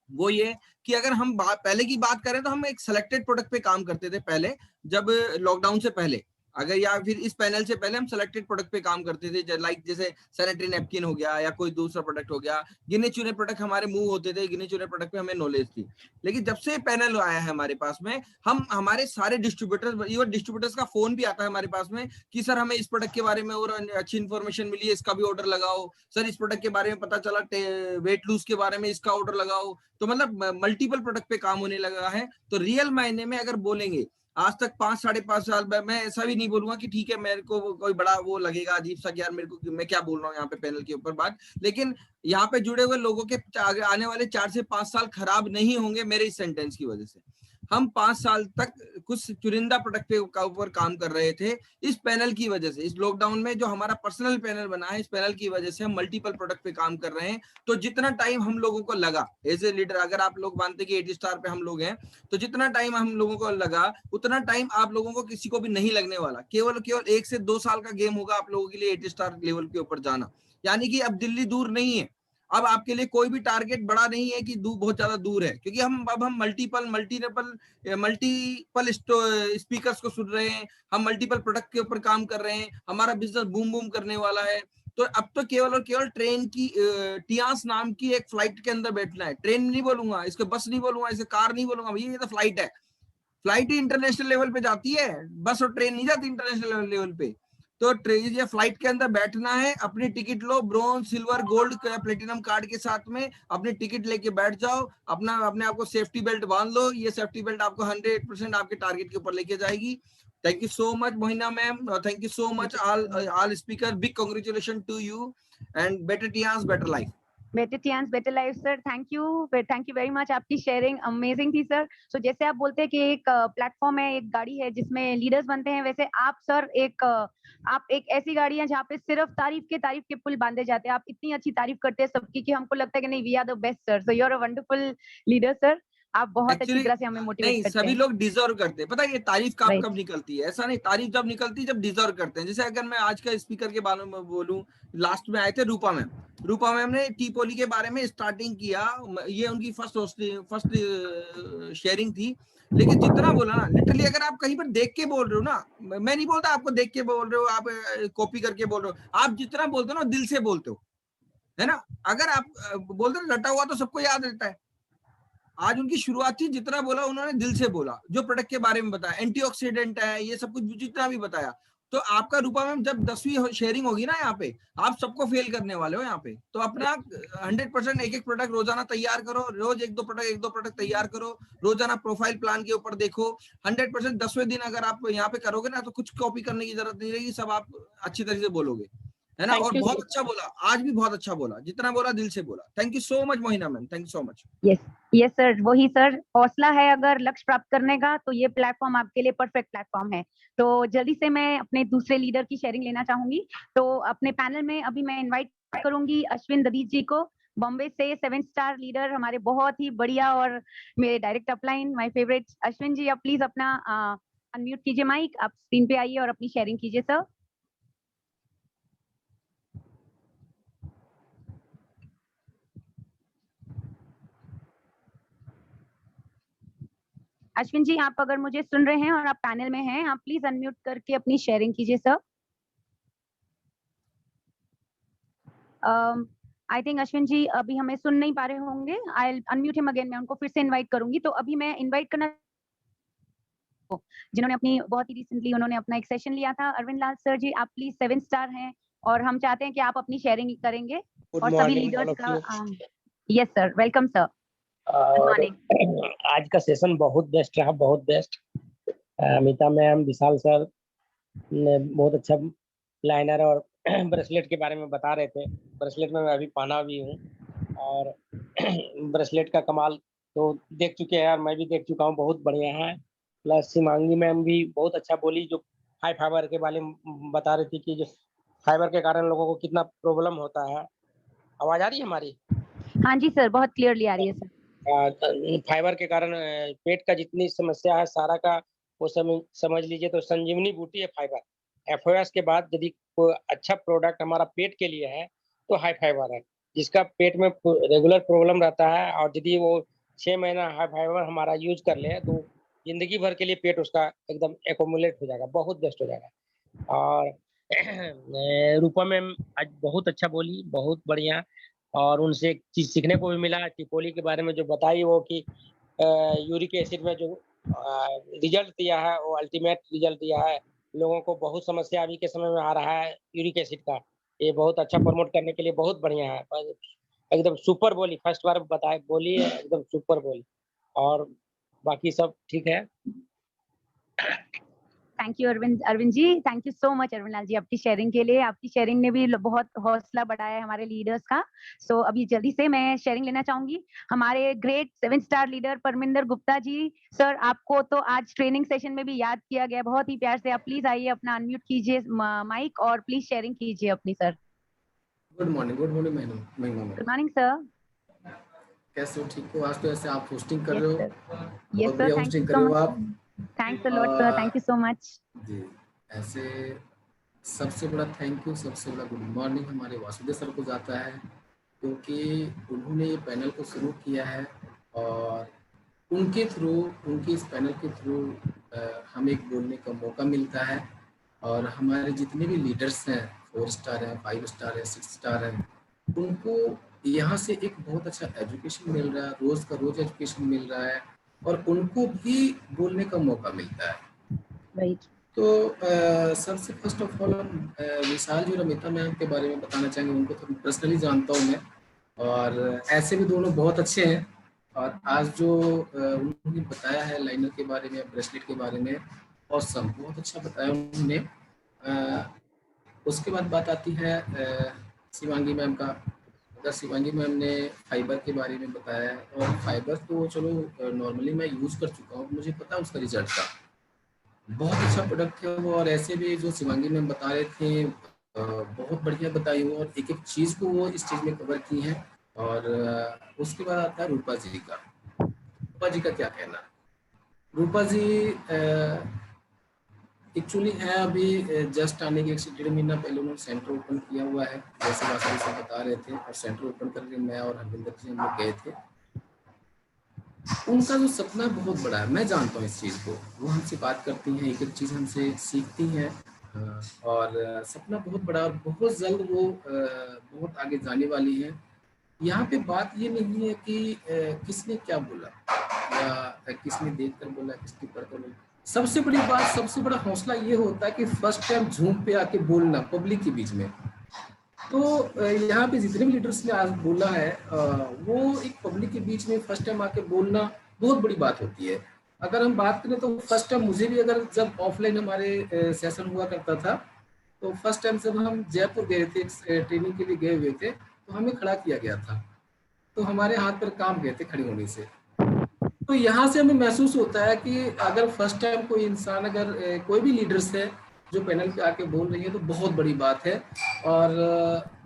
[SPEAKER 7] वो ये कि अगर हम पहले की बात करें तो हम एक सिलेक्टेड प्रोडक्ट पे काम करते थे पहले, जब लॉकडाउन से पहले, अगर या फिर इस पैनल से पहले हम सिलेक्टेड प्रोडक्ट पे काम करते थे, लाइक जैसे सैनिटरी नैपकिन हो गया या कोई दूसरा प्रोडक्ट हो गया। गिने चुने प्रोडक्ट हमारे मूव होते थे, गिने चुने प्रोडक्ट पे हमें नॉलेज थी। लेकिन जब से पैनल आया है हमारे पास में, हम हमारे सारे डिस्ट्रीब्यूटर्स, इवन डिस्ट्रीब्यूटर्स का फोन भी आता है हमारे पास में कि सर हमें इस प्रोडक्ट के बारे में और अच्छी इन्फॉर्मेशन मिली है, इसका भी ऑर्डर लगाओ। सर इस प्रोडक्ट के बारे में पता चला, वेट लूज के बारे में, इसका ऑर्डर लगाओ। तो मतलब मल्टीपल प्रोडक्ट पे काम होने लगा है। तो रियल मायने में अगर बोलेंगे, आज तक 5 साढ़े 5 साल मैं ऐसा भी नहीं बोलूंगा कि ठीक है मेरे को कोई बड़ा वो लगेगा अजीब सा कि यार मेरे को, मैं क्या बोल रहा हूँ यहाँ पे पैनल के ऊपर बात। लेकिन यहाँ पे जुड़े हुए लोगों के आने वाले 4 से 5 साल खराब नहीं होंगे मेरे इस सेंटेंस की वजह से। हम 5 साल तक कुछ चुनिंदा प्रोडक्ट के ऊपर काम कर रहे थे इस पैनल की वजह से। इस लॉकडाउन में जो हमारा पर्सनल पैनल बना है, इस पैनल की वजह से हम मल्टीपल प्रोडक्ट पे काम कर रहे हैं। तो जितना टाइम हम लोगों को लगा एज ए लीडर, अगर आप लोग मानते कि 8 स्टार पे हम लोग हैं, तो जितना टाइम हम लोगों को लगा उतना टाइम आप लोगों को किसी को भी नहीं लगने वाला। केवल 1 से 2 साल का गेम होगा आप लोगों के लिए 8 स्टार लेवल के ऊपर जाना। यानी कि अब दिल्ली दूर नहीं है, अब आपके लिए कोई भी टारगेट बड़ा नहीं है कि बहुत ज्यादा दूर है, क्योंकि हम मल्टीपल स्पीकर्स को सुन रहे हैं, हम मल्टीपल प्रोडक्ट के ऊपर काम कर रहे हैं, हमारा बिजनेस बूम बूम करने वाला है। तो अब तो केवल और केवल ट्रेन की, टियास नाम की एक फ्लाइट के अंदर बैठना है। ट्रेन नहीं बोलूंगा, इसको बस नहीं बोलूंगा, इसे कार नहीं बोलूंगा, भैया ये तो फ्लाइट है। फ्लाइट ही इंटरनेशनल लेवल पे जाती है, बस और ट्रेन नहीं जाती इंटरनेशनल लेवल पे। तो ट्रेन या फ्लाइट के अंदर बैठना है, अपनी टिकट लो, bronze, silver, gold, platinum card के साथ में अपनी टिकट लेके बैठ जाओ, अपने आप को सेफ्टी बेल्ट बांध लो। ये सेफ्टी बेल्ट आपको 100% आपके टारगेट के ऊपर लेके जाएगी। Thank you so much Mohina ma'am, thank you so much all speaker, big congratulation to you and better Tiens better life.
[SPEAKER 9] Better chance better life sir, thank you very much. आपकी sharing amazing थी sir. So जैसे आप बोलते हैं कि एक platform है, एक गाड़ी है जिसमें लीडर्स बनते हैं, वैसे आप सर आप एक ऐसी गाड़ी है जहाँ पे सिर्फ तारीफ के पुल बांधे जाते हैं। आप इतनी अच्छी तारीफ करते हैं सबकी कि हमको लगता है कि नहीं, we are the best sir. So you are a wonderful leader sir, आप बहुत अच्छी तरह से हमें मोटिवेट करते हैं।
[SPEAKER 7] सभी लोग डिजर्व करते हैं, पता है ये तारीफ कब निकलती है, ऐसा नहीं, तारीफ जब निकलती है जब डिजर्व करते हैं। जैसे अगर मैं आज का स्पीकर के बारे में बोलूं, लास्ट में आए थे रूपा मैम ने टी पोली के बारे में स्टार्टिंग किया, ये उनकी फर्स्ट शेयरिंग थी। लेकिन जितना बोला ना, लिटरली अगर आप कहीं पर देख के बोल रहे हो ना, मैं नहीं बोलता आपको देख के बोल रहे हो, आप कॉपी करके बोल रहे हो, आप जितना बोलते हो ना दिल से बोलते हो, है ना। अगर आप बोलते हो रटा हुआ तो सबको याद रहता है, आज उनकी शुरुआत थी, जितना बोला उन्होंने दिल से बोला, जो प्रोडक्ट के बारे में बताया, एंटीऑक्सीडेंट है, ये सब कुछ जितना भी बताया। तो आपका रूपा मैम जब 10वीं शेयरिंग होगी ना यहाँ पे, आप सबको फेल करने वाले हो यहाँ पे। तो अपना 100% एक प्रोडक्ट रोजाना तैयार करो, रोज एक दो प्रोडक्ट तैयार करो, रोजाना प्रोफाइल प्लान के ऊपर देखो। 100% 10वें दिन अगर आप यहाँ पे करोगे ना, तो कुछ कॉपी करने की जरूरत नहीं रहेगी, सब आप अच्छी तरह से बोलोगे, है ना। और बहुत अच्छा बोला, आज भी बहुत अच्छा बोला, जितना बोला दिल से बोला। Thank you so much Mohina ma'am, thank you so much.
[SPEAKER 9] Yes sir, वही सर, हौसला है अगर लक्ष्य प्राप्त करने का तो ये प्लेटफॉर्म आपके लिए परफेक्ट प्लेटफॉर्म है। तो जल्दी से मैं अपने दूसरे लीडर की शेयरिंग लेना चाहूंगी। तो अपने पैनल में अभी मैं इनवाइट करूंगी अश्विन ददीज जी को, बॉम्बे से 7 स्टार लीडर, हमारे बहुत ही बढ़िया और मेरे direct upline, my favourite. Ashwin ji, आप प्लीज अपना अनम्यूट कीजिए माइक, आप स्क्रीन पे आइए और अपनी शेयरिंग कीजिए सर। अश्विन जी, आप अगर मुझे सुन रहे हैं और आप पैनल में हैं, आप प्लीज अनम्यूट करके अपनी शेयरिंग कीजिए सर। आई थिंक अश्विन जी अभी हमें सुन नहीं पा रहे होंगे। I will unmute him again, मैं उनको फिर से इनवाइट करूंगी। तो अभी मैं इनवाइट करना जिन्होंने अपनी बहुत ही रिसेंटली उन्होंने अपना एक सेशन लिया था, अरविंद लाल सर जी, आप प्लीज 7 स्टार हैं और हम चाहते हैं कि आप अपनी शेयरिंग करेंगे और सभी लीडर्स का। Yes sir, welcome sir.
[SPEAKER 12] और आज का सेशन बहुत बेस्ट रहा, बहुत बेस्ट। अमिता मैम, विशाल सर ने बहुत अच्छा लाइनर और ब्रेसलेट के बारे में बता रहे थे। ब्रेसलेट में मैं अभी पहना भी हूँ और ब्रेसलेट का कमाल तो देख चुके हैं यार, मैं भी देख चुका हूँ, बहुत बढ़िया है। प्लस शिवांगी मैम भी बहुत अच्छा बोली, जो हाई फाइबर के बारे में बता रही थी कि जो फाइबर के कारण लोगों को कितना प्रॉब्लम होता है। आवाज आ रही है हमारी?
[SPEAKER 9] हाँ जी सर, बहुत क्लियरली आ रही है सर।
[SPEAKER 12] फाइबर के कारण पेट का जितनी समस्या है सारा का वो समझ लीजिए तो संजीवनी बूटी है फाइबर। एफओएस के बाद यदि कोई अच्छा प्रोडक्ट हमारा पेट के लिए है तो हाई फाइबर है, जिसका पेट में रेगुलर प्रॉब्लम रहता है और यदि वो 6 महीना हाई फाइबर हमारा यूज कर ले तो जिंदगी भर के लिए पेट उसका एकदम एकोमुलेट हो जाएगा, बहुत बेस्ट हो जाएगा। और रूपा मैम आज बहुत अच्छा बोली, बहुत बढ़िया, और उनसे एक चीज सीखने को भी मिला। टिपोली के बारे में जो बताई वो कि यूरिक एसिड में जो रिजल्ट दिया है वो अल्टीमेट रिजल्ट दिया है। लोगों को बहुत समस्या अभी के समय में आ रहा है यूरिक एसिड का, ये बहुत अच्छा प्रमोट करने के लिए बहुत बढ़िया है। एकदम सुपर बोली, फर्स्ट बार बताए बोली है, एकदम सुपर बोली, और बाकी सब ठीक है।
[SPEAKER 9] Thank you Arvind ji, thank you so much Arvind Lal ji आपकी शेयरिंग के लिए। आपकी शेयरिंग ने भी बहुत हौसला बढ़ाया है हमारे लीडर्स का। सो अभी जल्दी से मैं शेयरिंग लेना चाहूंगी हमारे great 7 star leader Parminder Gupta ji. Sir, आपको तो आज ट्रेनिंग सेशन में भी याद किया गया बहुत ही प्यार से, आप प्लीज आइए, अपना अनम्यूट कीजिए माइक और प्लीज शेयरिंग कीजिए अपनी sir.
[SPEAKER 13] Good morning madam.
[SPEAKER 9] Good morning sir,
[SPEAKER 13] कैसे हो? ठीक हो? आज तो ऐसे आप होस्टिंग कर रहे हो।
[SPEAKER 9] Yes sir, thank you so much. Thanks a lot sir, thank you so much
[SPEAKER 13] ji. ऐसे सबसे बड़ा थैंक यू, सबसे बड़ा गुड मॉर्निंग हमारे वासुदेव सर को जाता है, क्योंकि उन्होंने ये पैनल को शुरू किया है और उनके थ्रू, उनके इस पैनल के थ्रू हमें एक बोलने का मौका मिलता है। और हमारे जितने भी लीडर्स हैं, 4 स्टार हैं, 5 स्टार हैं, 6 स्टार हैं, उनको यहाँ से एक बहुत अच्छा एजुकेशन मिल रहा है, रोज का रोज एजुकेशन मिल रहा है और उनको भी बोलने का मौका मिलता है।
[SPEAKER 9] राइट।
[SPEAKER 13] तो सबसे फर्स्ट ऑफ ऑल हम विशाल जी और अमिता मैम के बारे में बताना चाहेंगे। उनको तो पर्सनली जानता हूँ मैं, और ऐसे भी दोनों बहुत अच्छे हैं। और आज जो उन्होंने बताया है लाइनर के बारे में, ब्रेसलेट के बारे में, ऑसम, बहुत अच्छा बताया उन्होंने। उसके बाद बात आती है शिवांगी मैम का। अगर शिवांगी मैम ने फाइबर के बारे में बताया है, और फाइबर तो चलो नॉर्मली मैं यूज़ कर चुका हूँ, मुझे पता है उसका रिजल्ट का, बहुत अच्छा प्रोडक्ट है वो। और ऐसे भी जो शिवांगी मैम बता रहे थे बहुत बढ़िया बताई वो, और एक एक चीज़ को वो इस चीज़ में कवर की है। और उसके बाद आता है रूपा जी का। रूपा जी का क्या कहना? रूपा जी एक्चुअली है अभी जस्ट आने के 1.5 महीना पहले उन्होंने सेंटर ओपन किया हुआ है, जैसे वासुदेव सर बता रहे थे। और सेंटर ओपन करके मैं और हरविंदर जी हम लोग गए थे। उनका जो सपना बहुत बड़ा है, मैं जानता हूँ इस चीज़ को। वो हमसे बात करती हैं, एक एक चीज़ हमसे सीखती हैं, और सपना बहुत बड़ा, और बहुत जल्द वो बहुत आगे जाने वाली हैं। यहाँ पे बात ये नहीं है कि किसने क्या बोला या किसने देखकर बोला, किसने पढ़कर बोला। सबसे बड़ी बात, सबसे बड़ा हौसला ये होता है कि फर्स्ट टाइम झूम पे आके बोलना पब्लिक के बीच में। तो यहाँ पे जितने भी लीडर्स ने आज बोला है वो एक पब्लिक के बीच में फर्स्ट टाइम आके बोलना बहुत बड़ी बात होती है। अगर हम बात करें तो फर्स्ट टाइम मुझे भी, अगर जब ऑफलाइन हमारे सेशन हुआ करता था, तो फर्स्ट टाइम जब हम जयपुर गए थे ट्रेनिंग के लिए गए हुए थे, तो हमें खड़ा किया गया था, तो हमारे हाथ पर काम गए थे खड़े होने से। तो यहाँ से हमें महसूस होता है कि अगर फर्स्ट टाइम कोई इंसान, अगर कोई भी लीडर्स है जो पैनल पे आके बोल रही है, तो बहुत बड़ी बात है। और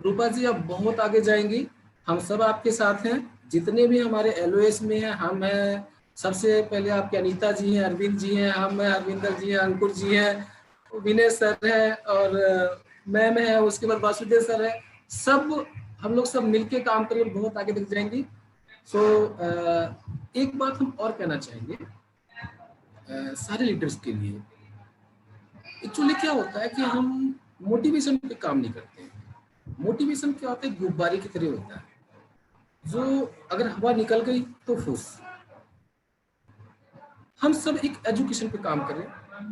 [SPEAKER 13] रूपा जी अब बहुत आगे जाएंगी, हम सब आपके साथ हैं, जितने भी हमारे LOS में हैं हम हैं। सबसे पहले आपके अनीता जी हैं, अरविंद जी हैं, हम हैं, हरविंदर जी हैं, अंकुर जी हैं, विनय सर है और मैम है, उसके बाद वासुदेव सर है। सब हम लोग सब मिलके काम करेंगे, बहुत आगे तक जाएंगे। सो एक बात हम और कहना चाहेंगे सारे लीडर्स के लिए। एक्चुअली क्या होता है कि हम मोटिवेशन पे काम नहीं करते हैं। मोटिवेशन क्या होता है, गुब्बारे की तरह होता है, जो अगर हवा निकल गई तो फुस। हम सब एक एजुकेशन पे काम करें,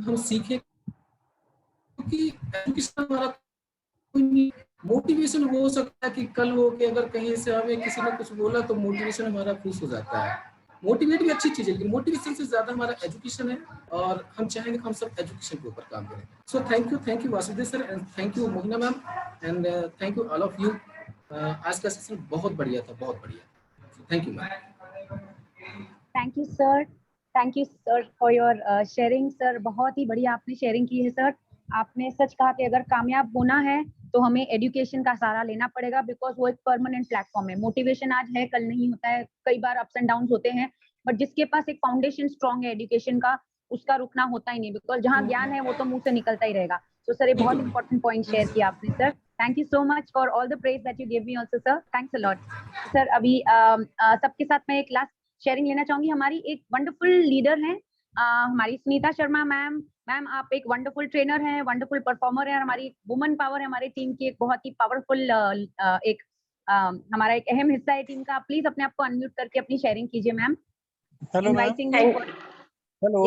[SPEAKER 13] हम सीखें, क्योंकि एजुकेशन हमारा कोई नहीं। मोटिवेशन हो सकता है कि कल हो के अगर कहीं से हमें किसी ने कुछ बोला तो मोटिवेशन हमारा खुश हो जाता है। मोटिवेट भी अच्छी चीज है, लेकिन मोटिवेशन से ज्यादा हमारा एजुकेशन है, और हम चाहेंगे कि हम सब एजुकेशन के ऊपर काम करें। सो thank you Vasudev sir, and thank you Mohina ma'am, and thank you all of you. आज का सेशन बहुत बढ़िया था, बहुत बढ़िया। Thank you ma'am.
[SPEAKER 9] Thank you sir, thank you sir for your sharing. Sir बहुत ही बढ़िया आपने शेयरिंग की है सर। आपने सच कहा कि अगर कामयाब होना है तो हमें एजुकेशन का सहारा लेना पड़ेगा, बिकॉज वो एक परमानेंट प्लेटफॉर्म है। मोटिवेशन आज है कल नहीं होता है, कई बार अप्स एंड डाउन होते हैं, बट जिसके पास एक फाउंडेशन स्ट्रॉन्ग है एजुकेशन का, उसका रुकना होता ही नहीं, बिकॉज जहाँ ज्ञान है वो तो मुंह से निकलता ही रहेगा। तो सर ये बहुत इंपॉर्टेंट पॉइंट शेयर किया आपने sir. Thank you so much for all the praise that you give me also sir, thanks a lot sir. अभी सबके साथ मैं एक लास्ट शेयरिंग लेना चाहूंगी। हमारी एक वंडरफुल लीडर हैं हमारी सुनीता शर्मा मैम। मैम आप एक वंडरफुल ट्रेनर हैं, वंडरफुल परफॉर्मर हैं, हमारी वुमन पावर है हमारे टीम की, एक बहुत ही पावरफुल एक हमारा एक अहम हिस्सा है टीम का। प्लीज अपने आप को अनम्यूट करके अपनी शेयरिंग कीजिए ma'am.
[SPEAKER 1] Hello ma'am. Hello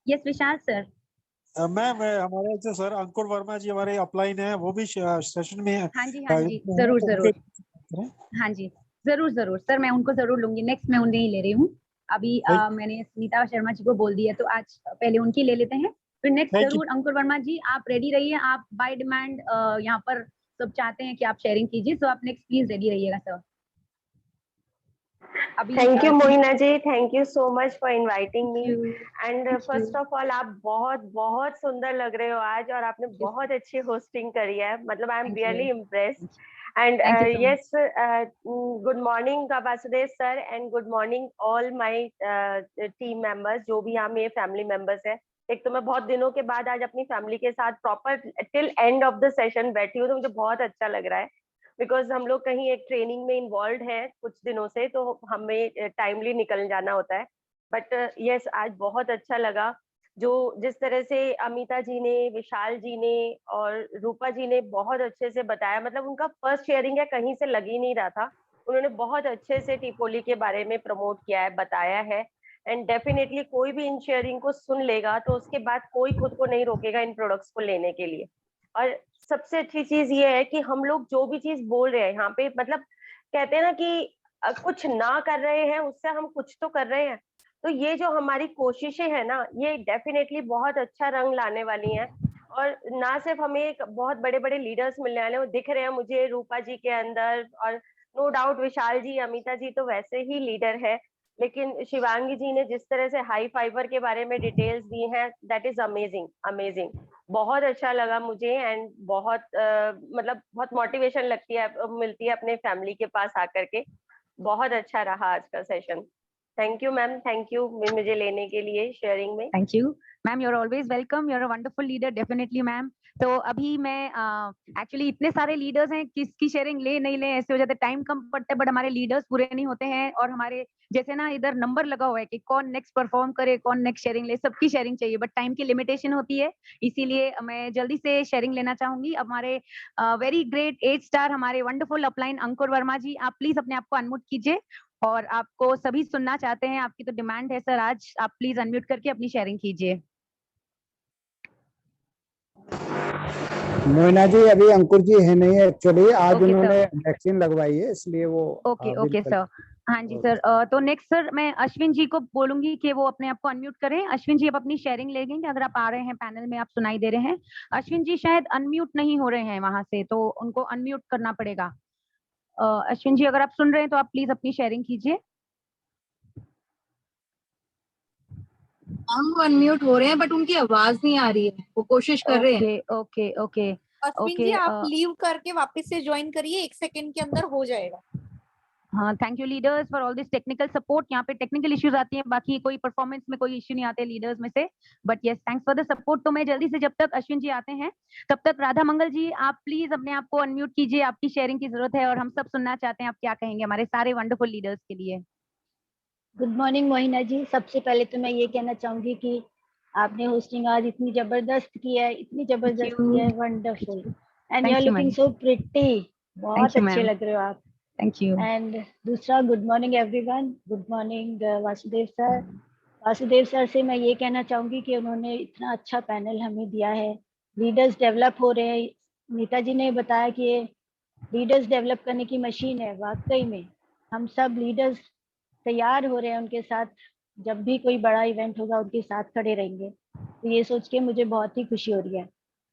[SPEAKER 9] yes Vishal sir.
[SPEAKER 1] Ma'am हमारे जो सर अंकुर वर्मा जी हमारे अपलाइन है, वो भी सेशन में है।
[SPEAKER 9] हाँ जी जरूर जरूर, हाँ जी जरूर जरूर सर, मैं उनको जरूर लूंगी। नेक्स्ट मैं उन्हें ही ले रही हूँ अभी। मैंने सुनीता शर्मा जी को बोल दिया, तो आज पहले उनकी ले लेते हैं, फिर नेक्स्ट जरूर अंकुर वर्मा जी। आप रेडी रहिए, आप बाय डिमांड यहाँ पर सब चाहते हैं कि आप शेयरिंग कीजिए, तो आप नेक्स्ट प्लीज रेडी रहिएगा sir.
[SPEAKER 14] Thank you Mohina ji, thank you so much for inviting me. And first of all आप बहुत बहुत सुंदर लग रहे हो आज, और आपने बहुत अच्छी होस्टिंग करी है, मतलब I am really impressed. And yes, good morning Vasudev sir, and good morning all my team members, जो भी यहाँ मेरे फैमिली मेंबर्स है। एक तो मैं बहुत दिनों के बाद आज अपनी फैमिली के साथ proper till end of the session बैठी हूँ, तो मुझे बहुत अच्छा लग रहा है, बिकॉज हम लोग कहीं एक ट्रेनिंग में इन्वॉल्व है कुछ दिनों से, तो हमें टाइमली निकल जाना होता है। बट यस आज बहुत अच्छा लगा, जो जिस तरह से अमिता जी ने, विशाल जी ने और रूपा जी ने बहुत अच्छे से बताया, मतलब उनका फर्स्ट शेयरिंग है, कहीं से लग ही नहीं रहा था। उन्होंने बहुत अच्छे से टीपोली के बारे में प्रमोट किया है, बताया है, एंड डेफिनेटली कोई भी इन शेयरिंग को सुन लेगा तो उसके बाद कोई खुद को नहीं रोकेगा इन प्रोडक्ट्स को लेने के लिए। और सबसे अच्छी चीज ये है कि हम लोग जो भी चीज बोल रहे हैं यहाँ पे, मतलब कहते हैं ना कि कुछ ना कर रहे हैं उससे हम कुछ तो कर रहे हैं, तो ये जो हमारी कोशिशें हैं ना, ये डेफिनेटली बहुत अच्छा रंग लाने वाली हैं। और ना सिर्फ हमें एक बहुत बड़े बड़े लीडर्स मिलने वाले हैं, वो दिख रहे हैं मुझे रूपा जी के अंदर, और नो डाउट विशाल जी, अमिता जी तो वैसे ही लीडर है, लेकिन शिवांगी जी ने जिस तरह से हाई फाइबर के बारे में डिटेल्स दी हैं, दैट इज अमेजिंग अमेजिंग। बहुत अच्छा लगा मुझे, एंड बहुत मतलब बहुत मोटिवेशन लगती है, मिलती है अपने फैमिली के पास आकर के। बहुत अच्छा रहा आज का session. Thank you ma'am, thank you मुझे लेने के लिए शेयरिंग में।
[SPEAKER 9] Thank you ma'am, you are always welcome, you are a wonderful leader definitely ma'am. तो अभी मैं एक्चुअली इतने सारे लीडर्स हैं, किसकी शेयरिंग ले नहीं ले ऐसे हो जाते, टाइम कम पड़ता है, बट हमारे लीडर्स पूरे नहीं होते हैं और हमारे जैसे ना इधर नंबर लगा हुआ है कि कौन नेक्स्ट परफॉर्म करे, कौन नेक्स्ट शेयरिंग ले, सबकी शेयरिंग चाहिए बट टाइम की लिमिटेशन होती है, इसीलिए मैं जल्दी से शेयरिंग लेना चाहूंगी। अब हमारे वेरी ग्रेट 8 स्टार हमारे वंडरफुल अपलाइन अंकुर वर्मा जी, आप प्लीज अपने आप को अनम्यूट कीजिए और आपको सभी सुनना चाहते हैं, आपकी तो डिमांड है सर, आज आप प्लीज अनम्यूट करके अपनी शेयरिंग कीजिए।
[SPEAKER 10] मोइना जी अभी अंकुर जी है नहीं है एक्चुअली, आज
[SPEAKER 9] Okay,
[SPEAKER 10] उन्होंने
[SPEAKER 9] sir.
[SPEAKER 10] वैक्सीन लगवाई है इसलिए वो
[SPEAKER 9] ओके ओके
[SPEAKER 10] बिल्कुल।
[SPEAKER 9] सर, हाँ जी सर। तो नेक्स्ट सर मैं अश्विन जी को बोलूंगी कि वो अपने आप को अनम्यूट करें। अश्विन जी अब अपनी शेयरिंग लेंगे, अगर आप आ रहे हैं पैनल में, आप सुनाई दे रहे हैं। अश्विन जी शायद अनम्यूट नहीं हो रहे हैं वहां से, तो उनको अनम्यूट करना पड़ेगा। अश्विन जी अगर आप सुन रहे हैं तो आप प्लीज अपनी शेयरिंग कीजिए।
[SPEAKER 15] हम अनम्यूट हो रहे हैं बट उनकी आवाज नहीं आ रही है, वो कोशिश कर रहे हैं।
[SPEAKER 9] ओके ओके
[SPEAKER 11] अश्विन जी आप लीव करके वापस से ज्वाइन करिए, 1 सेकंड के अंदर हो जाएगा।
[SPEAKER 9] हाँ, thank you leaders for all this technical support. यहाँ पे टेक्निकल इश्यूज आती हैं, बाकी कोई परफॉर्मेंस में कोई इश्यू नहीं आते लीडर्स में से, but yes thanks for the support. तो मैं जल्दी से, जब तक अश्विन जी आते हैं तब तक राधा मंगल जी आप प्लीज अपने आप को अनम्यूट कीजिए, आपकी शेयरिंग की जरूरत है और हम सब सुनना चाहते हैं आप क्या कहेंगे हमारे सारे वंडरफुल लीडर्स के लिए।
[SPEAKER 16] गुड मॉर्निंग मोहिना जी, सबसे पहले तो मैं ये कहना चाहूंगी कि आपने होस्टिंग आज इतनी जबरदस्त की है, इतनी जबरदस्त की है, wonderful and you are looking so pretty, बहुत अच्छे लग रहे हो आप।
[SPEAKER 9] Thank you.
[SPEAKER 16] एंड दूसरा, good morning everyone, good morning Vasudev sir. Vasudev sir से मैं ये कहना चाहूंगी कि उन्होंने इतना अच्छा पैनल हमें दिया है, लीडर्स डेवलप हो रहे हैं। नीता जी ने बताया कि ये लीडर्स डेवलप करने की मशीन है, वाकई में हम सब लीडर्स तैयार हो रहे हैं उनके साथ, जब भी कोई बड़ा इवेंट होगा उनके साथ खड़े रहेंगे, तो ये सोच के मुझे बहुत ही खुशी हो रही है।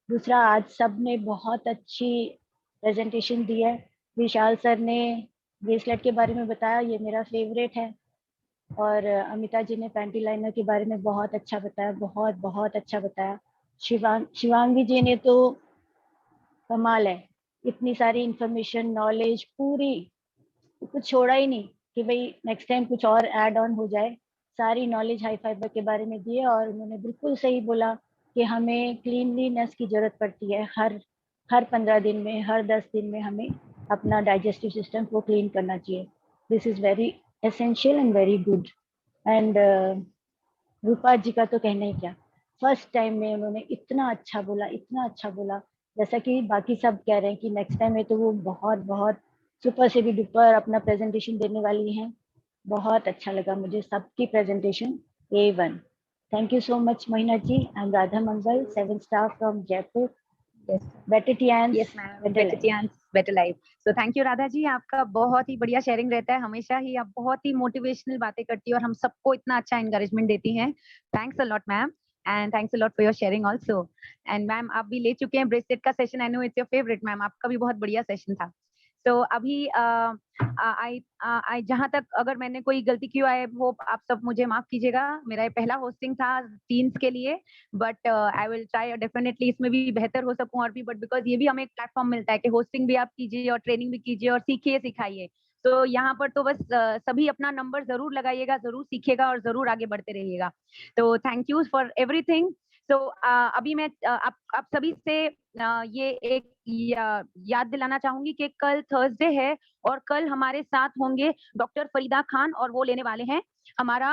[SPEAKER 16] दूसरा, आज सब ने बहुत अच्छी प्रेजेंटेशन दी है। विशाल सर ने ब्रेसलेट के बारे में बताया, ये मेरा फेवरेट है, और अमिता जी ने पैंटी लाइनर के बारे में बहुत अच्छा बताया, बहुत बहुत अच्छा बताया। शिवांगी जी ने तो कमाल है, इतनी सारी इंफॉर्मेशन, नॉलेज पूरी, कुछ छोड़ा ही नहीं कि भाई नेक्स्ट टाइम कुछ और ऐड ऑन हो जाए। सारी नॉलेज हाई फाइबर के बारे में दी है और उन्होंने बिल्कुल सही बोला कि हमें क्लीनलीनेस की जरूरत पड़ती है, हर 15 दिन में, हर 10 दिन में हमें अपना डाइजेस्टिव सिस्टम को क्लीन करना चाहिए। This is very essential and very good. And Rupa ji का तो कहना ही क्या, फर्स्ट टाइम में उन्होंने इतना अच्छा बोला, इतना अच्छा बोला। जैसा कि बाकी सब कह रहे हैं कि नेक्स्ट टाइम में तो वो बहुत बहुत सुपर से भी डुपर अपना प्रेजेंटेशन देने वाली हैं। बहुत अच्छा लगा मुझे सबकी presentation, A1। Thank you so much Mohina ji. I am Radha Mangal, 7 star from Jaipur. Better Tiens,
[SPEAKER 9] yes ma'am, better Tiens, better life. So thank you Radha ji, आपका बहुत ही बढ़िया शेयरिंग रहता है हमेशा ही, आप बहुत ही मोटिवेशनल बातें करती है और हम सबको इतना अच्छा एनकरेजमेंट देती हैं। Thanks a lot ma'am, and thanks a lot for your sharing also. And ma'am आप भी ले चुके हैं ब्रेसलेट का session, I know it's your favourite ma'am, आपका भी बहुत बढ़िया सेशन था। तो अभी जहाँ तक अगर मैंने कोई गलती की है, वो आप सब मुझे माफ कीजिएगा, मेरा ये पहला होस्टिंग था टीम्स के लिए, but I will try definitely इसमें भी बेहतर हो सकूं और भी, बट बिकॉज ये भी हमें एक प्लेटफॉर्म मिलता है कि होस्टिंग भी आप कीजिए और ट्रेनिंग भी कीजिए और सीखिए सिखाइए। तो यहाँ पर तो बस सभी अपना नंबर जरूर लगाइएगा, जरूर सीखिएगा और जरूर आगे बढ़ते रहिएगा। तो थैंक यू फॉर एवरीथिंग। तो अभी मैं आप सभी से ये एक याद दिलाना चाहूंगी कि कल थर्सडे है और कल हमारे साथ होंगे डॉक्टर फरीदा खान, और वो लेने वाले हैं हमारा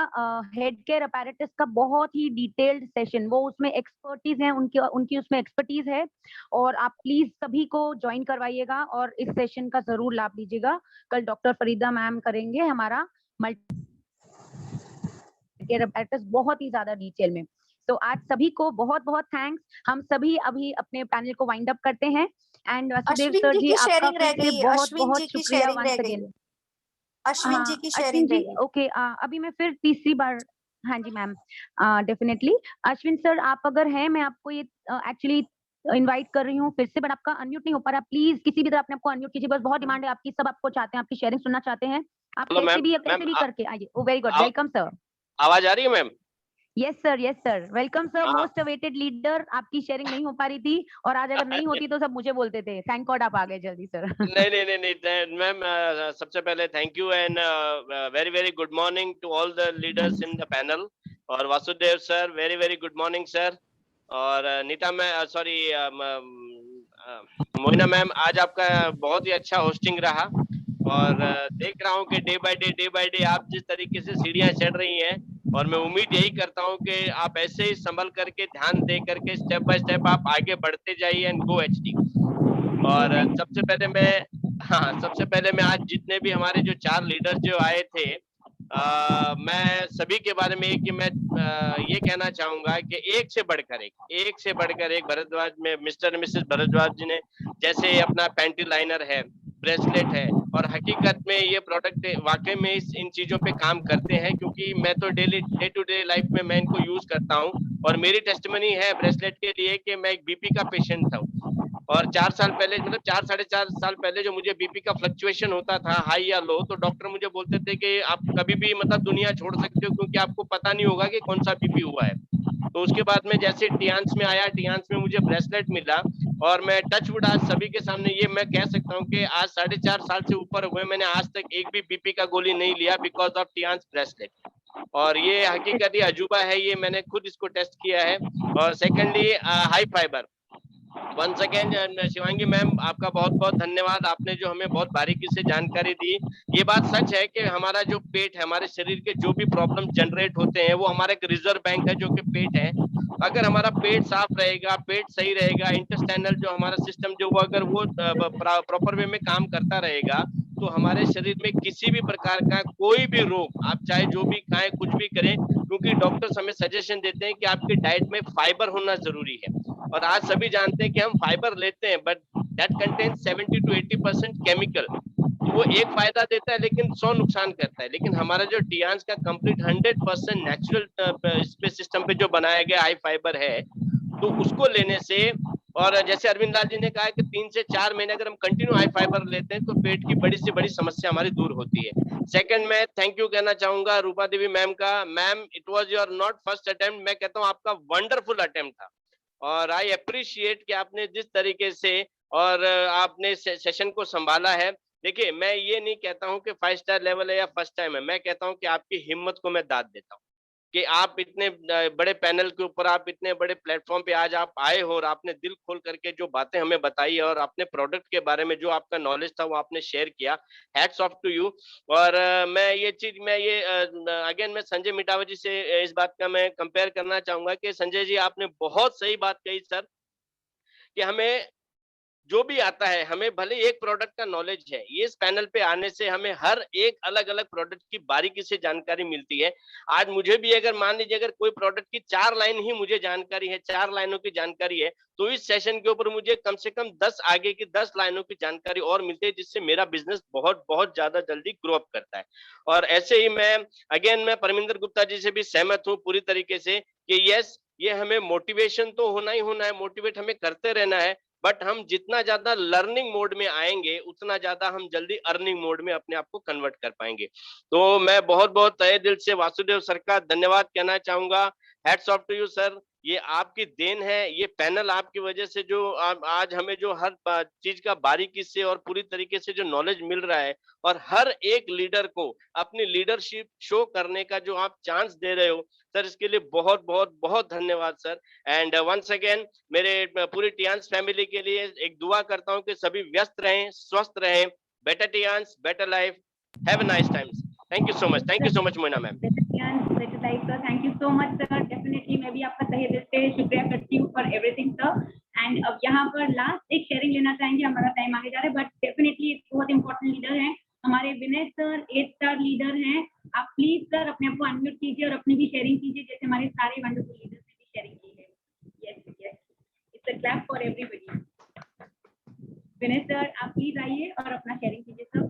[SPEAKER 9] हेड केयर अपैरेटस का बहुत ही डिटेल्ड सेशन। वो उसमें एक्सपर्टीज है, उनकी उसमें एक्सपर्टीज है, और आप प्लीज सभी को ज्वाइन करवाइएगा और इस सेशन का जरूर लाभ लीजिएगा। कल डॉक्टर फरीदा मैम करेंगे हमारा मल्टी केयर अपैरेटस बहुत ही ज्यादा डिटेल में। तो आज सभी को बहुत बहुत थैंक्स। हम सभी अभी अपने पैनल को वाइंड अप करते हैं। एंड वासुदेव सर जी आपका फिर से बहुत बहुत शुक्रिया वंस अगेन।
[SPEAKER 11] अश्विन जी की शेयरिंग रह गई।
[SPEAKER 9] ओके, अभी मैं फिर तीसरी बार, हाँ जी मैम, डेफिनेटली अश्विन सर आप अगर हैं, मैं आपको ये एक्चुअली इनवाइट कर रही हूँ फिर से, बट आपका अनम्यूट नहीं हो पा रहा, प्लीज किसी भी तरह अपने आपको अनम्यूट कीजिए, बस बहुत डिमांड है आपकी, सब आपको चाहते हैं, आपकी शेयरिंग सुनना चाहते हैं, आप कैसे भी करके आइए। ओ वेरी गुड, वेलकम सर।
[SPEAKER 17] आवाज आ रही है ma'am?
[SPEAKER 9] Yes sir welcome sir, most awaited leader. आपकी शेयरिंग नहीं हो पा रही थी और आज अगर नहीं होती तो सब मुझे बोलते थे। थैंक गॉड आप आ गए जल्दी सर।
[SPEAKER 17] नहीं मैम, सबसे पहले thank you and very very good morning to all the leaders in the panel. और Vasudev sir very very good morning sir. और Nita ma'am, sorry Mohina ma'am, आज आपका बहुत ही अच्छा होस्टिंग रहा और देख रहा हूँ कि डे बाय डे आप जिस तरीके से सीढ़ियां चढ़ रही हैं, और मैं उम्मीद यही करता हूँ कि आप ऐसे ही संभल करके, ध्यान दे करके स्टेप बाय स्टेप आप आगे बढ़ते जाइए एंड गो एचडी। और सबसे पहले मैं आज जितने भी हमारे जो 4 लीडर्स जो आए थे, मैं सभी के बारे में ये कहना चाहूंगा कि एक से बढ़कर एक भरद्वाज में मिस्टर एंड मिसेस भरद्वाज जी ने जैसे अपना पैंटी लाइनर है, ब्रेसलेट है, और हकीकत में ये प्रोडक्ट वाकई में इन चीजों पे काम करते हैं, क्योंकि मैं तो डे टू डे लाइफ में मैं इनको यूज करता हूँ। और मेरी टेस्टिमनी है ब्रेसलेट के लिए कि मैं एक बीपी का पेशेंट था और 4 साल पहले, मतलब 4 साढ़े 4 साल पहले जो मुझे बीपी का फ्लक्चुएशन होता था, हाई या लो, तो डॉक्टर मुझे बोलते थे कि आप कभी भी मतलब दुनिया छोड़ सकते हो, क्योंकि आपको पता नहीं होगा कि कौन सा बीपी हुआ है। तो उसके बाद में जैसे टियांस में आया, टियांस में मुझे ब्रेसलेट मिला, और मैं टचवुड आज सभी के सामने ये मैं कह सकता हूँ कि आज 4.5 साल से ऊपर हुए, मैंने आज तक एक भी बीपी का गोली नहीं लिया बिकॉज ऑफ टियांस ब्रेसलेट। और ये हकीकत, ये अजूबा है, ये मैंने खुद इसको टेस्ट किया है। और secondly high fibre. Once again Shivangi ma'am, आपका बहुत बहुत धन्यवाद, आपने जो हमें बहुत बारीकी से जानकारी दी। ये बात सच है कि हमारा जो पेट है, हमारे शरीर के जो भी प्रॉब्लम जनरेट होते हैं, वो हमारा एक रिजर्व बैंक है जो कि पेट है। अगर हमारा पेट साफ रहेगा, पेट सही रहेगा, इंटेस्टाइनल जो हमारा सिस्टम जो वो अगर वो प्रॉपर वे में काम करता रहेगा, तो हमारे शरीर में किसी भी प्रकार का कोई भी रोग, आप चाहे जो भी खाएं, कुछ भी करें, क्योंकि डॉक्टर्स हमें सजेशन देते हैं कि आपकी डाइट में फाइबर होना जरूरी है। और आज सभी जानते हैं कि हम फाइबर लेते हैं, but that contains 70 to 80% chemical. वो एक फायदा देता है लेकिन 100 नुकसान करता है। लेकिन हमारा जो टियांस का कंप्लीट 100% नेचुरल स्पेस सिस्टम पे जो बनाया गया हाई फाइबर है, तो उसको लेने से, और जैसे अरविंद लाल जी ने कहा कि 3 से 4 महीने अगर हम कंटिन्यू हाई फाइबर लेते हैं, तो पेट की बड़ी से बड़ी समस्या हमारी दूर होती है। सेकंड, मैं थैंक यू कहना चाहूंगा रूपा देवी मैम का। Ma'am, it was your not first attempt, मैं कहता हूँ आपका वंडरफुल अटेम्प्ट था। और आई अप्रिशिएट कि आपने जिस तरीके से और आपने सेशन को संभाला है। देखिए, मैं ये नहीं कहता हूँ कि 5 स्टार लेवल है या फर्स्ट टाइम है, मैं कहता हूँ कि आपकी हिम्मत को मैं दाद देता हूँ कि आप इतने बड़े पैनल के ऊपर, आप इतने बड़े प्लेटफॉर्म पे आज आप आए हो और आपने दिल खोल करके जो बातें हमें बताई है और अपने प्रोडक्ट के बारे में जो आपका नॉलेज था वो आपने शेयर किया। Hats off to you. और मैं अगेन मैं संजय मिटावा जी से इस बात का मैं कंपेयर करना चाहूंगा कि संजय जी, आपने बहुत सही बात कही सर, कि हमें जो भी आता है, हमें भले एक प्रोडक्ट का नॉलेज है, ये इस पैनल पे आने से हमें हर एक अलग अलग प्रोडक्ट की बारीकी से जानकारी मिलती है। आज मुझे भी अगर मान लीजिए अगर कोई प्रोडक्ट की 4 लाइन ही मुझे जानकारी है, 4 लाइनों की जानकारी है, तो इस सेशन के ऊपर मुझे कम से कम 10 आगे की 10 लाइनों की जानकारी और मिलती है, जिससे मेरा बिजनेस बहुत बहुत ज्यादा जल्दी ग्रो अप करता है। और ऐसे ही मैं परमिंदर गुप्ता जी से भी सहमत हूँ पूरी तरीके से कि यस, ये हमें मोटिवेशन तो होना ही होना है, मोटिवेट हमें करते रहना है, बट हम जितना ज्यादा लर्निंग मोड में आएंगे, उतना ज्यादा हम जल्दी अर्निंग मोड में अपने आप को कन्वर्ट कर पाएंगे। तो मैं बहुत बहुत तहे दिल से वासुदेव सर का धन्यवाद कहना चाहूंगा। Hats off to you sir, ये आपकी देन है, ये पैनल आपकी वजह से जो आज हमें जो हर चीज का बारीकी से और पूरी तरीके से जो नॉलेज मिल रहा है, और हर एक लीडर को अपनी लीडरशिप शो करने का जो आप चांस दे रहे हो सर, इसके लिए बहुत बहुत बहुत धन्यवाद सर। एंड वंस अगेन मेरे पूरी टियांस फैमिली के लिए एक दुआ करता हूं कि सभी व्यस्त रहें, स्वस्थ रहें, better Tiens, better life, have a nice time. Thank you so much Mona ma'am.
[SPEAKER 2] Thank you so much sir, definitely मैं भी आपका तहे दिल से शुक्रिया करती हूँ फॉर एवरीथिंग सर। एंड अब यहाँ पर लास्ट एक शेयरिंग लेना चाहेंगे, हमारा टाइम आगे जा रहा है, बट डेफिनेटली एक बहुत इंपॉर्टेंट लीडर है हमारे विनय सर, 8 स्टार लीडर हैं। आप प्लीज सर अपने आप को अनम्यूट कीजिए और अपनी भी शेयरिंग कीजिए, जैसे हमारे सारे वंडरफुल लीडर्स ने भी शेयरिंग की है। Yes yes, it's a clap for everybody. Vinay sir, आप प्लीज आइए और अपना शेयरिंग कीजिए सर।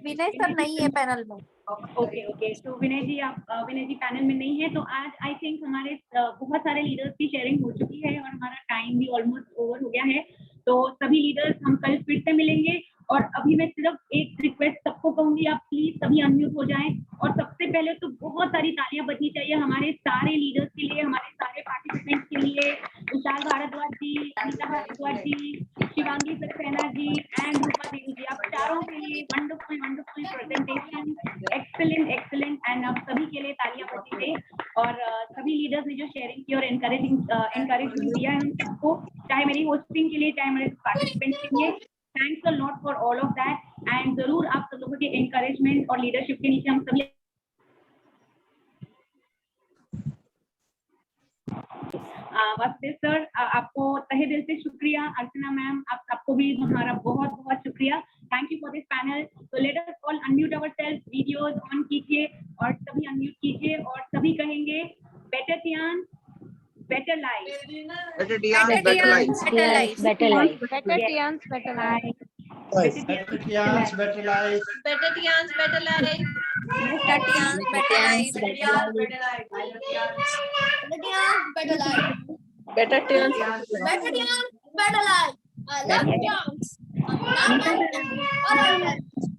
[SPEAKER 11] विनय सर नहीं है पैनल में।
[SPEAKER 2] ओके, तो विनय जी पैनल में नहीं है। तो आज आई थिंक हमारे बहुत सारे लीडर्स की शेयरिंग हो चुकी है और हमारा टाइम भी ऑलमोस्ट ओवर हो गया है। तो सभी लीडर्स हम कल फिर से मिलेंगे और अभी मैं सिर्फ एक रिक्वेस्ट सबको कहूंगी, आप प्लीज सभी अनम्यूट हो जाएं। और सबसे पहले तो बहुत सारी तालियां बजनी चाहिए हमारे सारे लीडर्स के लिए, हमारे सारे पार्टिसिपेंट्स के लिए। विशाल भारद्वाज जी, अनिता भारद्वाज जी, शिवांगी सक्सेना जी एंड रूपा देवी जी, आप चारों के लिए wonderful wonderful presentation, excellent and आप सभी के लिए तालियां बजीए। और सभी लीडर्स ने जो शेयरिंग की और एनकरेजमेंट दिया है हम सबको, चाहे मेरी होस्टिंग के लिए, चाहे मेरे पार्टिसिपेंट्स के लिए, thanks a lot for all of that. And जरूर आप सब लोगों के एनकरेजमेंट और लीडरशिप के नीचे हम सभी वासुदेव सर, आपको तहे दिल से शुक्रिया। अर्चना मैम, आप सबको भी हमारा बहुत बहुत शुक्रिया। Thank you for this panel. तो let us all unmute ourselves, videos on कीजिए और सभी अनम्यूट कीजिए और सभी कहेंगे better Tiens better life,
[SPEAKER 7] better Tiens better life,
[SPEAKER 16] better life,
[SPEAKER 8] better Tiens better life,
[SPEAKER 1] better Tians, better life.
[SPEAKER 11] better Tians, better life. Better Tians, better life. Better Tians, better life. Better Tians, better life.
[SPEAKER 5] Better Tiens
[SPEAKER 11] Better Tians, better life. I love Tians. I love them. All of them.